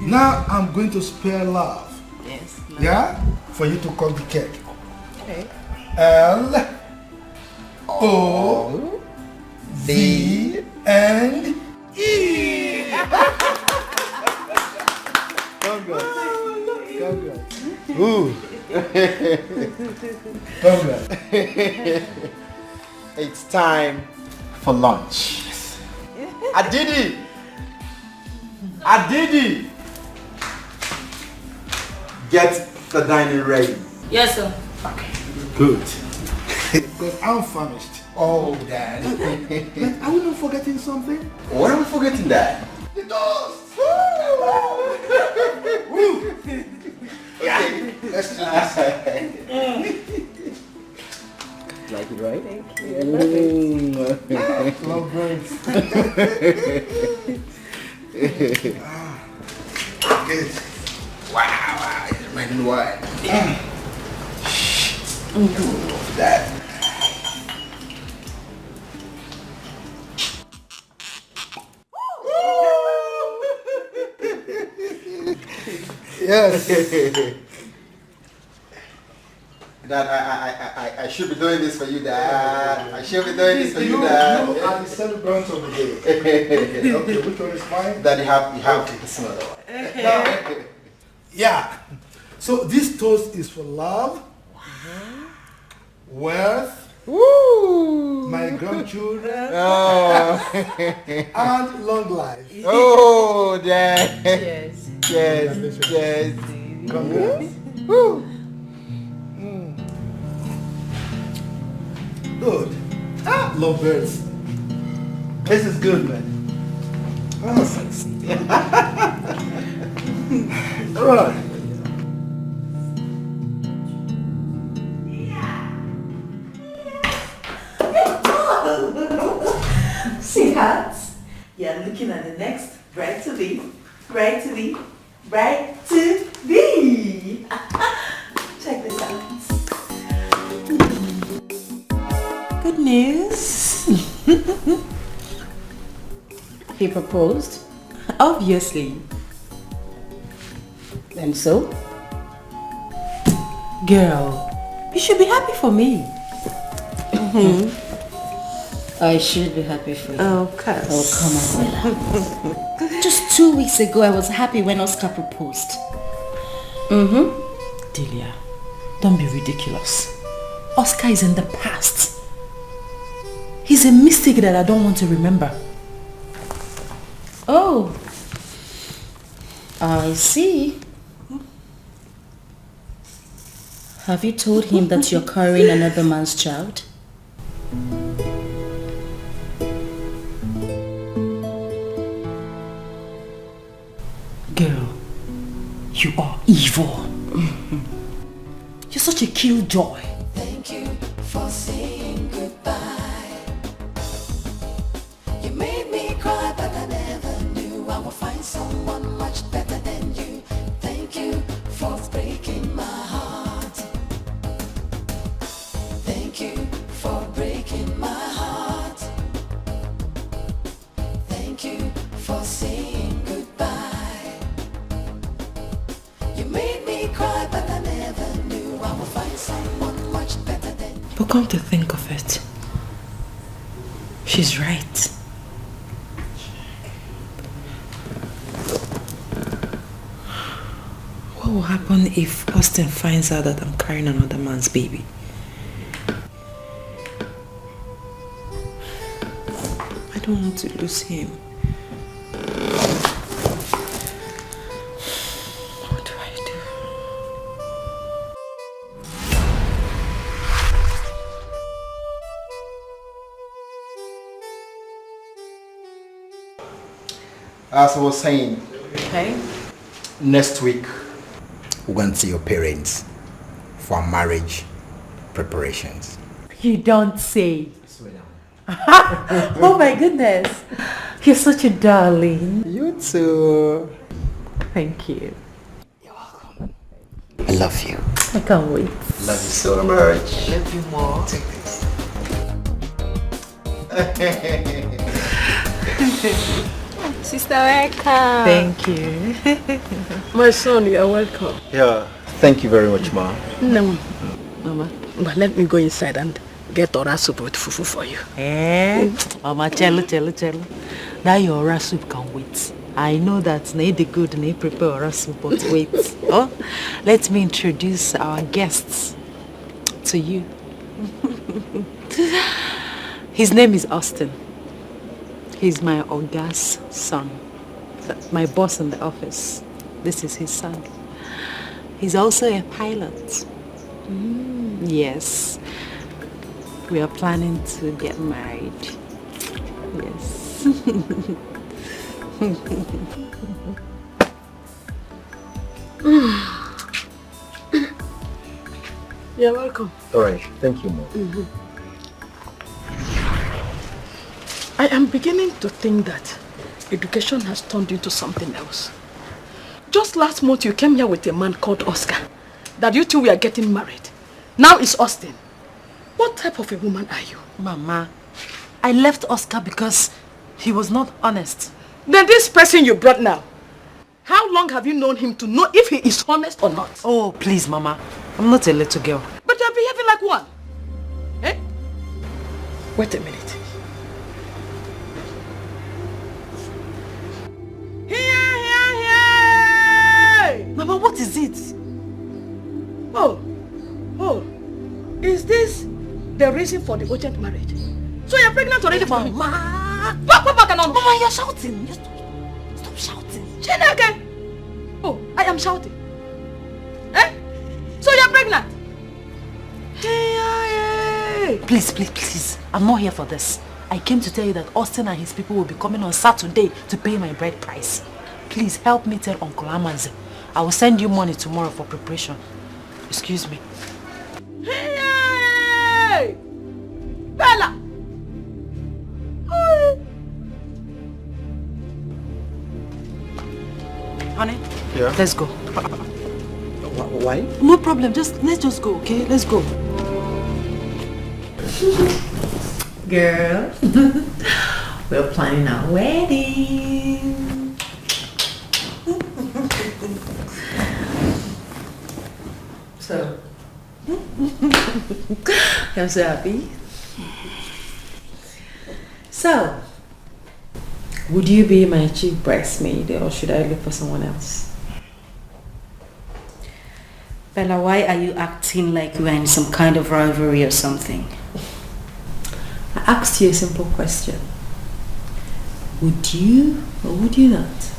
Now I'm going to spare love. Yes. Yeah? For you to cut the cake. Okay. L-O-V-N-E. Congrats. Ooh. Congrats. It's time for lunch. Adidi! Adidi! Get the dining ready. Yes, sir. Good. Because I'm famished. Oh, Dad. But are we not forgetting something? What are we forgetting, Dad? The toast! Okay, let's do this. Like it, right? Thank you. I love it. Love birds. Good. Wow, it's red and white. That. Yes. Dad, I should be doing this for you, Dad. I should be doing this for you, Dad. You are the celebrant of the day. Okay, which one is mine? Dad, you have the smaller one. Yeah. So this toast is for love, wealth, my grandchildren, and long life. Oh, Dad. Yes. Yes, yes. Congrats. Good. Love birds. This is good, man. Oh, sexy. All right. Sweetheart, you're looking at the next bride to be. Bride to be. Bride to be. Check this out. Good news. He proposed? Obviously. And so? Girl, you should be happy for me. I should be happy for you. Oh, come on. Just 2 weeks ago, I was happy when Oscar proposed. Delia, don't be ridiculous. Oscar is in the past. He's a mistake that I don't want to remember. Oh, I see. Have you told him that you're carrying another man's child? Girl, you are evil. You're such a killjoy. Thank you for saying goodbye. You made me cry, but I never someone much better than you. Thank you for breaking my heart. Thank you for breaking my heart. Thank you for saying goodbye. You made me cry, but I never knew I would find someone much better than you. But come to think of it, she's right. What will happen if Austin finds out that I'm carrying another man's baby? I don't want to lose him. What do I do? As I was saying, Okay. next week we're going to see your parents for marriage preparations. You don't say. Oh my goodness. You're such a darling. You too. Thank you. I love you. I can't wait. Love you so much. Love you more. Take this. Sister, welcome. Thank you. My son, you are welcome. Yeah, thank you very much, Ma. No, Mama, but let me go inside and get ora soup with fufu for you. Mama, cello. That your ora soup can wait. I know that the good prepare ora soup, but wait. Oh, let me introduce our guests to you. His name is Austin. He's my Oga's son. My boss in the office. This is his son. He's also a pilot. Yes. We are planning to get married. Yes. You're welcome. Alright, thank you, Ma. I am beginning to think that education has turned into something else. Just last month you came here with a man called Oscar. That you two were getting married. Now it's Austin. What type of a woman are you? Mama, I left Oscar because he was not honest. Then this person you brought now, how long have you known him to know if he is honest or not? Oh, please, Mama. I'm not a little girl. But you're behaving like one. Eh? Wait a minute. Here! Mama, what is it? Oh, is this the reason for the urgent marriage? So you're pregnant already, Mama? Mama, you're shouting. Stop shouting. Chineke! Oh, I am shouting. Eh? So you're pregnant? Hey! Please. I'm not here for this. I came to tell you that Austin and his people will be coming on Saturday to pay my bride price. Please help me tell Uncle Amaze. I will send you money tomorrow for preparation. Excuse me. Hey! Bella! Hey. Honey? Yeah? Let's go. Why? No problem. Let's just go, okay? Let's go. Girl, we're planning our wedding. So, I'm so happy. So, would you be my chief bridesmaid or should I look for someone else? Bella, why are you acting like we're in some kind of rivalry or something? I asked you a simple question. Would you or would you not?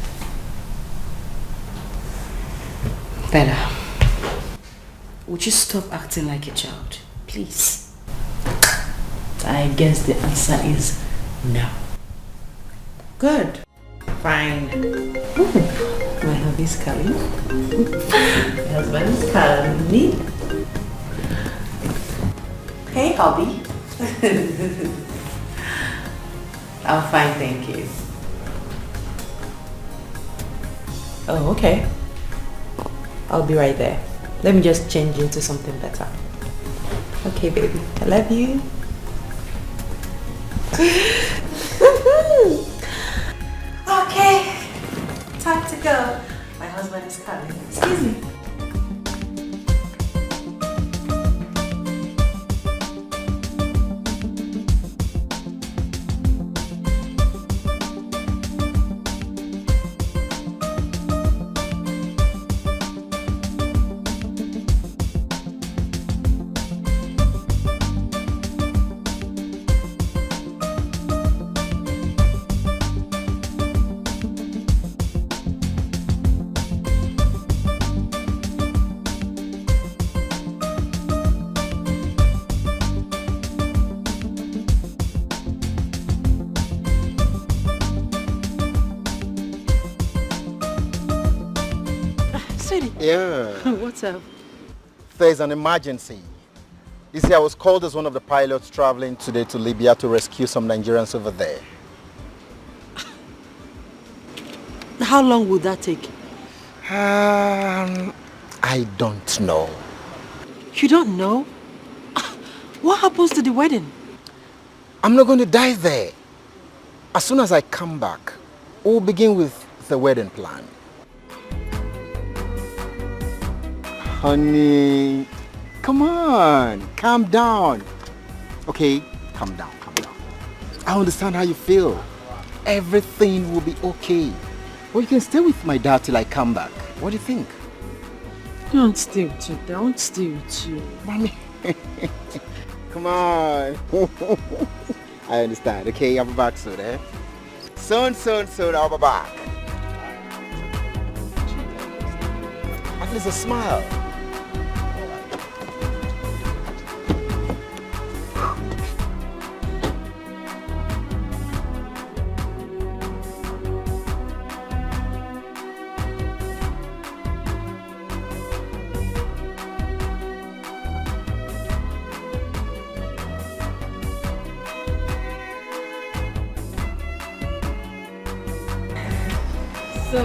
Bella, would you stop acting like a child? Please. I guess the answer is no. Good. Fine. My hubby is calling. My husband is calling me. Hey, hubby. I'm fine, thank you. Oh, okay. I'll be right there. Let me just change into something better. Okay, baby. I love you. Okay. Time to go. My husband is coming. Excuse me. Yeah. What's up? There's an emergency. You see, I was called as one of the pilots traveling today to Libya to rescue some Nigerians over there. How long would that take? I don't know. You don't know? What happens to the wedding? I'm not going to die there. As soon as I come back, we'll begin with the wedding plan. Honey, come on, calm down. Okay, calm down, calm down. I understand how you feel. Everything will be okay. Well, you can stay with my dad till I come back. What do you think? Don't stay with you. Don't stay with you. Mommy. Come on. I understand. Okay, I'll be back soon, eh? Soon, I'll be back. At least a smile. So,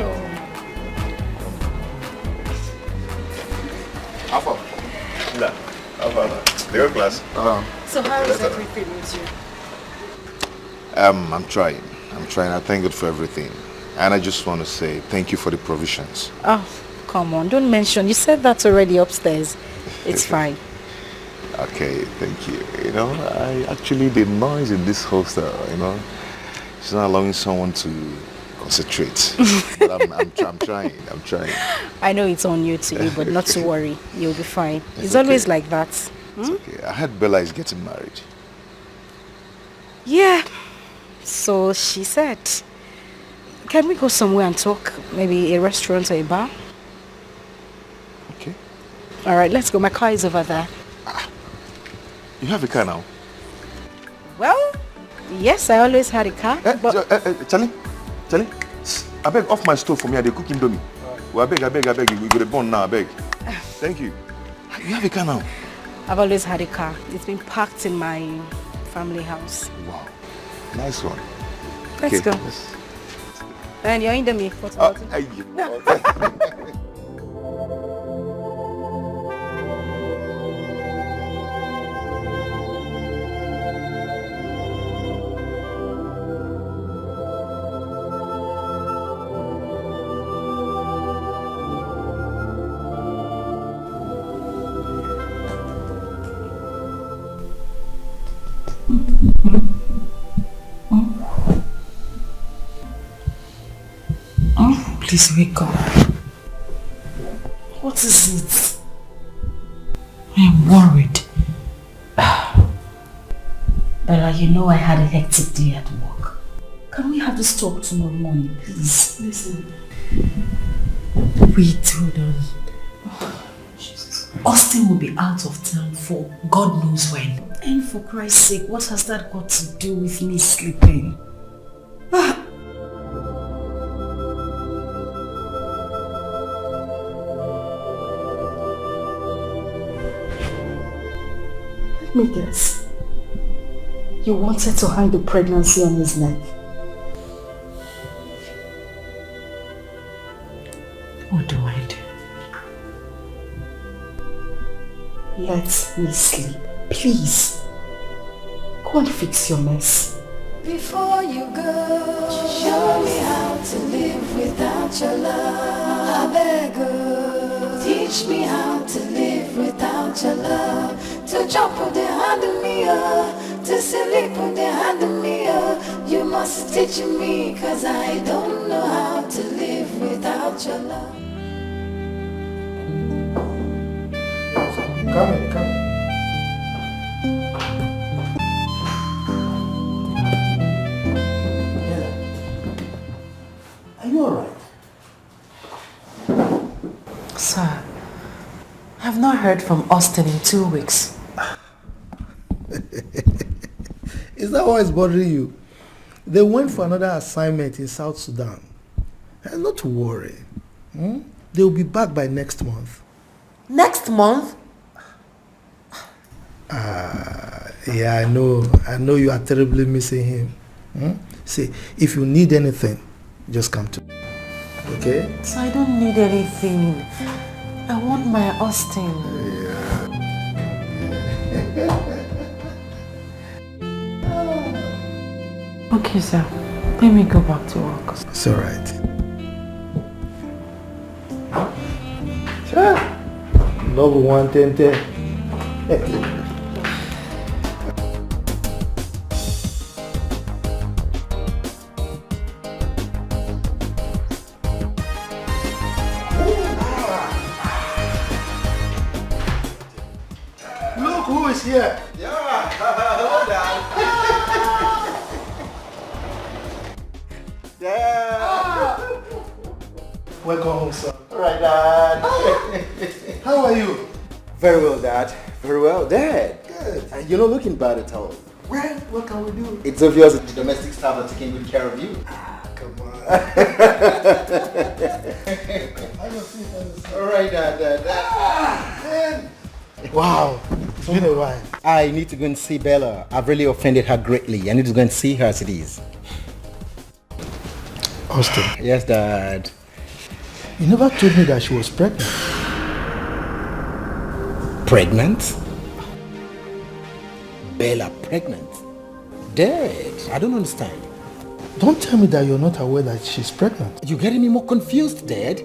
Alpha. La. Alpha. They go class. so how is everything with you? I'm trying. I thank God for everything. And I just want to say thank you for the provisions. Oh, come on. Don't mention. You said that already upstairs. It's fine. Okay, thank you. You know, the noise in this hostel, you know, it's not allowing someone to concentrate. But I'm trying. I know it's on you to you, but not to worry. You'll be fine. It's okay. always like that. It's okay. I heard Bella is getting married. Yeah. So she said, can we go somewhere and talk? Maybe a restaurant or a bar? Okay. All right, let's go. My car is over there. You have a car now? Well, yes, I always had a car. Charlie, I beg off my stove for me. I dey cook indomie. Well, I beg. We go to burn now. I beg. Thank you. You have a car now? I've always had a car. It's been parked in my family house. Wow, nice one. Let's go. And you're indomie. What's about it? Oh, please wake up. What is it? I am worried. Bella, you know I had a hectic day at work. Can we have this talk tomorrow morning, please? Listen. Wait, hold on. Austin will be out of town for God knows when. And for Christ's sake, what has that got to do with me sleeping? Let me guess. You wanted to hang the pregnancy on his neck. Let me sleep, please. Go and fix your mess. Before you go, show me how to live without your love. I beg you, teach me how to live without your love. To jump on the hand of me, to sleep on the hand of me. You must teach me, cause I don't know how to live without your love. Come in, come in. Are you alright? Sir, I've not heard from Austin in 2 weeks. Is that why it's bothering you? They went for another assignment in South Sudan. And not to worry. They'll be back by next month. Next month? Yeah, I know you are terribly missing him. See, if you need anything, just come to me. Okay? So I don't need anything. I want my Austin. Okay, sir. Let me go back to work. It's alright. Sure. Number 110. Look who is here. Yeah, hello, Dad. Yeah. Welcome home, son. All right, Dad. How are you? Very well, Dad. Very well, Dad. Good. You're not looking bad at all. Well, what can we do? It's obvious that the domestic staff are taking good care of you. Come on. All right, Dad. Man. Wow. It's been a while. I need to go and see Bella. I've really offended her greatly. I need to go and see her as it is. Austin. Yes, Dad. You never told me that she was pregnant. Pregnant? Bella pregnant? Dad, I don't understand. Don't tell me that you're not aware that she's pregnant. You're getting me more confused, Dad.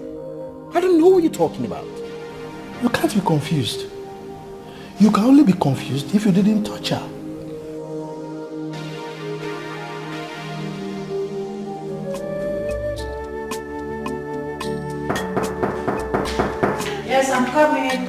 I don't know what you're talking about. You can't be confused. You can only be confused if you didn't touch her. Yes, I'm coming.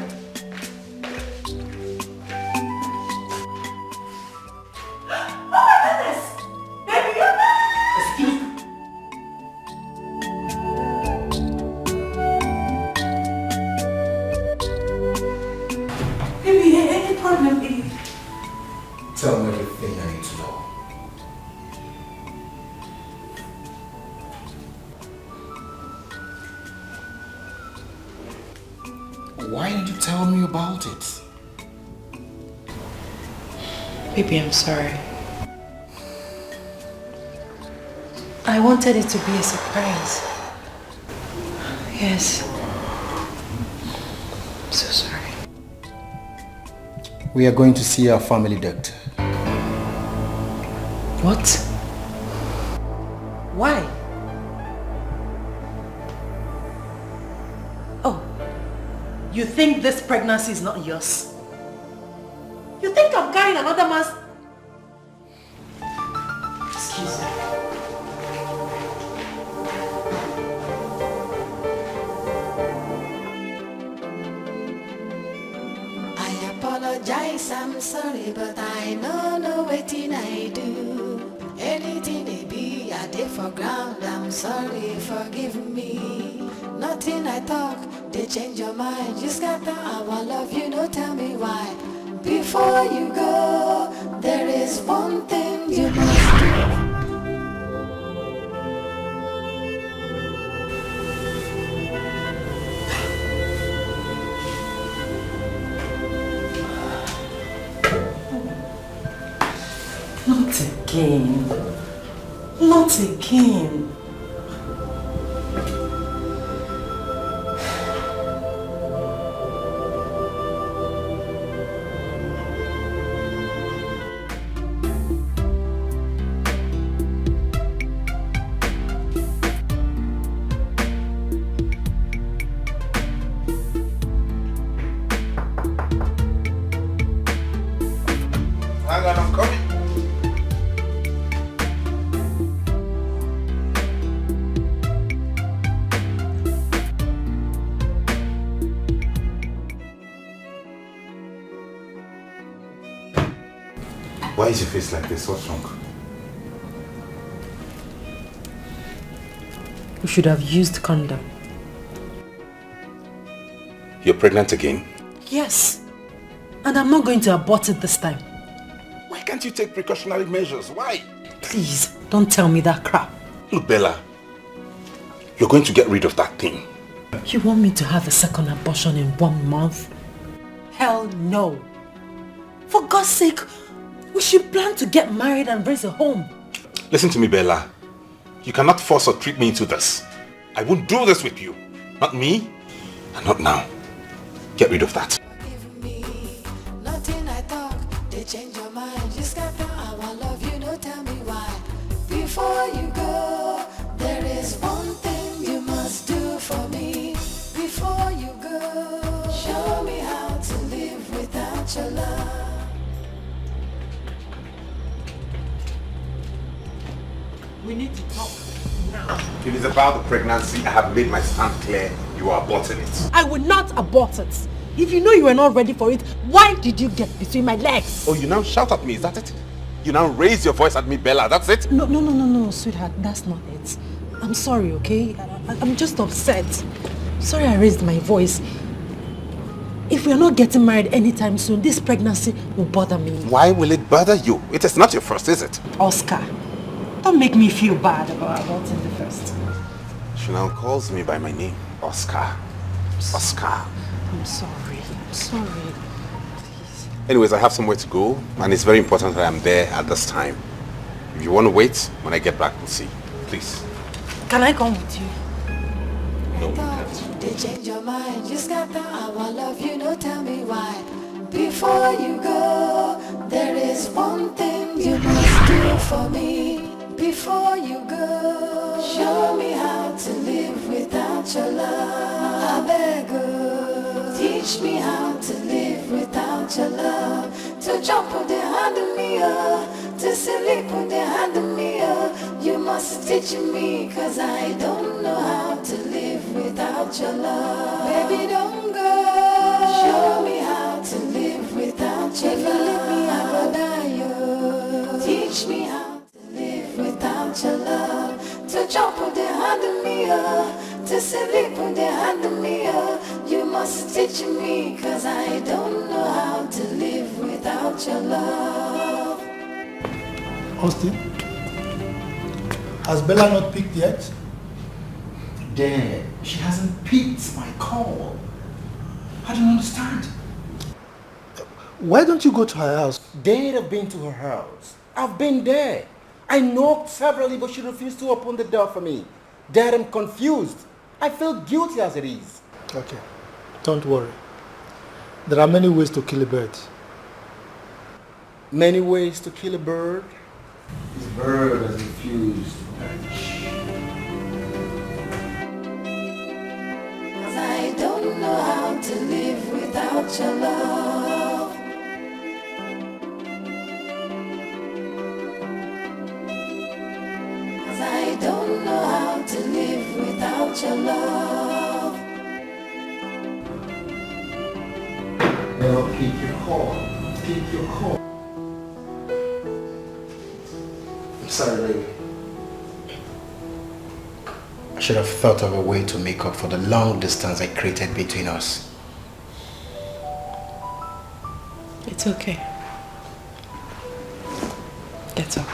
Tell me everything I need to know. Why didn't you tell me about it? Baby, I'm sorry. I wanted it to be a surprise. Yes. I'm so sorry. We are going to see our family doctor. What? Why? Oh, you think this pregnancy is not yours? You think I'm carrying another man's... Excuse me. I apologize, I'm sorry, but I know wetin I do. Anything they be, I did for ground, I'm sorry, forgive me. Nothing I talk, they change your mind. You scatter our love, you know, tell me why. Before you go, there is one thing you must do. Not again. Not again. Hang on, I'm coming. Why is your face like this? What's wrong? We should have used condom. You're pregnant again? Yes. And I'm not going to abort it this time. Why can't you take precautionary measures? Why? Please, don't tell me that crap. Look, Bella, you're going to get rid of that thing. You want me to have a second abortion in 1 month? Hell no. For God's sake, we should plan to get married and raise a home. Listen to me, Bella. You cannot force or trick me into this. I won't do this with you. Not me, and not now. Get rid of that. Nothing I talk, they change your mind. Just got the I want love you, no tell me why. Before you go, there is one thing you must do for me. Before you go, show me how to live without your love. We need to talk now. If it's about the pregnancy, I have made my stand clear. You are aborting it. I will not abort it. If you know you were not ready for it, why did you get between my legs? Oh, you now shout at me, is that it? You now raise your voice at me, Bella, that's it? No, sweetheart, that's not it. I'm sorry, okay? I'm just upset. Sorry I raised my voice. If we are not getting married anytime soon, this pregnancy will bother me. Why will it bother you? It is not your first, is it? Oscar, don't make me feel bad about aborting the first. She now calls me by my name, Oscar. Oscar. I'm sorry. Anyways, I have somewhere to go, and it's very important that I'm there at this time. If you want to wait, when I get back, we'll see. Please. Can I come with you? No, you can't. They change your mind. Just got the I want love you, no tell me why. Before you go, there is one thing you must do for me. Before you go, show me how to live without your love. I beg you, teach me how to live without your love. To jump with the hand of me, to sleep with the hand of me. You must teach me, cause I don't know how to live without your love. Baby, don't go. Show me how to live without your love. If you leave me, I will die. Teach me how to live without your love. To jump with the hand of me, to sleep with the hand of me. You must teach me, cause I don't know how to live without your love. Austin, has Bella not picked yet? Dad, she hasn't picked my call. I don't understand. Why don't you go to her house? Dad, I've been to her house. I've been there. I knocked severally, but she refused to open the door for me. Dad, I'm confused. I feel guilty as it is. Okay, don't worry. There are many ways to kill a bird. Many ways to kill a bird? This bird has refused to perish. Cause I don't know how to live without your love. Cause I don't know how to live without your love. Now keep your call. Keep your call. I'm sorry, baby. I should have thought of a way to make up for the long distance I created between us. It's okay. Get up.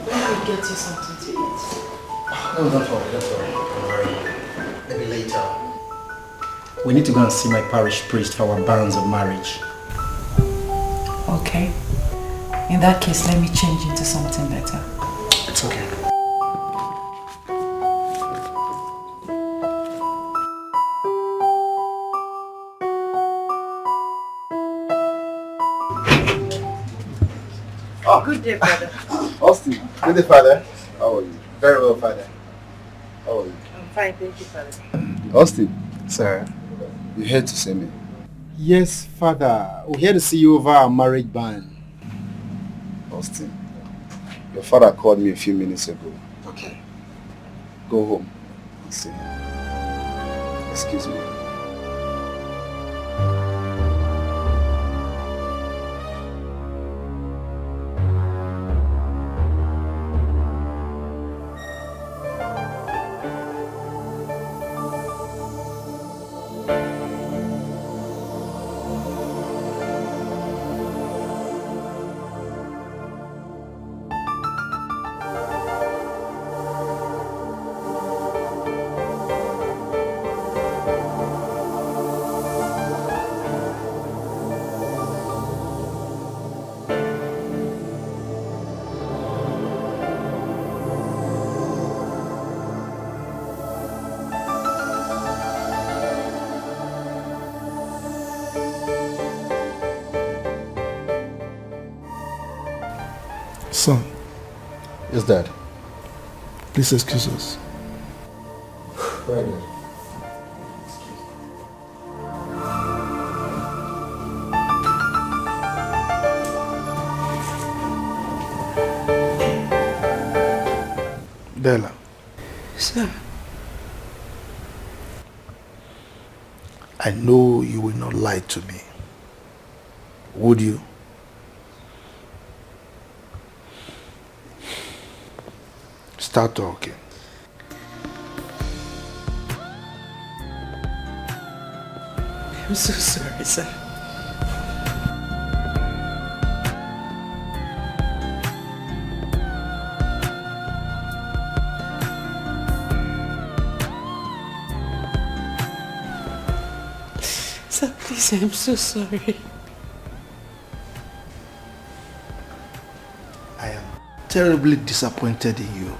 Let me get you something to eat. No, don't worry. Don't worry. Maybe later. We need to go and see my parish priest for our banns of marriage. Okay. In that case, let me change into something better. It's okay. Good day, brother. Austin, good day, father. How are you? Very well, father. How are you? I'm fine, thank you, father. Austin. Sir. You here to see me? Yes, father. We're here to see you over our marriage ban. Austin, your father called me a few minutes ago. Okay. Go home and see him. Excuse me. Son. Yes, Dad. Please excuse us. Right, Dad. Della. Sir. I know you will not lie to me. Would you? Start talking. I'm so sorry, sir. Sir, please, I'm so sorry. I am terribly disappointed in you.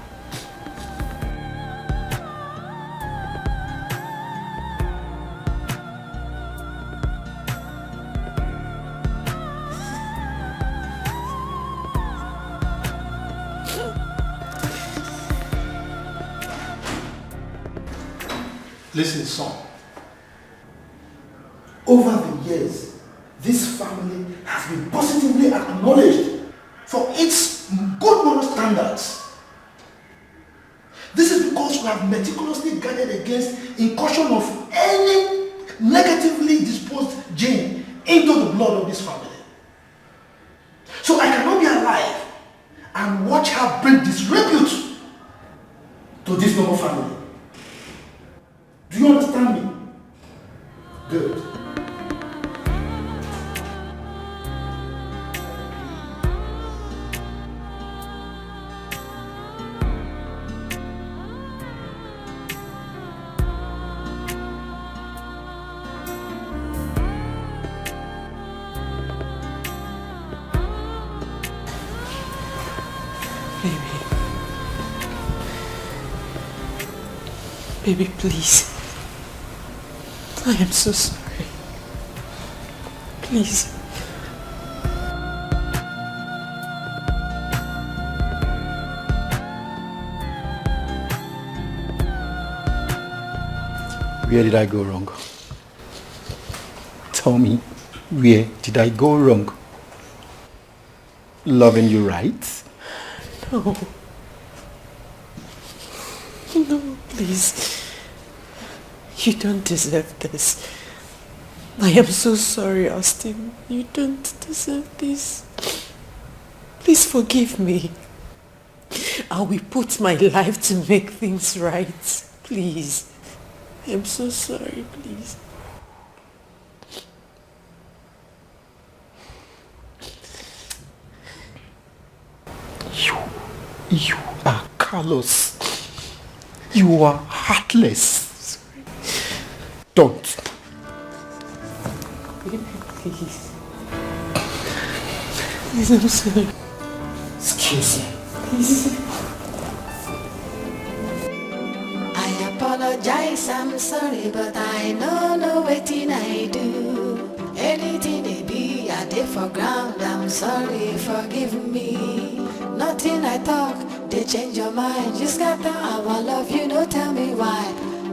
Listen, son. Over the years, this family has been positively acknowledged for its good moral standards. This is because we have meticulously guarded against incursion of any negatively disposed gene into the blood of this family. So I cannot be alive and watch her bring disrepute to this noble family. Do you understand me? Good. Baby, please. I am so sorry. Please. Where did I go wrong? Tell me, where did I go wrong? Loving you right? No. No, please. You don't deserve this. I am so sorry, Austin. You don't deserve this. Please forgive me. I will put my life to make things right. Please. I am so sorry, please. You are callous. You are heartless. Don't. Please. Please, I'm sorry. Excuse me. Please. I apologize, I'm sorry, but I know no waiting I do. Anything they be, I dey for ground, I'm sorry, forgive me. Nothing I talk, they change your mind. You scatter our love, you don't tell me why.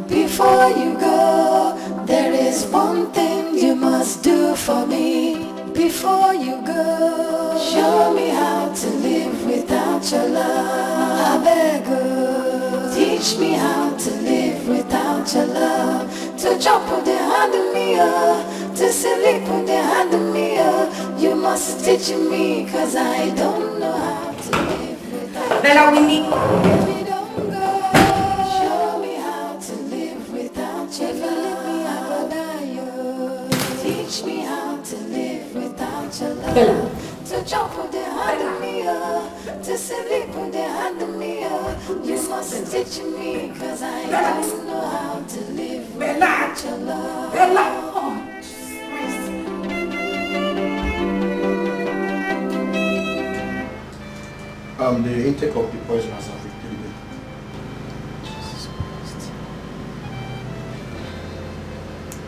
Before you go, there is one thing you must do for me. Before you go, show me how to live without your love. I beg you, teach me how to live without your love. To jump with the hand of me, to sleep with the hand of me, you must teach me, cause I don't know how to live without Bella, we need... Baby, don't go. Show me how to live without your love. I will die, you. Teach me how to live without your love. Bella. To jump with the hand of me, to sleep with the hand of me, you must teach me, cause I don't know how to live without your love. Bella! The intake of the poison has affected me. Jesus Christ.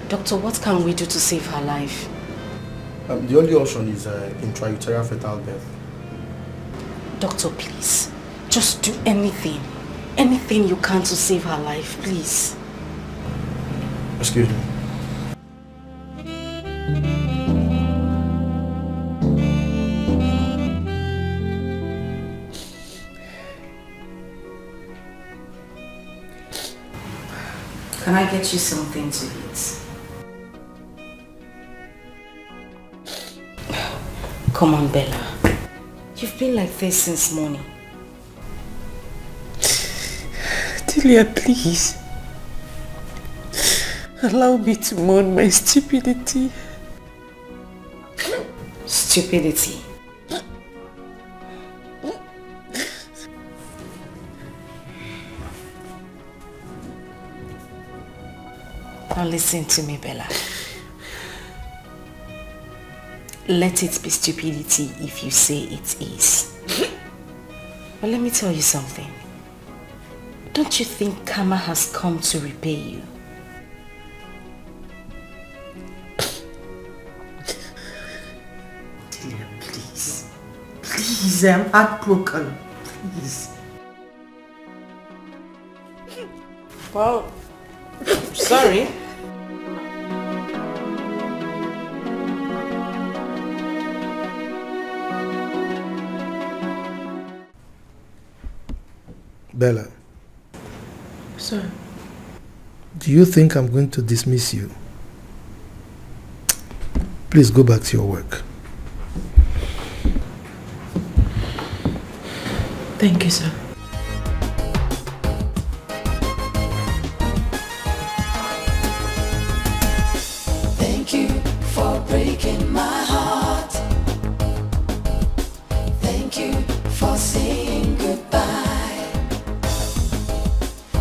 Doctor, what can we do to save her life? The only option is intrauterine fetal death. Doctor, please. Just do anything. Anything you can to save her life, please. Excuse me. Can I get you something to eat? Come on, Bella. You've been like this since morning. Delia, please. Allow me to mourn my stupidity. Stupidity. Now listen to me, Bella. Let it be stupidity if you say it is. But let me tell you something. Don't you think karma has come to repay you? Delia, please. Please, I'm heartbroken. Please. Well, sorry. Bella. Sir. Do you think I'm going to dismiss you? Please go back to your work. Thank you, sir. Thank you for breaking my heart. Thank you for saying goodbye.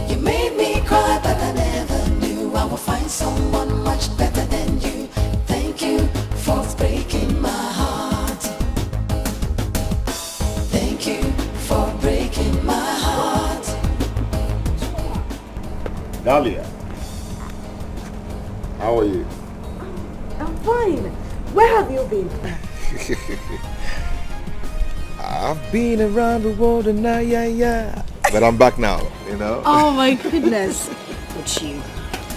You made me cry, but I never knew I would find someone much better than you. Thank you for breaking my heart. Thank you for breaking my heart. Dahlia, how are you? I'm fine. Where have you been? I've been around the world and yeah. But I'm back now, you know? Oh my goodness. Uju,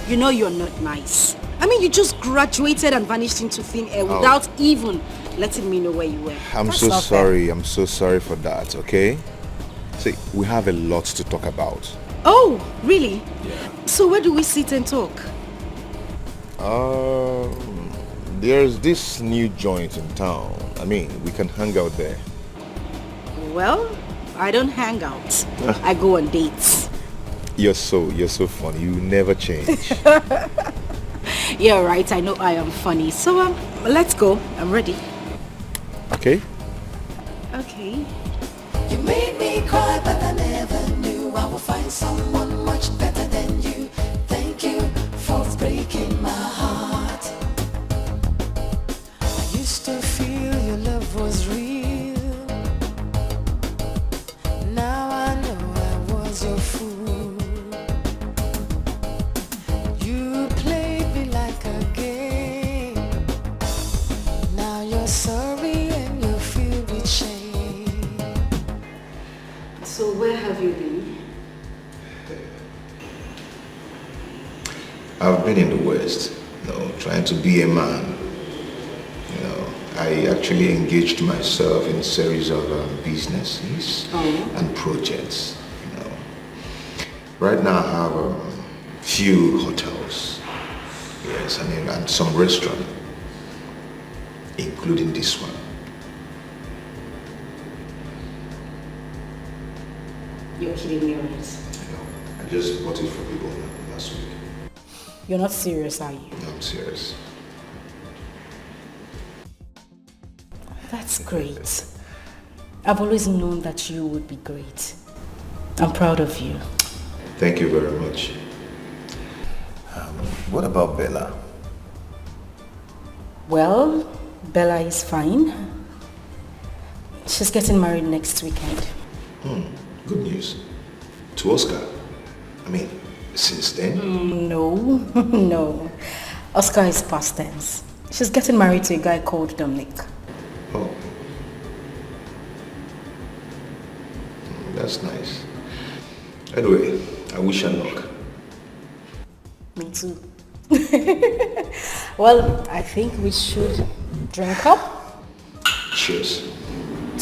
you know you're not nice. I mean, you just graduated and vanished into thin air without even letting me know where you were. I'm That's so not fair. sorry. I'm so sorry for that, okay? See, we have a lot to talk about. Oh, really? Yeah. So where do we sit and talk? There's this new joint in town. I mean, we can hang out there. Well, I don't hang out. I go on dates. You're so funny. You never change. Yeah, right. I know I am funny. So let's go. I'm ready. Okay? Okay. You made me cry, but I never knew I would find someone much better than you. Thank you for breaking my heart. I used to feel your love was real. Now I know I was your fool. You played me like a game. Now you're so I've been in the West, trying to be a man. I actually engaged myself in a series of businesses and projects. Right now I have a few hotels, yes, and some restaurants, including this one. You're kidding me, right? I just bought it for people last week. You're not serious, are you? No, I'm serious. That's great. I've always known that you would be great. I'm proud of you. Thank you very much. What about Bella? Well, Bella is fine. She's getting married next weekend. Good news. To Oscar. I mean, since then? No, no. Oscar is past tense. She's getting married to a guy called Dominic. Oh. That's nice. Anyway, I wish her luck. Me too. Well, I think we should drink up. Cheers.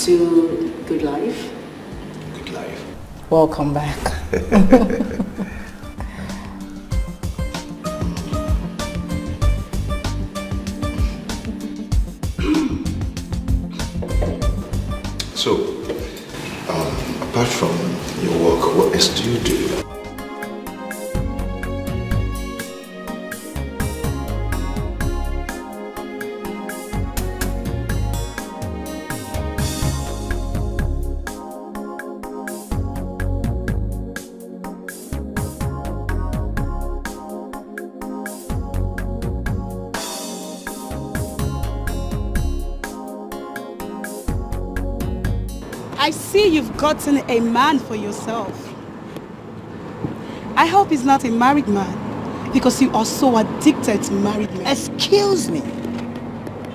To good life. Good life. Welcome back. So, apart from your work, what else do you do? I see you've gotten a man for yourself. I hope he's not a married man, because you are so addicted to married men. Excuse me.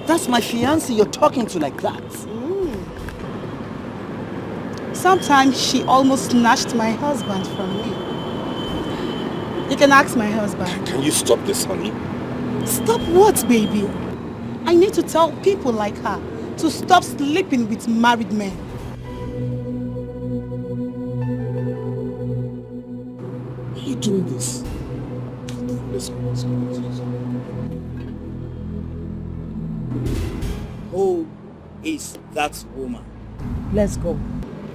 That's my fiancée you're talking to like that. Sometimes she almost snatched my husband from me. You can ask my husband. Can you stop this, honey? Stop what, baby? I need to tell people like her to stop sleeping with married men. Why are you doing this? Let's go. Who is that woman? Let's go.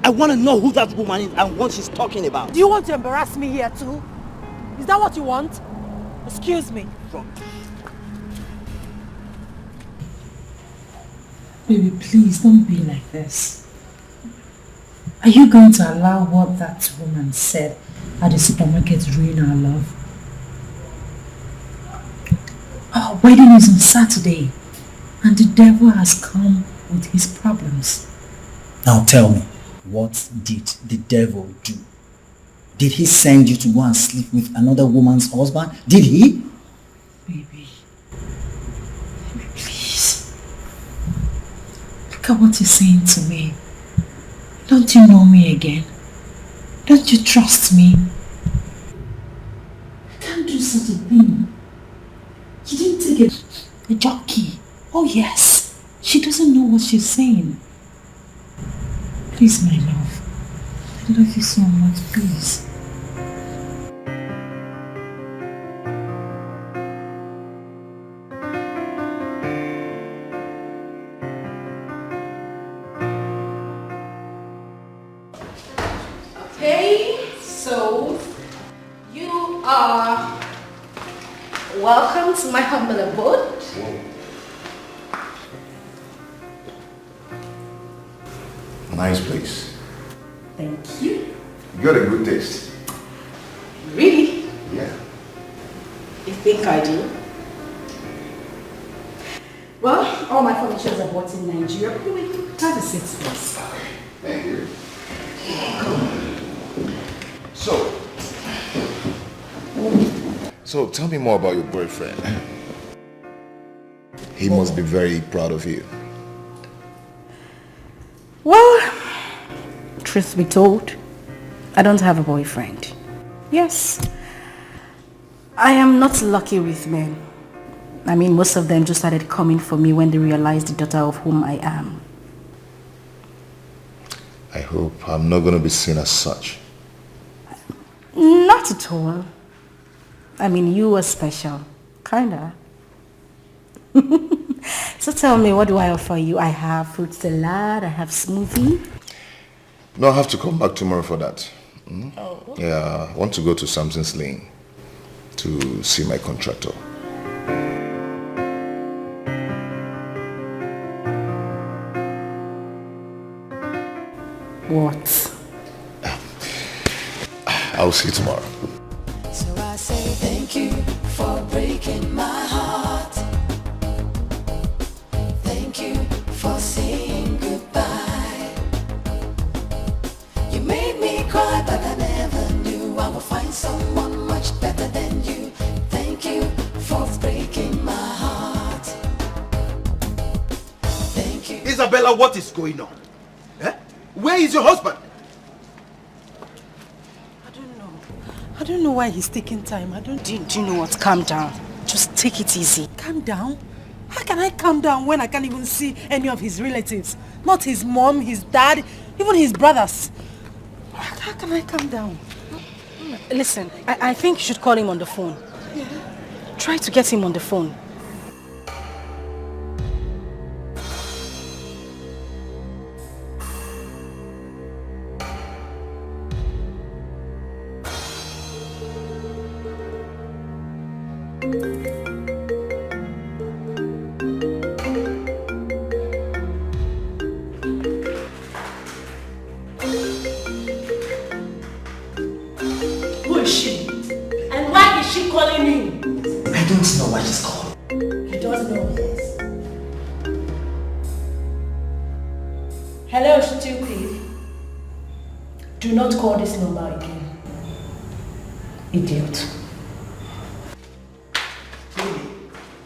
I want to know who that woman is and what she's talking about. Do you want to embarrass me here too? Is that what you want? Excuse me. Baby, please don't be like this. Are you going to allow what that woman said at the supermarket ruin our love? Our wedding is on Saturday, and the devil has come with his problems. Now tell me, what did the devil do? Did he send you to go and sleep with another woman's husband? Did he? Baby, please. Look at what he's saying to me. Don't you know me again? Don't you trust me? I can't do such a thing. You didn't take a jockey. Oh yes, she doesn't know what she's saying. Please, my love. I love you so much, please. Okay, so you are welcome to my humble abode. Nice place. Thank you. You got a good taste. Really? Yeah. You think I do? Well, all my furniture are bought in Nigeria. Anyway, have a seat, please. Thank you. So tell me more about your boyfriend. He must be very proud of you. Well, truth be told, I don't have a boyfriend. Yes, I am not lucky with men. I mean, most of them just started coming for me when they realized the daughter of whom I am. I hope I'm not going to be seen as such. Not at all. I mean, you are special. Kinda. So tell me, what do I offer you? I have fruit salad, I have smoothie. No, I have to come back tomorrow for that. Oh. Yeah, I want to go to Samson's Lane to see my contractor. What? I'll see you tomorrow. So I say thank you for breaking my heart. Thank you for saying goodbye. You made me cry, but I never knew I would find someone much better than you. Thank you for breaking my heart. Thank you. Isabella, what is going on? Eh? Where is your husband? I don't know why he's taking time. Do you know what? Calm down. Just take it easy. Calm down? How can I calm down when I can't even see any of his relatives? Not his mom, his dad, even his brothers. How can I calm down? Listen, I think you should call him on the phone. Yeah. Try to get him on the phone. Who is she? And why is she calling you? I don't know why she's calling. You don't know. Hello, stupid. Do not call this number again. Idiot.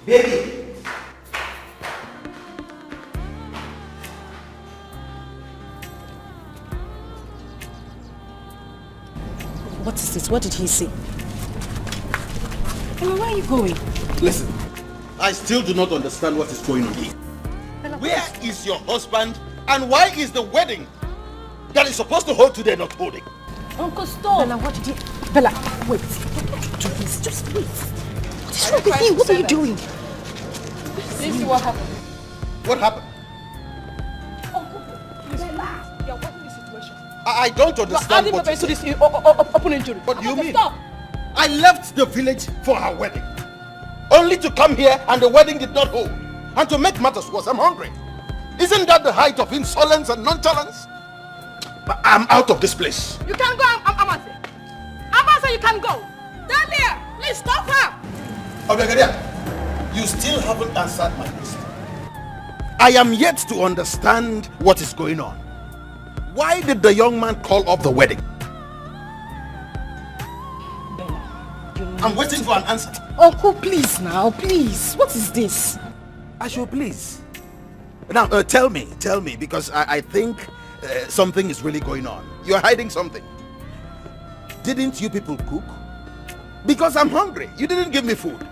Baby. What is this? What did he say? I mean, where are you going? Listen, I still do not understand what is going on here. Where is your husband and why is the wedding that is supposed to hold today not holding? Uncle, stop. Bella, what did you... Bella, wait. Don't do this. Just wait. What is wrong with you? What are you doing? This is what happened. What happened? Uncle, please, you are watching this situation. I don't understand Adding what pepper you into say. this open injury. What do you mean? Stop. I left the village for her wedding. Only to come here and the wedding did not hold. And to make matters worse, I'm hungry. Isn't that the height of insolence and nonchalance? I'm out of this place. You can go, Amase. Amase, you can go. Stand there. Please stop her. Obiagadia, you still haven't answered my question. I am yet to understand what is going on. Why did the young man call off the wedding? I'm waiting for an answer. Uncle, please now, please. What is this? I should please. Now, tell me, because I think something is really going on. You're hiding something. Didn't you people cook? Because I'm hungry. You didn't give me food.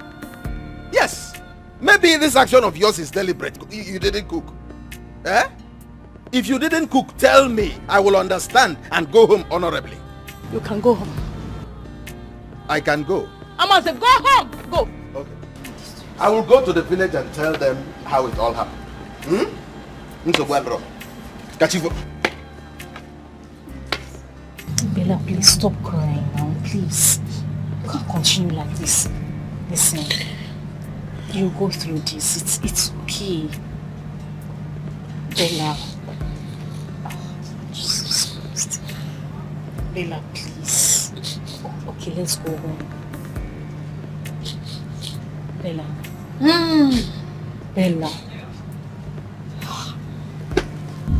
Yes. Maybe this action of yours is deliberate. You didn't cook. Eh? If you didn't cook, tell me. I will understand and go home honorably. You can go home. I can go. Amase, go home. Go. Okay. I will go to the village and tell them how it all happened. Bella, please stop crying now, please. You can't continue like this. Listen, you go through this. It's okay. Bella. Jesus Christ. Bella, please. Okay, let's go home. Bella. Bella.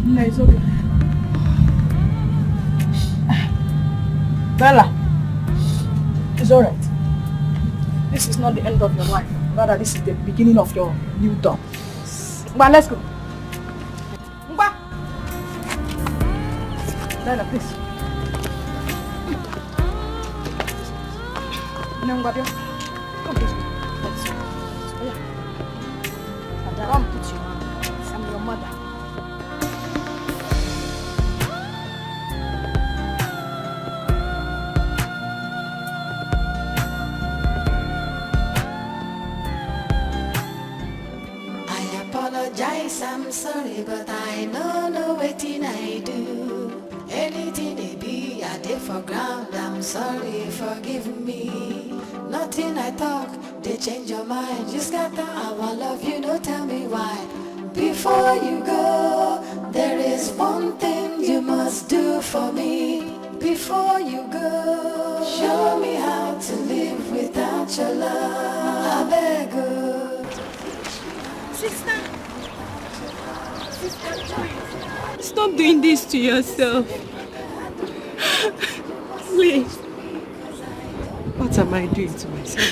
No, it's okay. Bella, it's alright. This is not the end of your life. Rather, this is the beginning of your new dawn. But let's go. Bella, please. say, but I know wetin I do. Anything it be, I did for ground. I'm sorry, forgive me. Nothing I talk, they change your mind. You scatter our love, you don't tell me why. Before you go, there is one thing you must do for me. Before you go, show me how to live without your love. I beg you. Sister, stop doing this to yourself. Please. What am I doing to myself?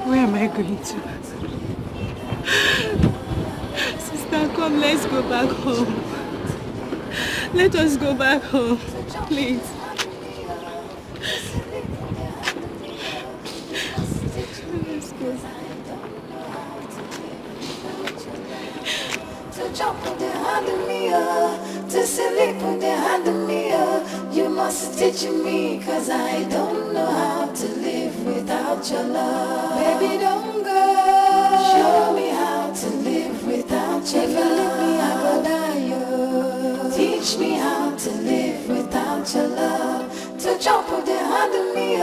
Where am I going to? Sister, come, let's go back home. Let us go back home, please. Let's go. To jump on the hand of me, to sleep on the hand of me, you must teach me, cause I don't know how to live without your love. Baby, don't go. Show me how to live without your love. If you leave me, I go die, yo. Teach me how to live without your love. To jump on the hand of me,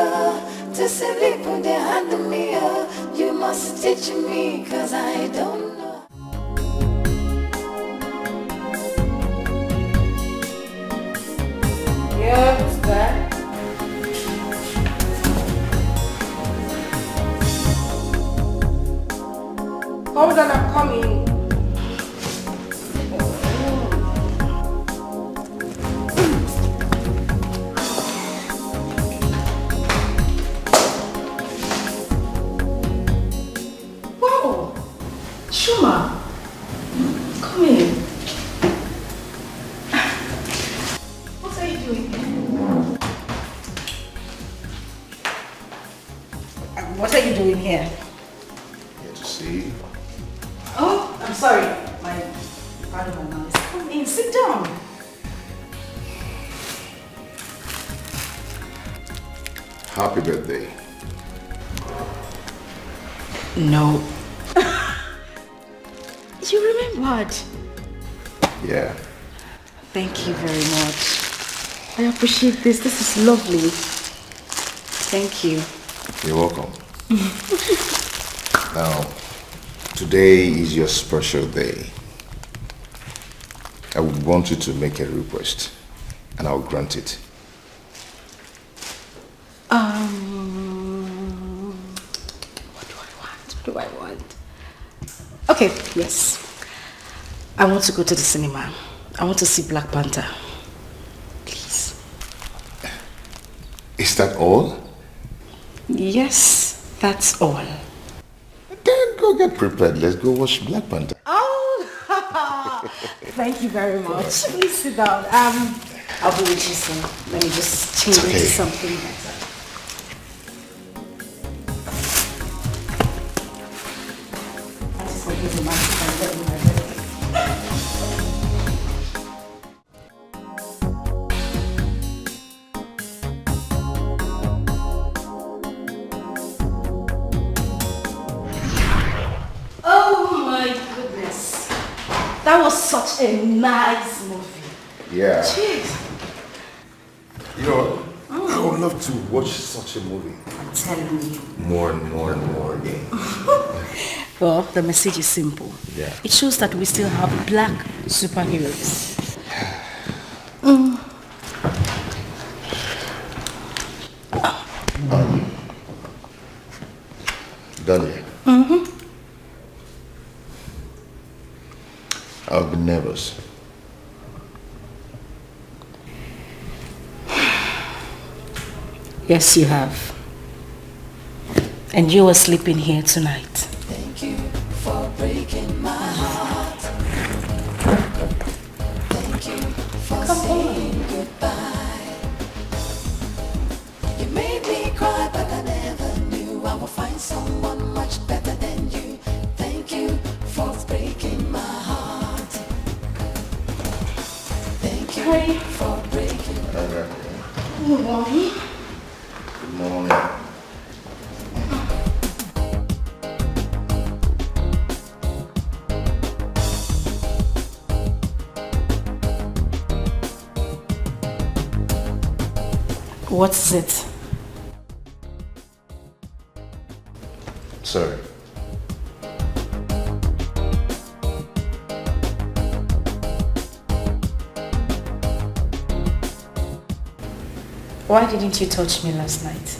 to sleep on the hand of me, you must teach me, cause I don't know. Yeah, who's that? Hold on, I'm coming. Whoa! Shuma! Come in. What are you doing here? What are you doing here? Here to see. Oh, I'm sorry. Pardon my noise. Come in, sit down. Happy birthday. No. You remembered? Yeah. Thank you very much. I appreciate this. This is lovely. Thank you. You're welcome. Now, today is your special day. I would want you to make a request, and I'll grant it. What do I want? Okay, yes. I want to go to the cinema. I want to see Black Panther. Please. Is that all? Yes, that's all. Then go get prepared. Let's go watch Black Panther. Oh, thank you very much. Please sit down. I'll be with you soon. Let me just change into something better. I just hope you don't mind if I get in my bed. Oh my goodness. That was such a nice movie. Yeah. Jeez. You know what? I would love to watch such a movie. I'm telling you. More and more and more again. Well, the message is simple. Yeah. It shows that we still have black superheroes. Done yet? I'll be nervous. Yes, you have. And you were sleeping here tonight. Thank you for breaking my heart. Thank you for saying goodbye. You made me cry, but I never knew I would find someone much better than you. Thank you for breaking my heart. Thank you for breaking my heart. Good morning. Good morning. What's it? Sorry. Why didn't you touch me last night?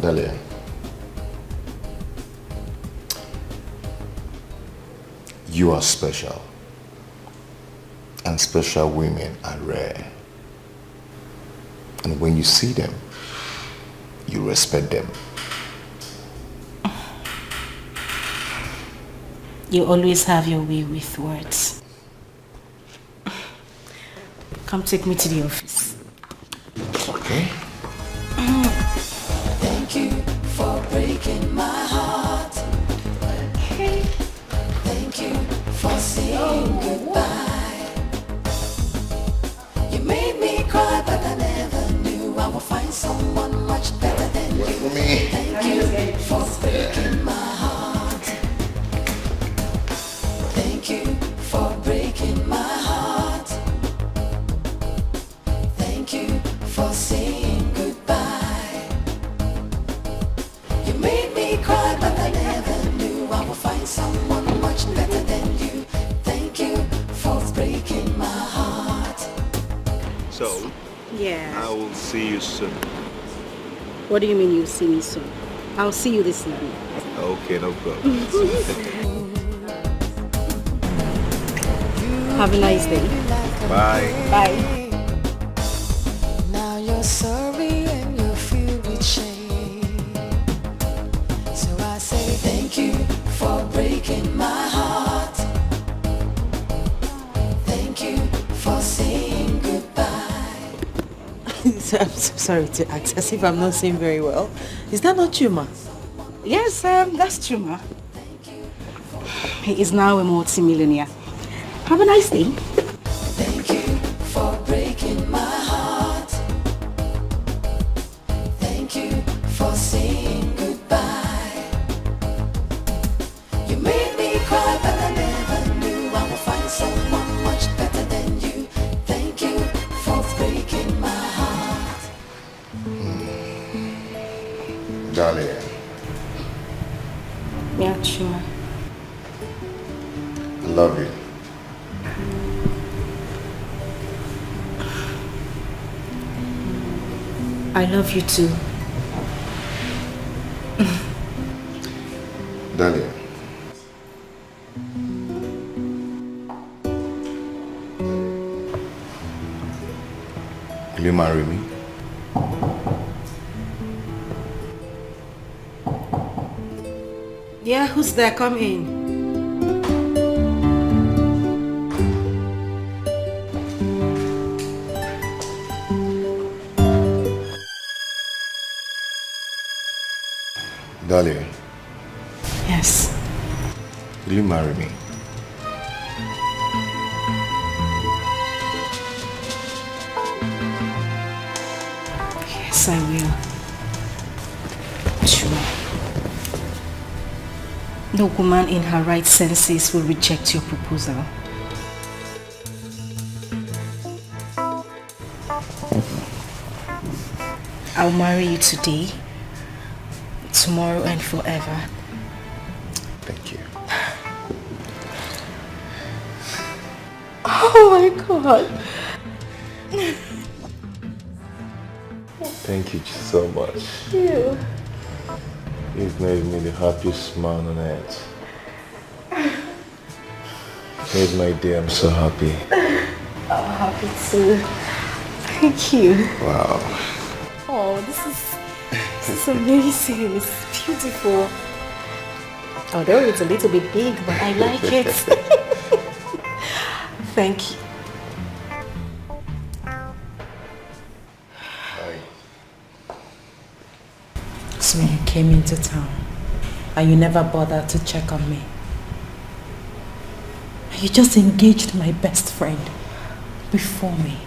Dahlia. You are special. And special women are rare. And when you see them, you respect them. You always have your way with words. Come take me to the office. Okay. Thank you for breaking my heart. Okay. Thank you for saying goodbye. You made me cry, but I never knew I would find someone much better than you. Thank you for breaking my heart. Thank you for breaking my heart. Thank you for saying goodbye. You made me cry, but I never knew I would find someone much better than you. Thank you for breaking my heart. So, Yeah. I will see you soon. What do you mean you'll see me soon? I'll see you this evening. Okay, no problem. Have a nice day. Bye. Bye. Now you're sorry and you're filled with shame. So I say thank you for breaking my heart. Thank you for saying goodbye. I'm so sorry to ask, as if I'm not saying very well. Is that not true, ma? Yes, that's true, ma. He is now a multi-millionaire. Have a nice day. Thank you for breaking my heart. Thank you for saying goodbye. You made me cry, but I never knew I would find someone much better than you. Thank you for breaking my heart. Dahlia. Yeah, Chuma. I love you. I love you too. Dahlia. Will you marry me? Yeah, who's there? Come in. Dahlia, Yes. will you marry me? Yes, I will. Sure. No woman in her right senses will reject your proposal. I'll marry you today, tomorrow and forever. Thank you. Oh my God. Thank you so much. You. You've made me the happiest man on earth. Made my day, I'm so happy. I'm happy too. Thank you. Wow. Oh, this is amazing. It's beautiful. Although it's a little bit big, but I like it. Thank you. So you came into town and you never bothered to check on me. You just engaged my best friend before me.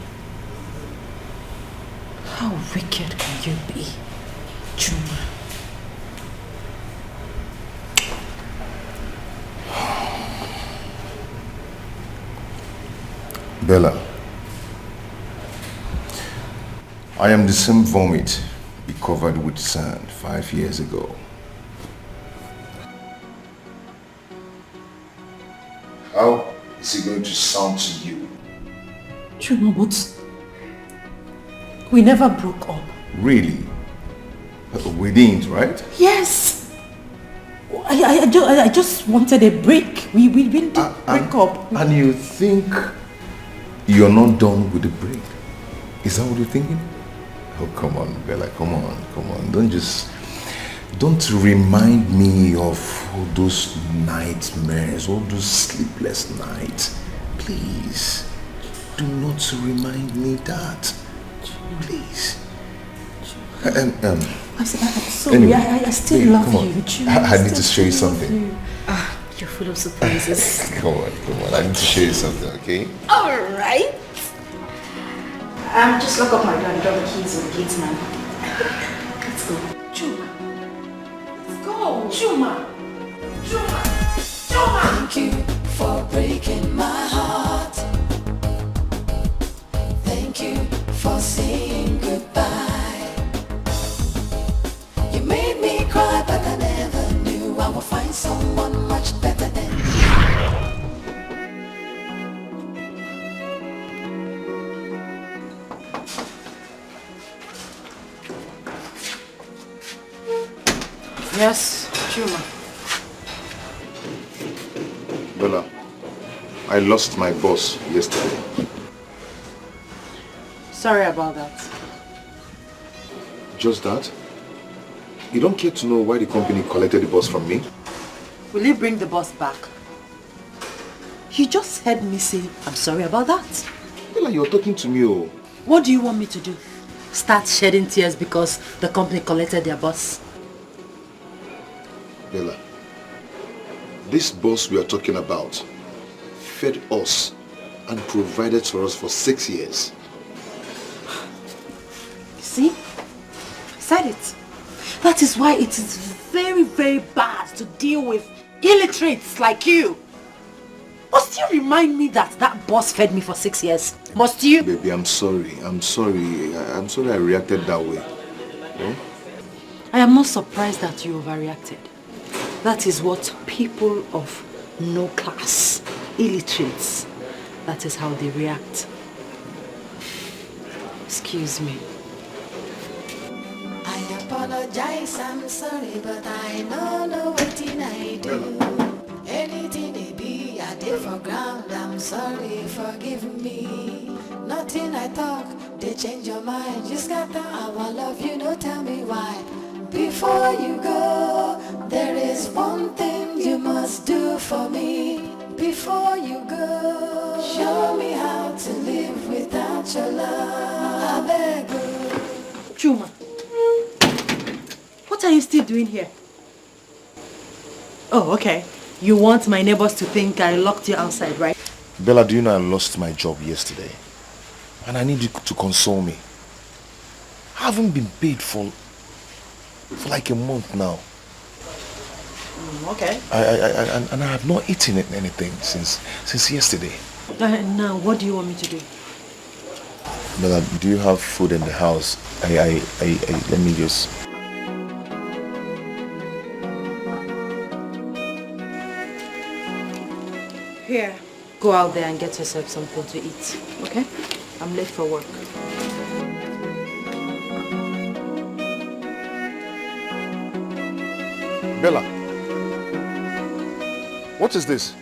How wicked can you be, Juma? Bella, I am the same vomit you covered with sand 5 years ago. How is it going to sound to you? Chuma, but we never broke up. Really? We didn't, right? Yes. I just wanted a break. We didn't break up. And you think you're not done with the break? Is that what you're thinking? Oh, come on, Bella, come on. Don't remind me of all those nightmares, all those sleepless nights. Please, do not remind me that. Please. I'm sorry, Anyway, I still babe, love come on. you. Chuma, I need to show you still love something. you. You're full of surprises. Come on. I need to show you something, okay? Alright. Just lock up my door and drop the keys with the gates, man. Let's go. Chuma. Let's go. Chuma. Thank you for breaking my heart. Thank you for saying goodbye. You made me cry, but I never knew I would find someone much better than you. Yes, Chuma. Bella, I lost my boss yesterday. Sorry about that. Just that? You don't care to know why the company collected the boss from me? Will you bring the boss back? You just heard me say, I'm sorry about that. Bella, you're talking to me, oh. What do you want me to do? Start shedding tears because the company collected their boss? Bella, this boss we are talking about fed us and provided for us for 6 years. See? I said it. That is why it is very, very bad to deal with illiterates like you. Must you remind me that boss fed me for 6 years? Must you? Baby, I'm sorry I reacted that way. Eh? I am not surprised that you overreacted. That is what people of no class, illiterates, that is how they react. Excuse me. I apologize, I'm sorry, but I don't know what I do. Anything it be, I did for ground, I'm sorry, forgive me. Nothing I talk, they change your mind. You scatter our love, you don't tell me why. Before you go, there is one thing you must do for me. Before you go, show me how to live without your love. I beg you. Chuma, what are you still doing here? Oh, okay. You want my neighbors to think I locked you outside, right? Bella, do you know I lost my job yesterday? And I need you to console me. I haven't been paid for like a month now. Okay. And I have not eaten anything since yesterday. Now, what do you want me to do? Bella, do you have food in the house? Let me just... Here. Go out there and get yourself something to eat, okay? I'm late for work. Bella, what is this?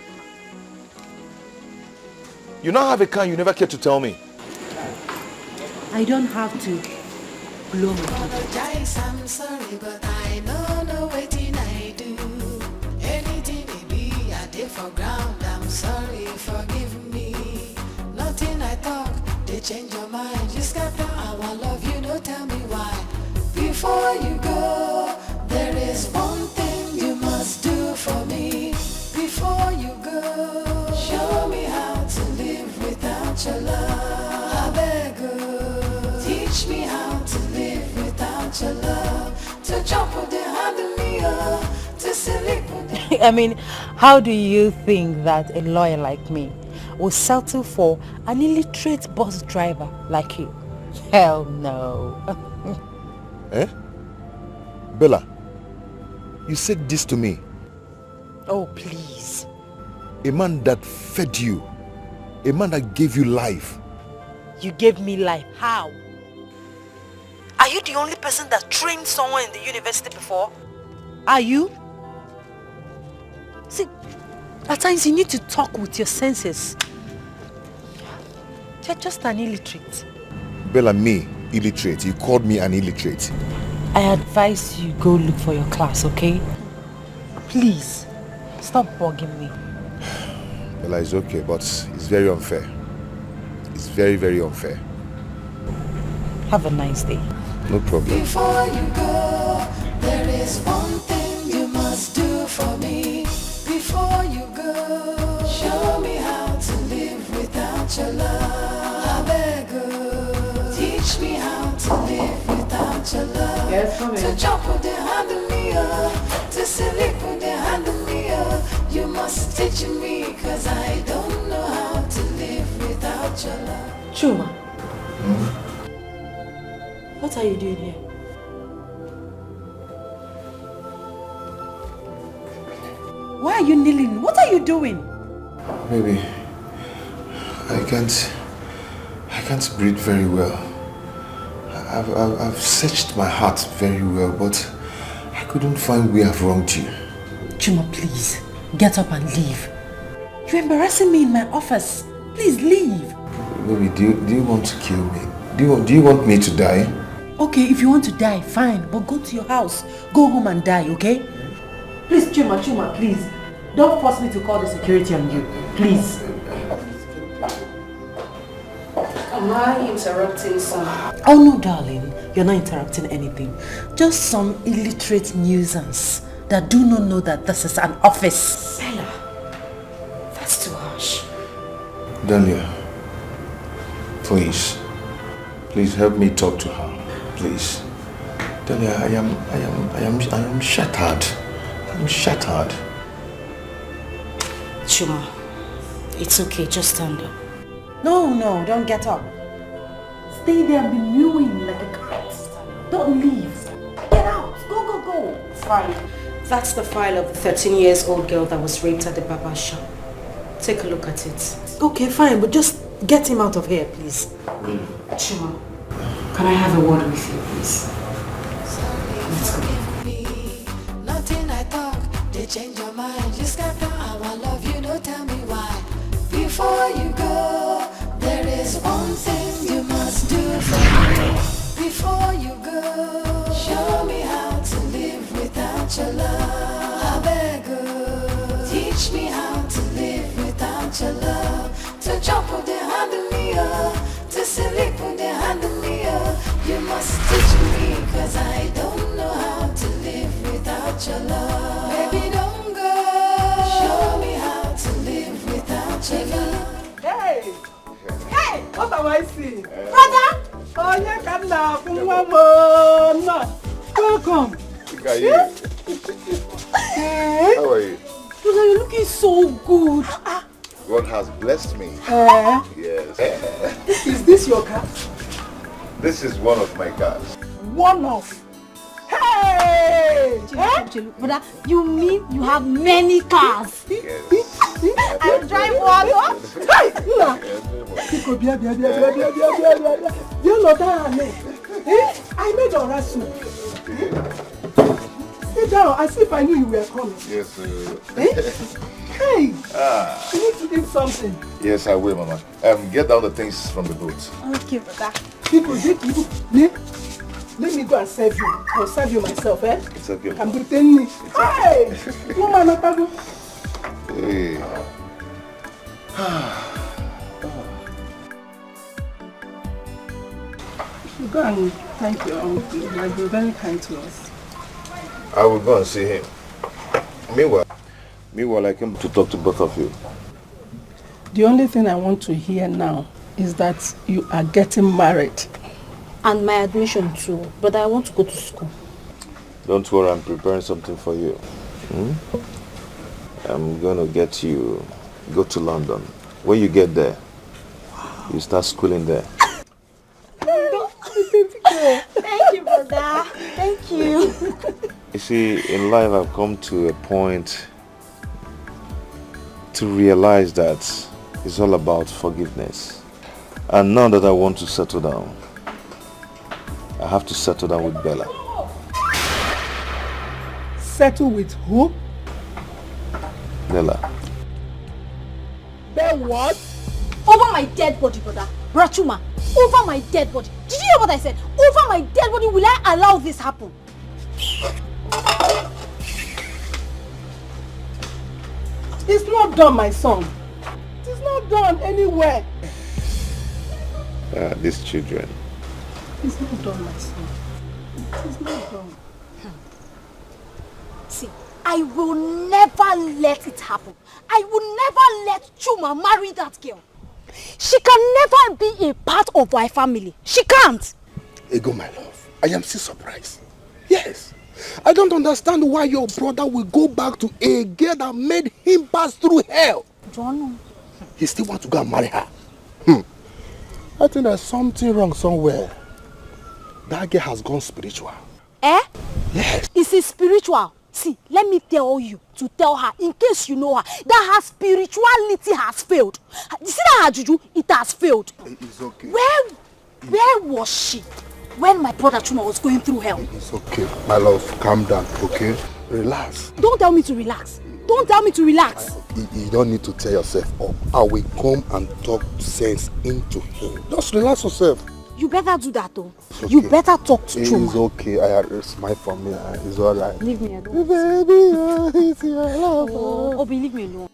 You now have a car you never cared to tell me. I don't have to blow my Apologize, I'm sorry, but I don't know what I do. Anything it be, I did for ground, I'm sorry, forgive me. Nothing I talk, they change your mind. You scatter our love, you don't tell me why. Before you go, there is one thing you must do for me. Before you go, show me how to live without your love. I beg you, teach me how to live without your love. To jump with the hand of me, to sleep with the... I mean, how do you think that a lawyer like me will settle for an illiterate bus driver like you. Hell no. Eh? Bella, you said this to me. Oh, please. A man that fed you. A man that gave you life. You gave me life. How? Are you the only person that trained someone in the university before? Are you? See, at times you need to talk with your senses. You're just an illiterate. Bella, me, illiterate. You called me an illiterate. I advise you go look for your class, okay? Please, stop bugging me. Bella, it's okay, but it's very unfair. It's very, very unfair. Have a nice day. No problem. Before you go, there is one thing you must do for me. Before you go, show me how to live without your love. I beg you, teach me how to live without your love. Yes, come To in. jump with the hand of me, to sleep with the hand of me. You must teach me, cause I don't know how to live without your love. Chuma. What are you doing here? Why are you kneeling? What are you doing? Baby, I can't breathe very well. I've searched my heart very well, but I couldn't find where I've wronged you. Chuma, please, get up and leave. You're embarrassing me in my office. Please leave. Baby, do you want to kill me? Do you want me to die? Okay, if you want to die, fine, but go to your house. Go home and die, okay? Please, Chuma, please. Don't force me to call the security on you. Please. Am I interrupting some? Oh no, darling. You're not interrupting anything. Just some illiterate nuisance that do not know that this is an office. Bella, that's too harsh. Dahlia, please help me talk to her. Please. Dahlia, I am shattered. I'm shattered. Chuma, it's okay, just stand up. No, don't get up. Stay there and be mewing like a cat. Don't leave. Get out. Go. It's fine. That's the file of the 13-year-old girl that was raped at the barber shop. Take a look at it. Okay, fine, but just get him out of here, please. Chuma, can I have a word with you, please? Let's go. Nothing I talk, they change your mind. You scatter how I love you, don't tell me why. Before you go, there is one thing you must do for me. Before you go, show me how to live without your love. I beg you, teach me how to live without your love. To jump with the hand of me, to sleep with the hand of me. You must teach me, cause I don't know how to live without your love. Baby, don't go. Show me how to live without your love. Hey! Hey! What am I seeing? Brother! Oh, you can laugh. Mama! Welcome. Look at you. Hey! How are you? Brother, you're looking so good. God has blessed me. Yes. Is this your car? This is one of my cars. One of. Hey! Brother, you mean you have many cars? Yes. I drive one. Hey! Nna! Biko, bia. You know that, I made a rasu. Sit down, as if I knew you were coming. Yes, sir. Hey! You need to eat something. Yes, I will, Mama. Get down the things from the boat. Okay, brother. People, let me go and serve you. I'll serve you myself, eh? It's okay. I'm pretending. Hey! Woman, Otago. Hey. Go and thank your uncle. He has been very kind to us. I will go and see him. Meanwhile, I came to talk to both of you. The only thing I want to hear now is that you are getting married. And my admission too, but I want to go to school. Don't worry, I'm preparing something for you. I'm going to get you, go to London. When you get there, you start schooling there. Thank you, brother. Thank you. You see, in life I've come to a point to realize that it's all about forgiveness. And now that I want to settle down, I have to settle down with Bella. Settle with who? Bella. Then what? Over my dead body, brother. Brachuma, over my dead body. Did you hear what I said? Over my dead body, will I allow this happen? It's not done, my son. It's not done anywhere. These children. It's not done, my son. It's not done. See, I will never let it happen. I will never let Chuma marry that girl. She can never be a part of my family. She can't. Ego, my love, I am still surprised. Yes. I don't understand why your brother will go back to a girl that made him pass through hell. John. He still wants to go and marry her. I think there's something wrong somewhere. That girl has gone spiritual. Eh? Yes. Is it spiritual? See, let me tell you to tell her, in case you know her, that her spirituality has failed. You see that her juju? It has failed. It's okay. Where was she when my brother Chuma was going through hell? It's okay. My love, calm down, okay? Relax. Don't tell me to relax. Don't tell me to relax. You don't need to tear yourself up. I will come and talk sense into him. Just relax yourself. You better do that though. Okay. You better talk to Chuma. It's okay. Smile for me. It's alright. Leave me alone. Baby, it's your love. Obi, leave me alone.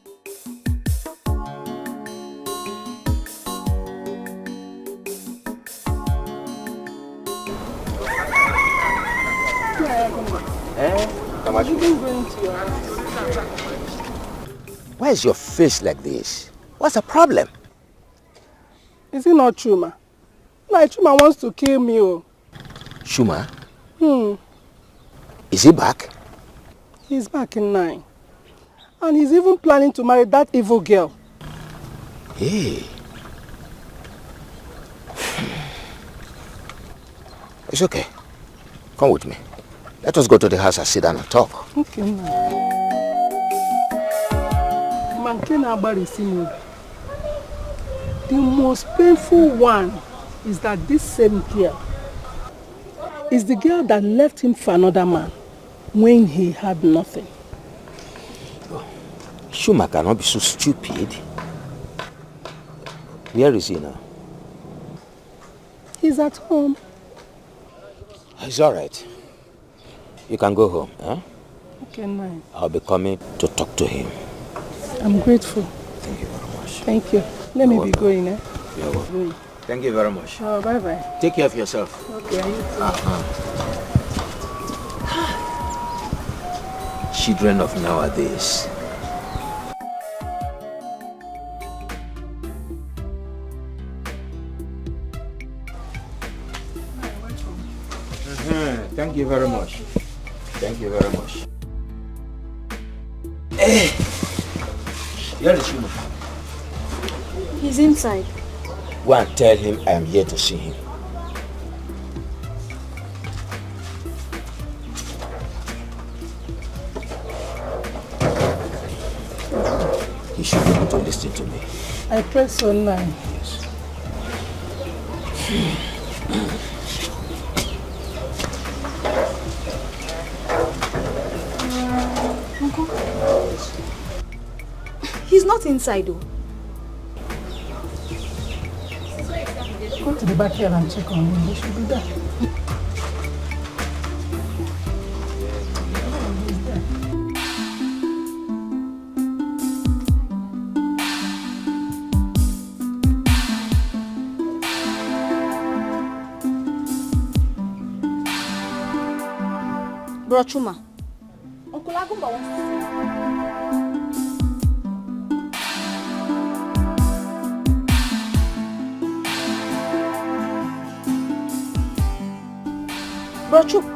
Why is your face like this? What's the problem? Is it not Chuma? Like Chuma wants to kill me. Oh. Chuma? Is he back? He's back in 9. And he's even planning to marry that evil girl. Hey. It's okay. Come with me. Let us go to the house and sit down and talk. Okay, the most painful one is that this same girl is the girl that left him for another man when he had nothing. Chuma cannot be so stupid. Where is he now? He's at home. It's all right. You can go home, huh? Okay, nice. I'll be coming to talk to him. I'm grateful. Thank you very much. Thank you. Let me be going, eh? You're welcome. Thank you very much. Oh, bye-bye. Take care of yourself. Okay, you too. Children of nowadays. Thank you very much. Thank you very much. Hey! Where is Chuma? He's inside. Go and tell him I am here to see him. He should be able to listen to me. I press so 9. Uncle? He's not inside though. Go to the backyard and check on him. He should be there. Bro Chuma, Uncle Agumba wants to see you. Bro Chuma.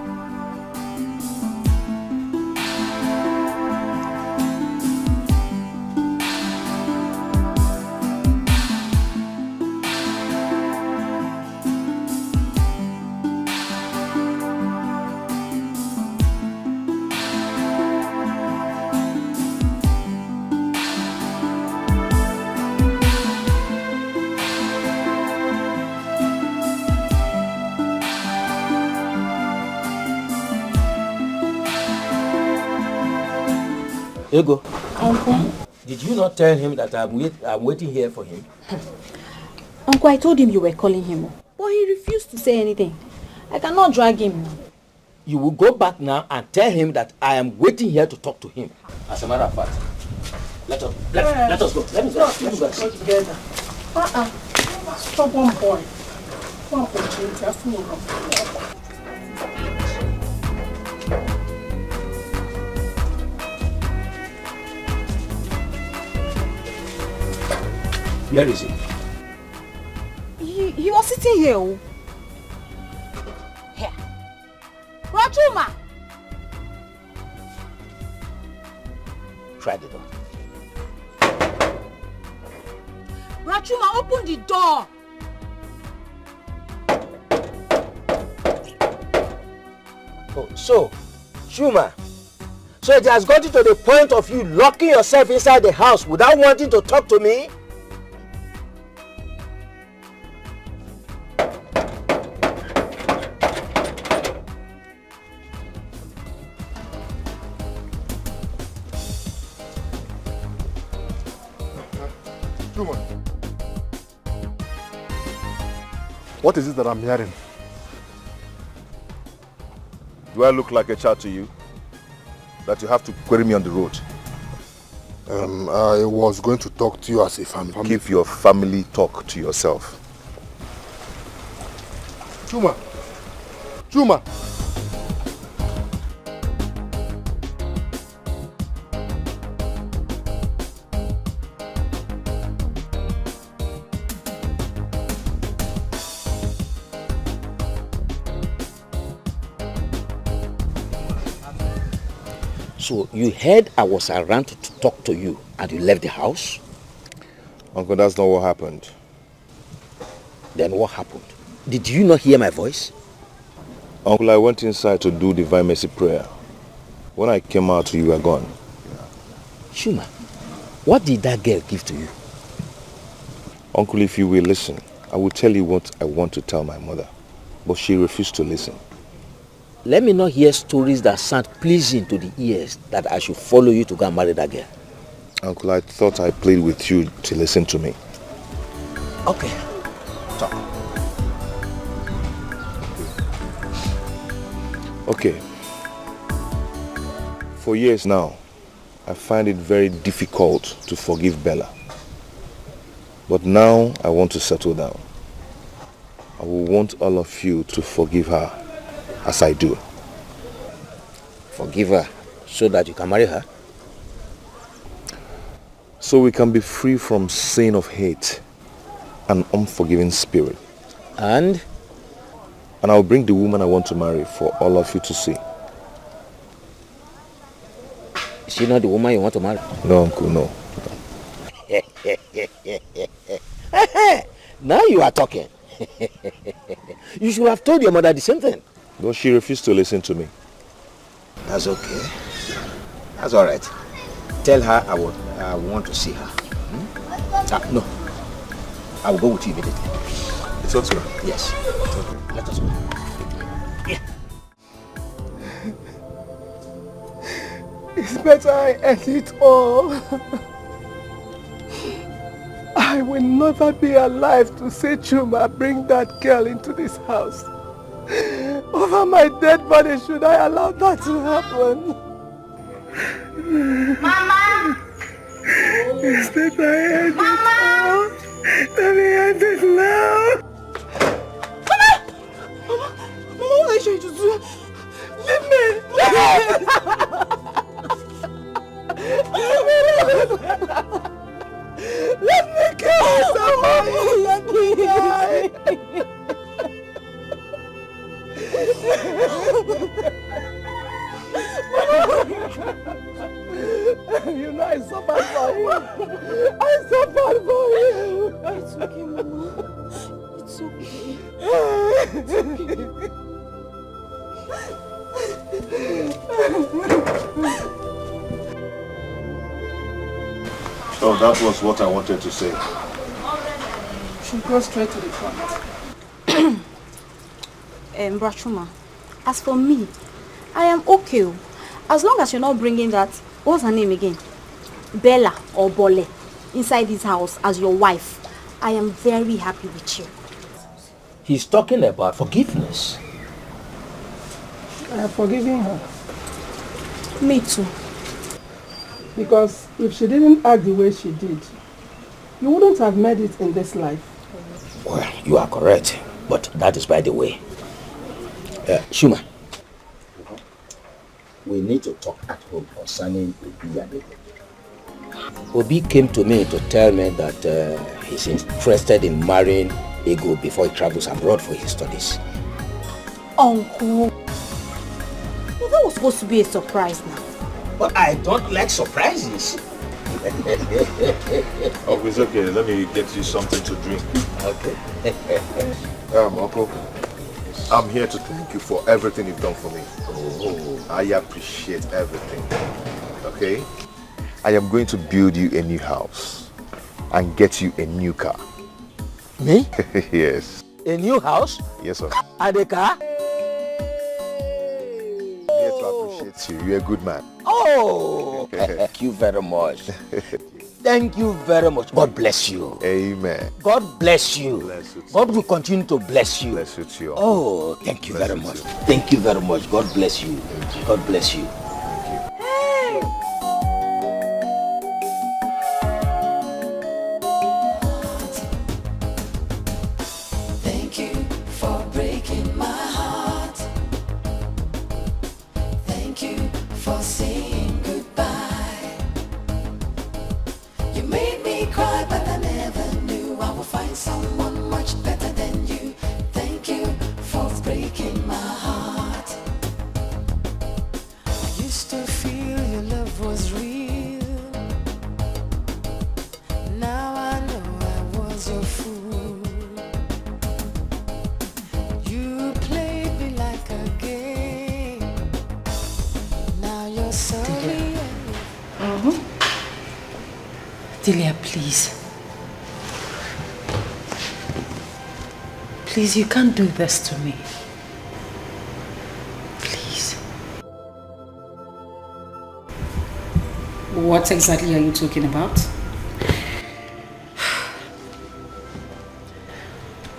Ego. Uncle? Did you not tell him that I'm waiting here for him? Uncle, I told him you were calling him. But he refused to say anything. I cannot drag him. You will go back now and tell him that I am waiting here to talk to him. As a matter of fact, let us go. Let us go. Let us go together. Stubborn boy. One opportunity, I fool him. Where is he? He was sitting here. Here. Rachuma! Try the door. Rachuma, open the door! Oh, so, Chuma, so it has gotten to the point of you locking yourself inside the house without wanting to talk to me? What is it that I'm hearing? Do I look like a child to you? That you have to query me on the road? I was going to talk to you as a family. Keep your family talk to yourself. Chuma! Chuma! So you heard I was around to talk to you and you left the house? Uncle, that's not what happened. Then what happened? Did you not hear my voice? Uncle, I went inside to do Divine Mercy prayer. When I came out, you were gone. Chuma, what did that girl give to you? Uncle, if you will listen, I will tell you what I want to tell my mother. But she refused to listen. Let me not hear stories that sound pleasing to the ears that I should follow you to go and marry that girl. Uncle, I thought I played with you to listen to me. Okay, talk. Okay. For years now, I find it very difficult to forgive Bella. But now I want to settle down. I will want all of you to forgive her as I do. Forgive her so that you can marry her? So we can be free from sin of hate and unforgiving spirit. And I'll bring the woman I want to marry for all of you to see. Is she not the woman you want to marry? No, Uncle, no. Now you are talking. You should have told your mother the same thing. But she refused to listen to me. That's okay. That's all right. Tell her I want to see her. No. I will go with you immediately. It's okay. Yes. Okay. Let us go. Yeah. It's better I end it all. I will never be alive to say, Chuma, bring that girl into this house. Over my dead body, should I allow that to happen? Mama! It's better I end it all. Let me end it now. Mama, what are you trying to do? Leave me! Let me kill someone! Let me die! You know I suffered for you. I suffered for you. It's okay, Mama. It's okay. It's okay. So that was what I wanted to say. Should go straight to the point. Brachuma, as for me, I am okay. As long as you're not bringing that What's her name again? Bella or Bole, inside this house as your wife. I am very happy with you. He's talking about forgiveness. I have forgiven her. Me too. Because if she didn't act the way she did, you wouldn't have made it in this life. Well, you are correct, but that is by the way. Shuma, we need to talk at home concerning Obi and Ego. Obi came to me to tell me that he's interested in marrying Ego before he travels abroad for his studies. Uncle, that was supposed to be a surprise now. But I don't like surprises. Oh, it's okay. Let me get you something to drink. Okay. Uncle, I'm here to thank you for everything you've done for me. Oh, I appreciate everything. Okay? I am going to build you a new house and get you a new car. Me? Yes. A new house? Yes, sir. And a car? I'm here to appreciate you. You're a good man. Oh, thank you very much. Thank you very much. God bless you. Amen. God bless you. Bless you too. God will continue to bless you. Bless you too. Oh, thank you very much. Thank you very much. God bless you. God bless you. Thank you for breaking my heart. Thank you for saying goodbye. You made me cry, but I never knew I would find someone much better than you. Thank you for breaking my heart. I used to feel your love was real. Now I know I was your fool. You played me like a game. Now you're sorry. Delia, please. Please, you can't do this to me. Please. What exactly are you talking about?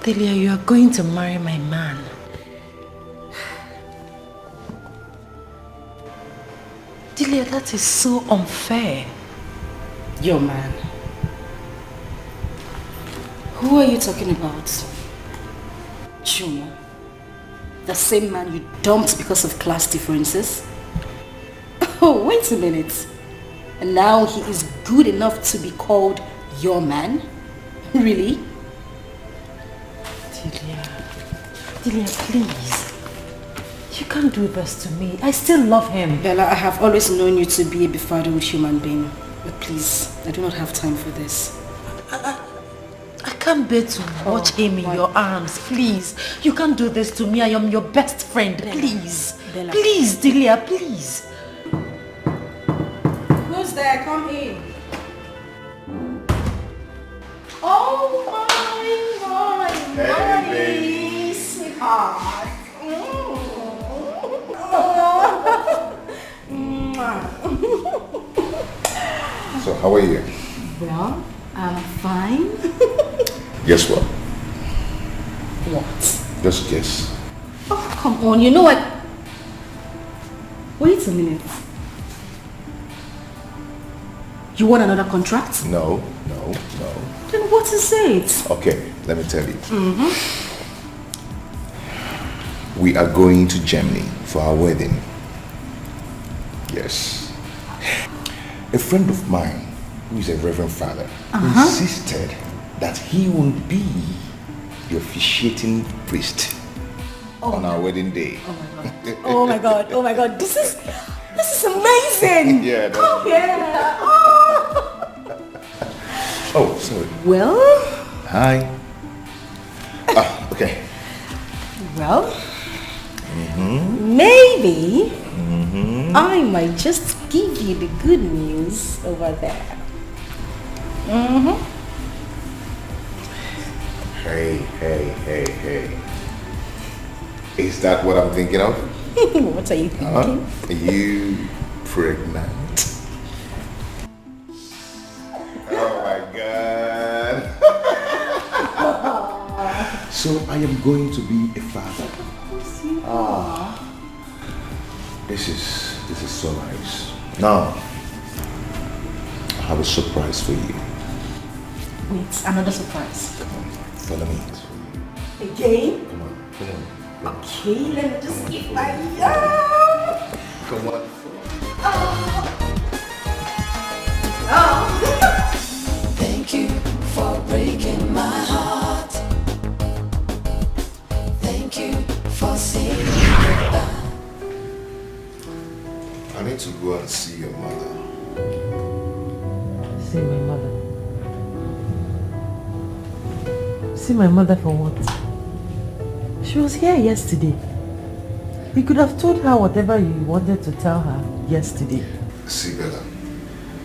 Delia, you are going to marry my man. Delia, that is so unfair. Your man. Who are you talking about? Chuma. The same man you dumped because of class differences? Oh, wait a minute. And now he is good enough to be called your man? Really? Delia, please. You can't do this to me. I still love him. Bella, I have always known you to be a befuddled human being. But please, I do not have time for this. I can't bear to watch him in your arms. Please. You can't do this to me. I am your best friend. Bella. Please. Bella. Please, Delia, please. Who's there? Come in. Oh my, sweetheart. So, how are you? Well, I'm fine. Guess what? What? Just guess. Oh, come on. You know what? Wait a minute. You want another contract? No. Then what is it? Okay, let me tell you. We are going to Germany for our wedding. Yes. A friend of mine, who is a reverend father, insisted that he will be the officiating priest on our wedding day. Oh my god. Oh my god. This is amazing. Yeah. Come here. Oh, sorry. Well. Hi. Okay. Well. Maybe I might just give you the good news over there. Hey. Is that what I'm thinking of? What are you thinking? Are you pregnant? I am going to be a father. This is so nice. Now, I have a surprise for you. Wait, another surprise. Come on, follow me. Again? Come on, follow me. Okay, let me just give my Come on. Thank you for breaking my heart. Thank you for saying goodbye. I need to go and see your mother. See my mother. See my mother for what? She was here yesterday. You could have told her whatever you wanted to tell her yesterday. See, Bella,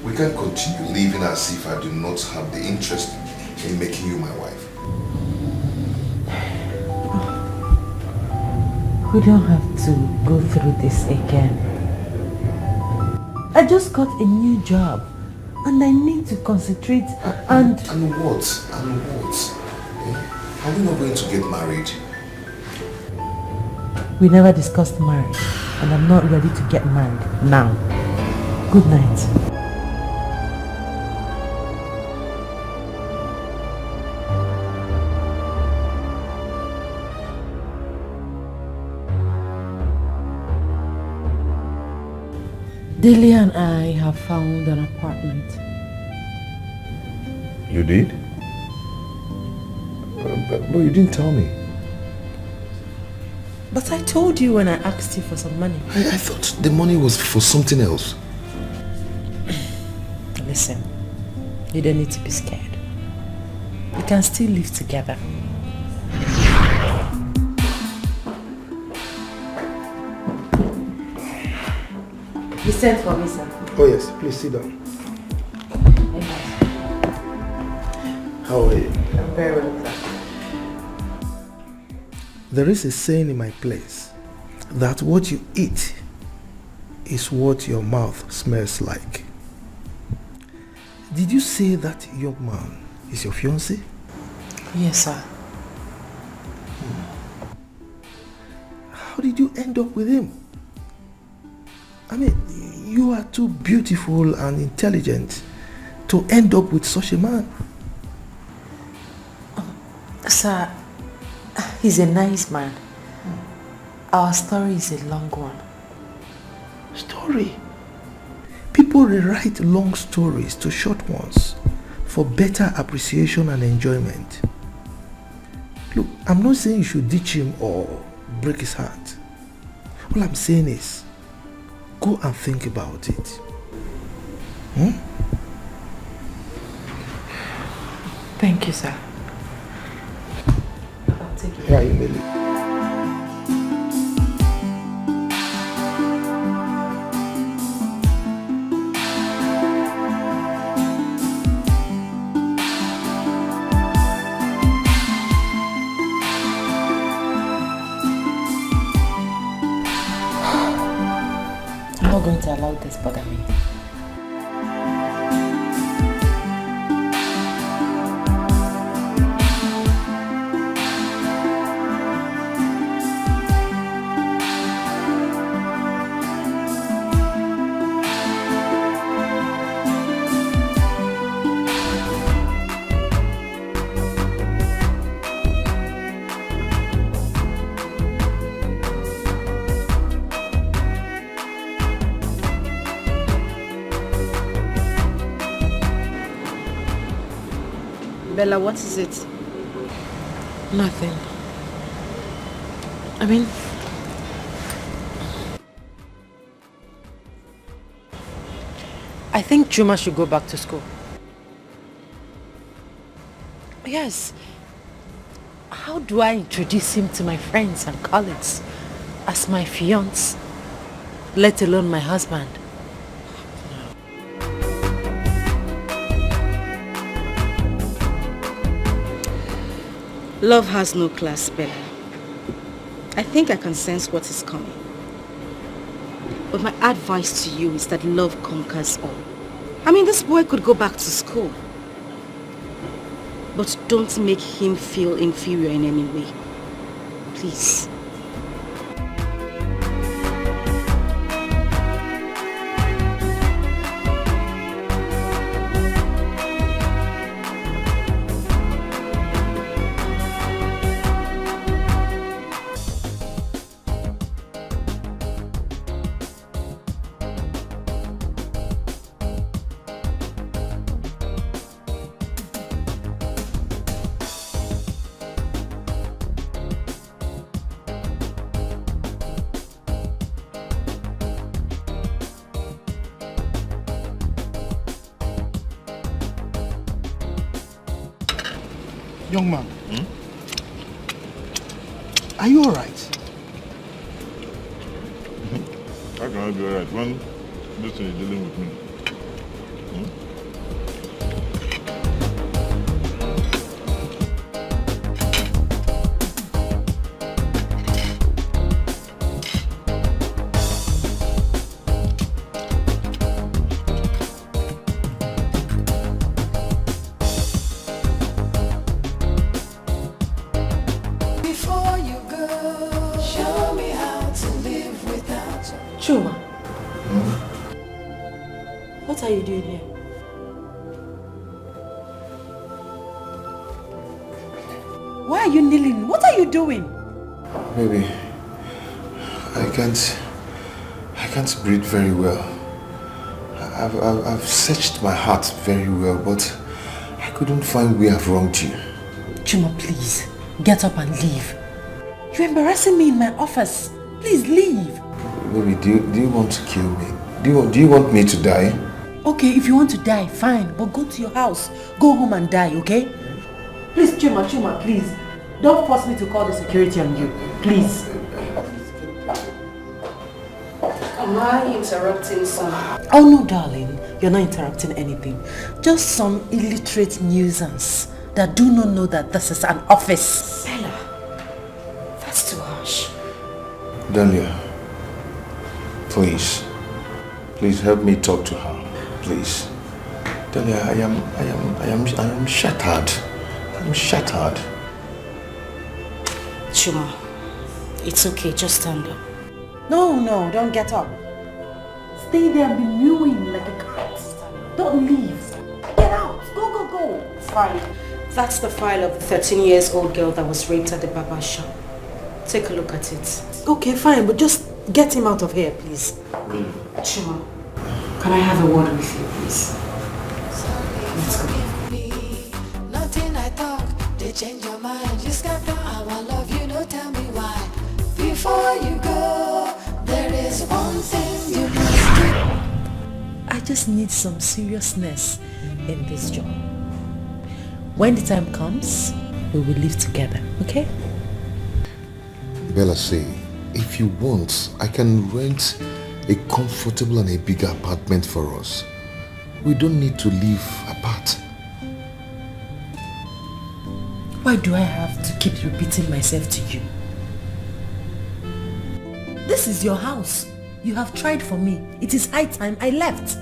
we can't continue living as if I do not have the interest in making you my wife. We don't have to go through this again. I just got a new job and I need to concentrate and... And what? And what? Are we not going to get married? We never discussed marriage and I'm not ready to get married now. Good night. Delia and I have found an apartment. You did? But you didn't tell me. But I told you when I asked you for some money. I thought the money was for something else. Listen, you don't need to be scared. We can still live together. You sent for me, sir. Oh yes, please sit down. How are you? I'm very well, sir. There is a saying in my place that what you eat is what your mouth smells like. Did you say that young man is your fiancé? Yes, sir. How did you end up with him? I mean, you are too beautiful and intelligent to end up with such a man. Sir, he's a nice man. Our story is a long one. Story? People rewrite long stories to short ones for better appreciation and enjoyment. Look, I'm not saying you should ditch him or break his heart. All I'm saying is, go and think about it. Thank you, sir. Yeah, you may leave. I'm not going to allow this bother me. Bella, what is it? Nothing. I mean, I think Juma should go back to school. Yes. How do I introduce him to my friends and colleagues as my fiancé, let alone my husband? Love has no class, Bella. I think I can sense what is coming. But my advice to you is that love conquers all. I mean, this boy could go back to school. But don't make him feel inferior in any way. please. Young man, are you alright? How can I be alright when this thing is dealing with me? Before you go, show me how to live without you. Chuma. What are you doing here? Why are you kneeling? What are you doing? Baby, I can't breathe very well. I've searched my heart very well, but I couldn't find where I've wronged you. Chuma, please, get up and leave. You're embarrassing me in my office. Please leave. Baby, do you want to kill me? Do you want me to die? Okay, if you want to die, fine, but go to your house. Go home and die, okay? Please, Chuma, please. Don't force me to call the security on you. Please. Am I interrupting something? Oh no, darling. You're not interrupting anything. Just some illiterate nuisance that do not know that this is an office. Bella, that's too harsh. Dahlia, please help me talk to her. Please. Dahlia, I am shattered. I'm shattered. Chuma, it's okay, just stand up. No, don't get up. Stay there and be mewing like a cat. Don't leave. Get out. Go. It's fine. That's the file of the 13-year-old girl that was raped at the barber shop. Take a look at it. Okay, fine, but just get him out of here, please. Chuma, can I have a word with you, please? Let's go. Nothing I talk, they change your mind. You scatter our love, you don't tell me why. Before you go, there is one thing you must do. I just need some seriousness in this job. When the time comes, we will live together, okay? Bella, say, if you want, I can rent a comfortable and a bigger apartment for us. We don't need to live apart. Why do I have to keep repeating myself to you? This is your house. You have tried for me. It is high time I left.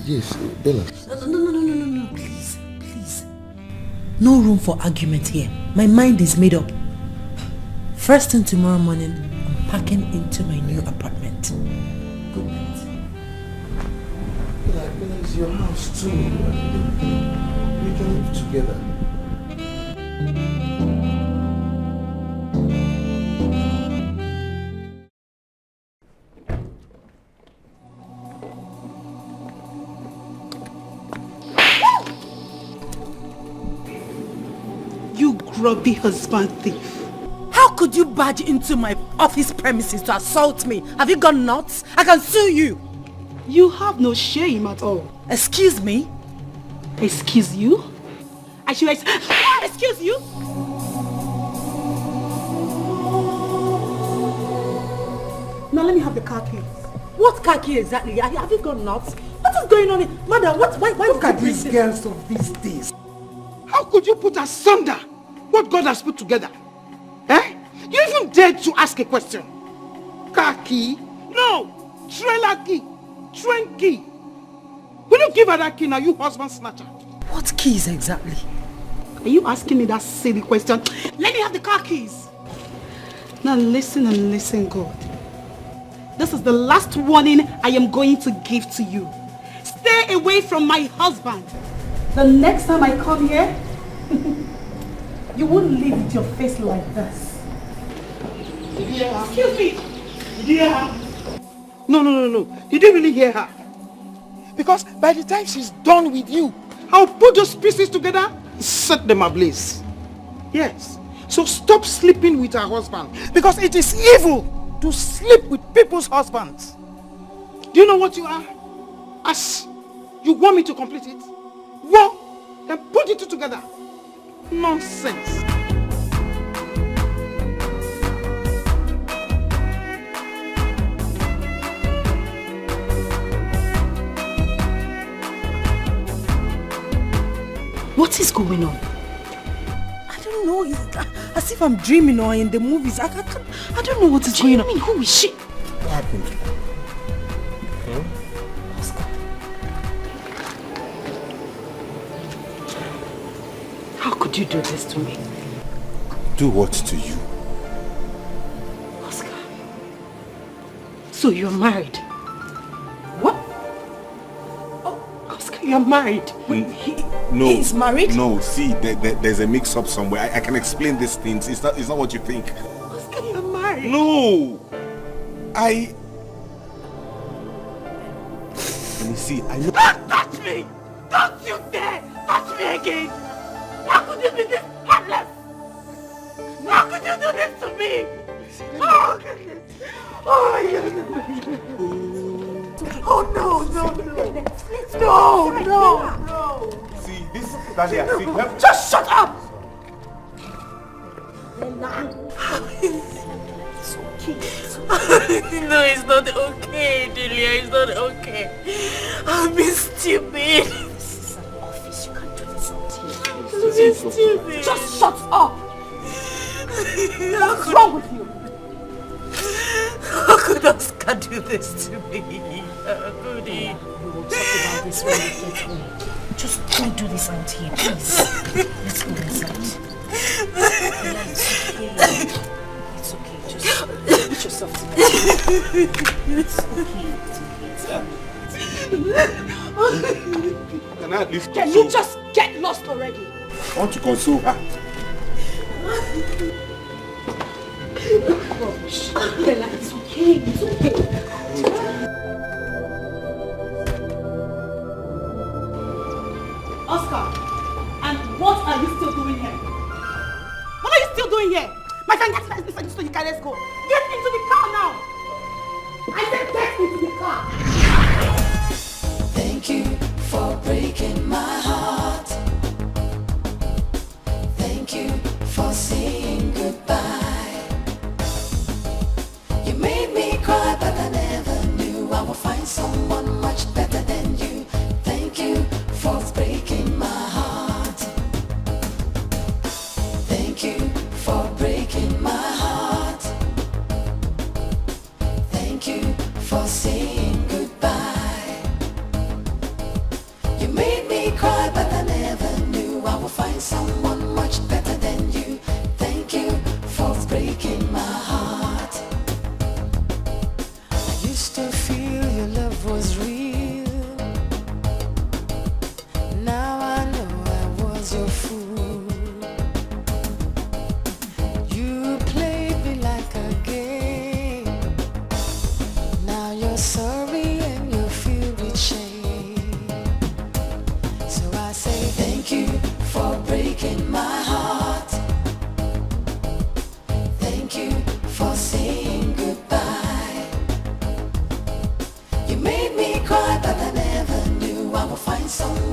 Yes, Bella. No, please. No room for argument here. My mind is made up. First thing tomorrow morning, I'm packing into my new apartment. Good night. Bella, it's your house too. We can live together. You grubby husband thief. How could you barge into my office premises to assault me? Have you gone nuts? I can sue you. You have no shame at all. Excuse me? Excuse you? I should excuse you? Now let me have the car keys. What car key exactly? Have you gone nuts? What is going on here? Madam, why Look at these girls of these days. How could you put asunder what God has put together? Eh? You even dared to ask a question. Car key? No! Trailer key! Train key! Will you give her that key now, you husband snatcher? What keys exactly? Are you asking me that silly question? Let me have the car keys. Now listen and listen good. This is the last warning I am going to give to you. Stay away from my husband. The next time I come here, you won't leave with your face like this. Yeah. Excuse me. Yeah. No. You didn't really hear her. Because by the time she's done with you, I'll put those pieces together and set them ablaze. Yes. So stop sleeping with her husband. Because it is evil to sleep with people's husbands. Do you know what you are? As you want me to complete it? Well, then put it together. Nonsense. What is going on? I don't know. It's as if I'm dreaming or in the movies. I don't know what is going on. Who is she? What happened? How could you do this to me? Do what to you? Oscar. So you're married? What? Oh, Oscar, you're married. No. He's married? No, see, there's a mix-up somewhere. I can explain these things. It's not what you think. Oscar, you're married. No! Let me see, I know. Don't touch me! Don't you dare touch me again! How could you be this heartless? How could you do this to me? Oh, goodness. Oh, my goodness. Oh, no. See, this... That's Just shut up! No, it's not okay, Delia. It's not okay. I've been stupid. This is an office. You can't do this on TV. I've been stupid. Just shut up! What's wrong with you? How could Oscar do this to me? How could he? We will talk about this when we get home. Just don't do this on TV, please. Let's go inside. It's okay. Just put yourself together. It's okay. Can I at least Can you just get lost already? I want to console her. Rubbish. Bella, it's okay. It's okay. Oscar, and what are you still doing here? What are you still doing here? My friend, get inside so you can let's go. Get into the car now. I said get into the car. Thank you for breaking my heart. Thank you for saying goodbye. You made me cry, but I never knew I would find someone much better than you. Thank you for breaking my heart. Thank you for breaking my heart. Thank you for saying goodbye. You made me cry, but I never knew I would find someone much better than you. Thank you for breaking my heart. I used to feel your love was real. Now I know I was your fool. You played me like a game. Now you're sorry and you're filled with shame. So I say thank you for breaking my heart. Thank you for saying goodbye. You made me cry, but I never knew I would find someone